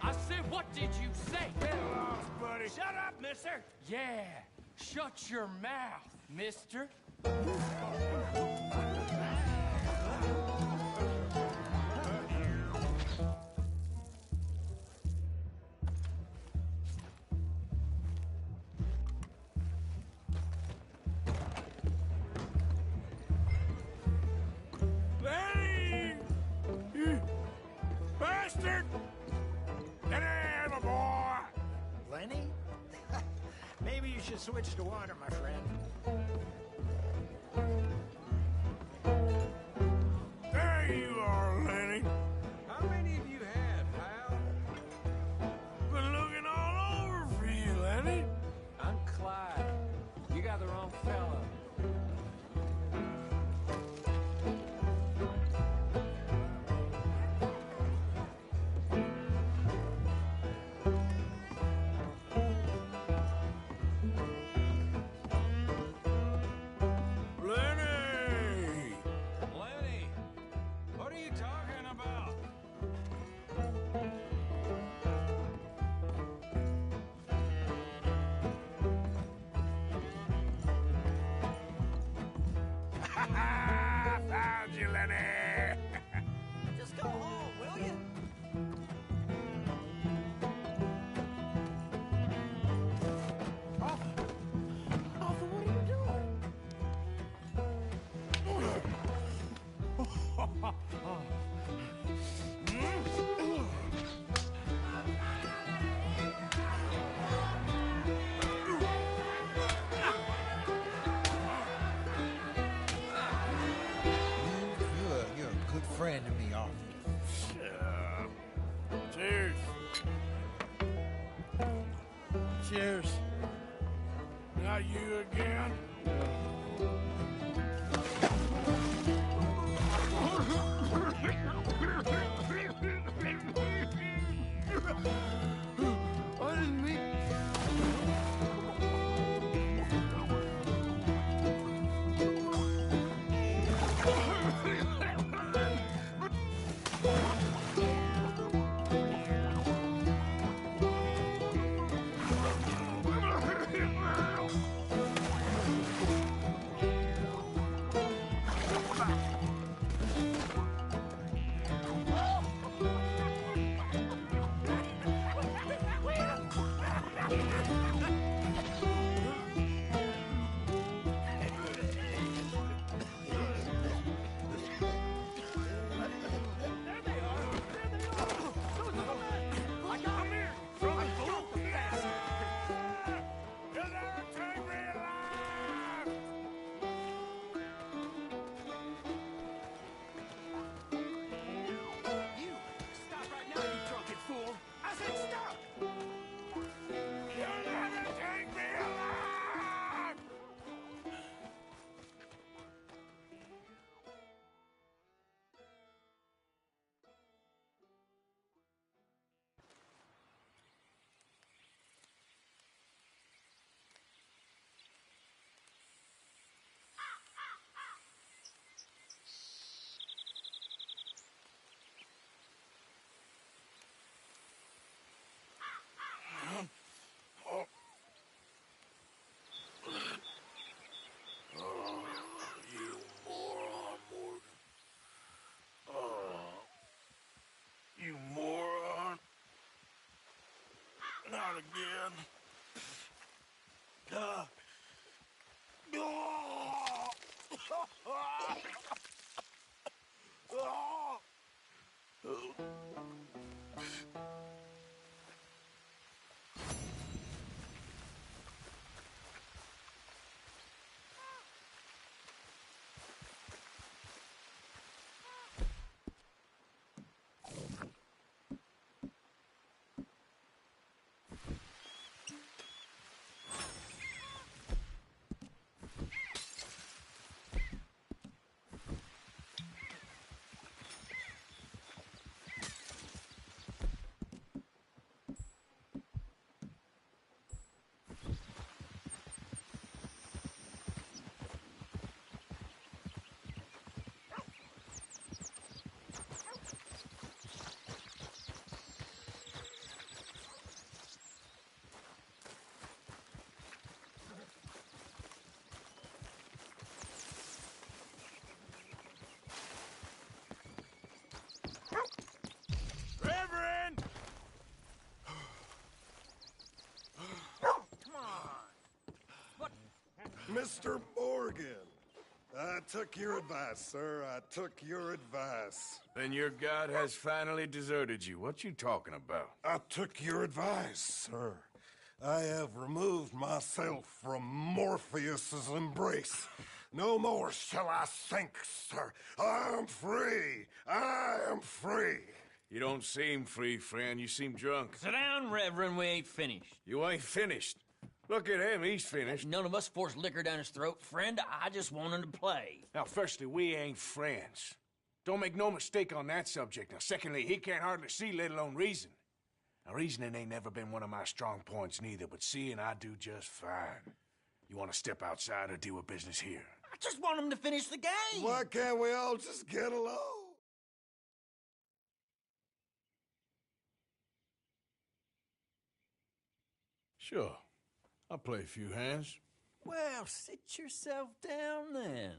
I said, what did you say? Get lost, buddy. Shut up, mister. Yeah, shut your mouth, mister. Lenny! You bastard! Get in, my boy! Lenny? Maybe you should switch to water, my friend. There you are, Lenny. How many of you had, pal? Been looking all over for you, Lenny. I'm Clyde. You got the wrong fella. Lenny! Lenny, what are you talking about? Found you, Lenny! Just go home, will you? Arthur, what are you doing? You're a good friend to me, Arthur. Cheers. Cheers. Not you again? I didn't mean... Not again. Mr. Morgan. I took your advice, sir. I took your advice. Then your god has finally deserted you. What you talking about? I took your advice, sir. I have removed myself from Morpheus's embrace. No more shall I sink, sir. I am free. I am free. You don't seem free, friend. You seem drunk. Sit down, Reverend. We ain't finished. You ain't finished. Look at him. He's finished. None of us forced liquor down his throat. Friend, I just want him to play. Now, firstly, we ain't friends. Don't make no mistake on that subject. Now, secondly, he can't hardly see, let alone reason. Now, reasoning ain't never been one of my strong points neither, but seeing I do just fine. You want to step outside or deal with business here? I just want him to finish the game. Why can't we all just get along? Sure. I'll play a few hands. Well, sit yourself down then.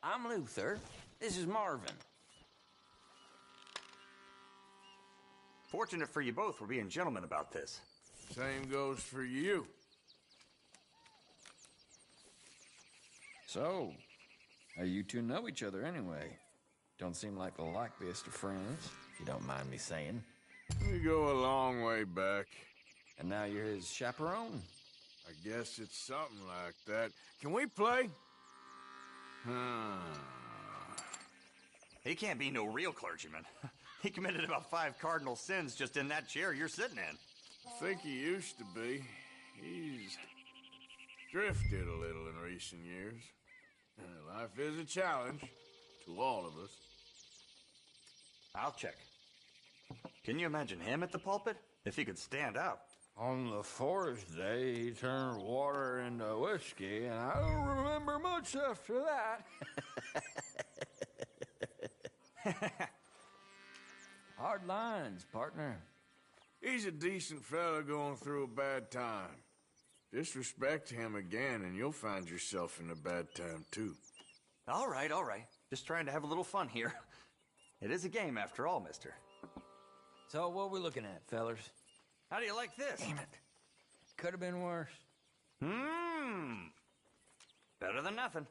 I'm Luther. This is Marvin. Fortunate for you both, we're being gentlemen about this. Same goes for you. So, how you two know each other anyway? Don't seem like the likeliest of friends, if you don't mind me saying. We go a long way back. And now you're his chaperone? I guess it's something like that. Can we play? He can't be no real clergyman. He committed about 5 cardinal sins just in that chair you're sitting in. I think he used to be. He's drifted a little in recent years. Life is a challenge to all of us. I'll check. Can you imagine him at the pulpit? If he could stand up. On the fourth day, he turned water into whiskey, and I don't remember much after that. Hard lines, partner. He's a decent fella going through a bad time. Disrespect him again, and you'll find yourself in a bad time, too. All right, all right. Just trying to have a little fun here. It is a game, after all, mister. So, what are we looking at, fellers? How do you like this? Damn it. Could have been worse. Better than nothing.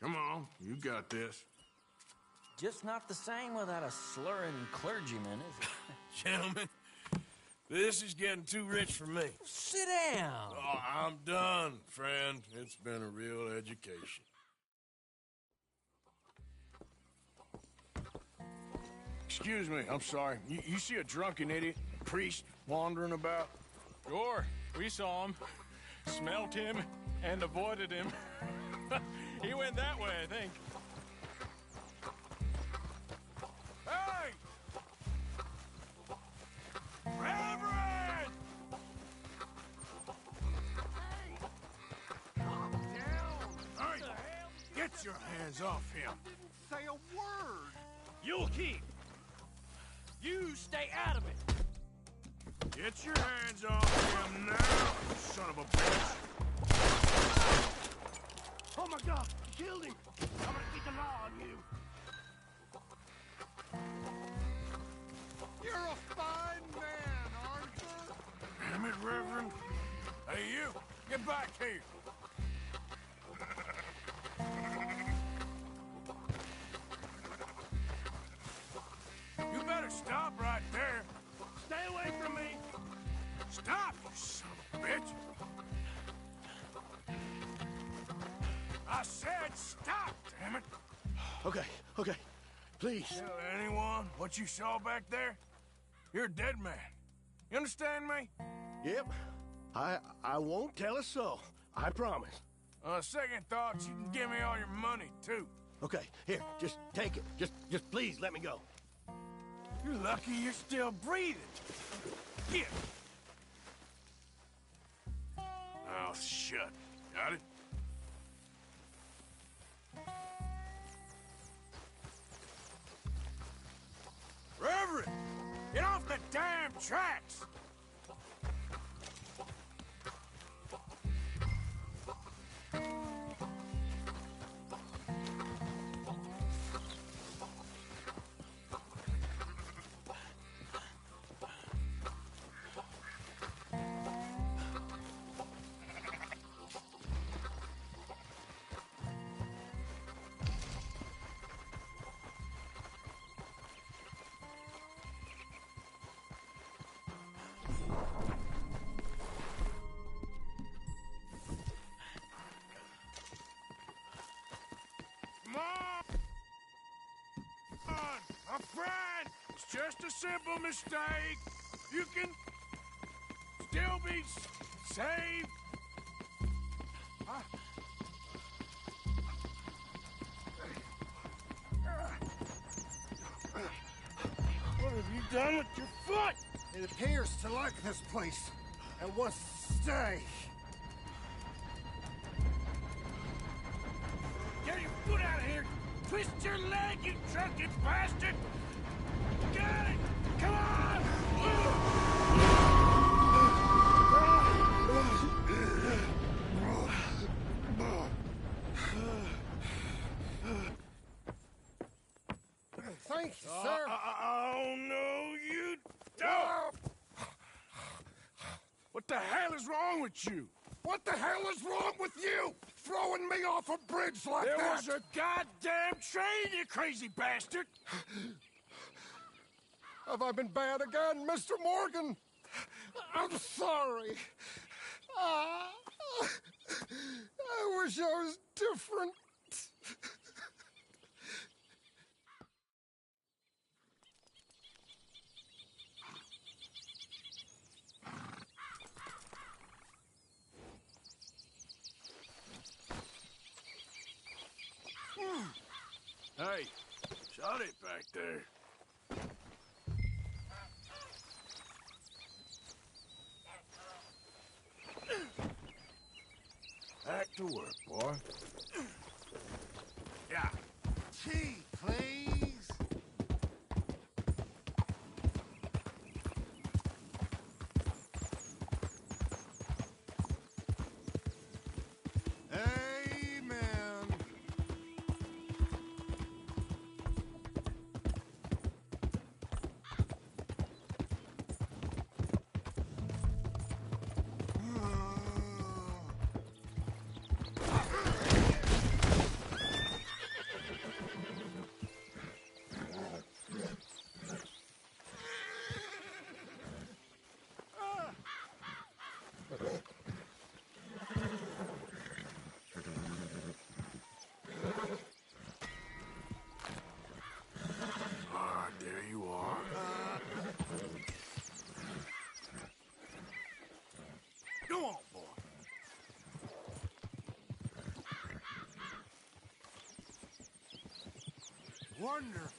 Come on, you got this. Just not the same without a slurring clergyman, is it? Gentlemen, this is getting too rich for me. Sit down. Oh, I'm done, friend. It's been a real education. Excuse me, I'm sorry. You see a drunken idiot, priest, wandering about? Sure, we saw him, smelt him, and avoided him. He went that way, I think. Hey! Reverend! Hey! Calm down! Hey! Get your hands off him! Didn't say a word! You'll keep! You stay out of it! Get your hands off him now, son of a bitch! Oh my God! He killed him! I'm gonna keep the law on you! You're a fine man, Arthur! Damn it, Reverend! Hey, you! Get back here! You better stop right there! Stay away from me! Stop, you son of a bitch! I said stop, damn it! Okay, okay. Please. Tell anyone what you saw back there? You're a dead man. You understand me? Yep. I won't tell a soul. I promise. On second thoughts, you can give me all your money, too. Okay, here, just take it. Just please let me go. You're lucky you're still breathing. Get it. Mouth shut. Got it? Reverend! nuts. My friend, it's just a simple mistake. You can still be saved. What have you done with your foot? It appears to like this place and wants to stay. Get your foot out of here! Twist your leg, you drunken bastard! Get it! Come on! Thank you, sir. Oh, no, you don't! What the hell is wrong with you? What the hell is wrong with you? Throwing me off a bridge like that? There was a goddamn train, you crazy bastard! Have I been bad again, Mr. Morgan? I'm sorry. I wish I was different. Hey, shut it back there. Back to work, boy. Yeah. Tea, please. Amen. There you are. Go on, boy. Wonderful.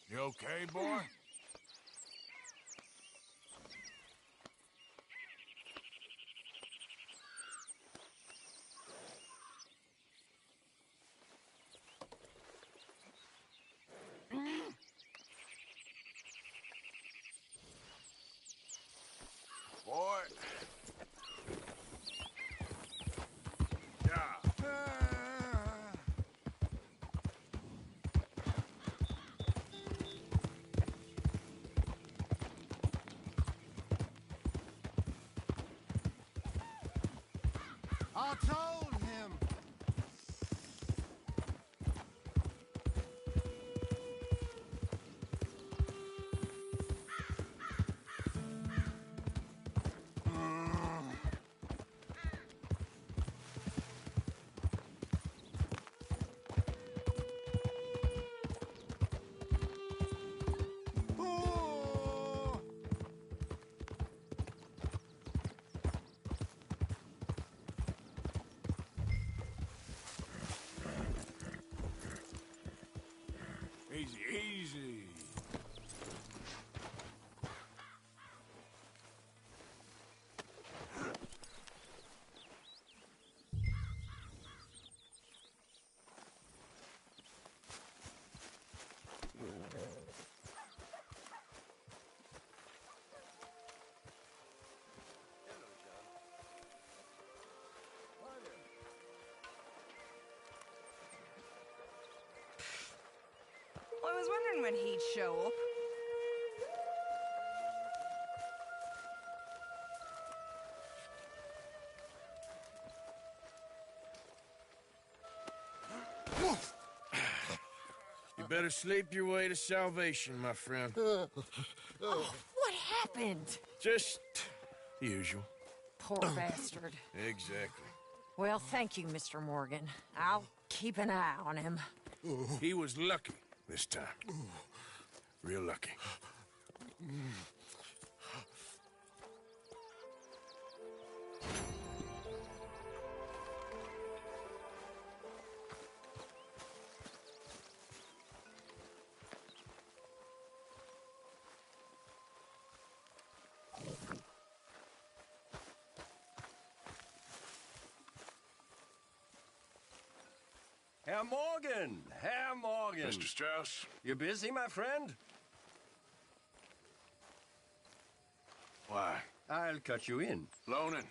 You okay, boy? Boy. Yeah. I told him. Easy, easy. I was wondering when he'd show up. You better sleep your way to salvation, my friend. Oh, what happened? Just the usual. Poor bastard. Exactly. Well, thank you, Mr. Morgan. I'll keep an eye on him. He was lucky this time. Real lucky. Herr Morgan! Herr Morgan! Mr. Strauss? You busy, my friend? Why? I'll cut you in. Loaning.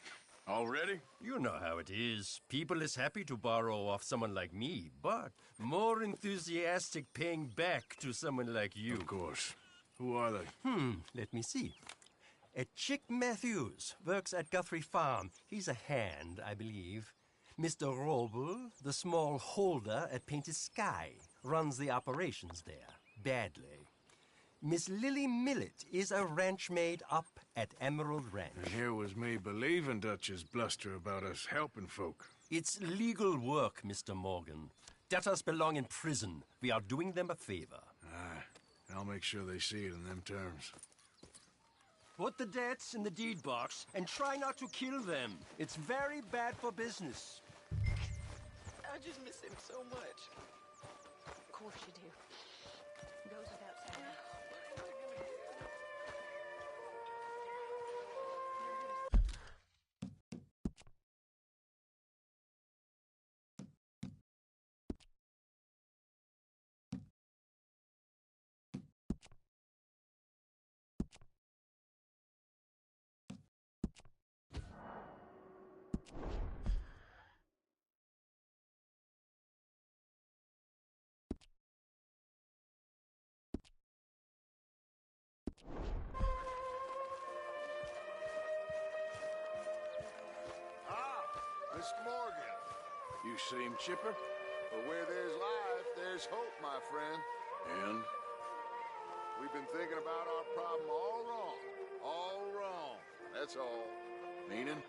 Already? You know how it is. People is happy to borrow off someone like me, but more enthusiastic paying back to someone like you. Of course. Who are they? Let me see. Chick Matthews works at Guthrie Farm. He's a hand, I believe. Mr. Roble, the small holder at Painted Sky, runs the operations there, badly. Miss Lily Millet is a ranch maid up at Emerald Ranch. And here was me believing Dutch's bluster about us helping folk. It's legal work, Mr. Morgan. Debtors belong in prison. We are doing them a favor. Aye. I'll make sure they see it in them terms. Put the debts in the deed box and try not to kill them. It's very bad for business. I just miss him so much. Of course you do. Goes without saying. Mr. Morgan. You seem chipper. But where there's life, there's hope, my friend. And? We've been thinking about our problem all wrong. All wrong. That's all. Meaning?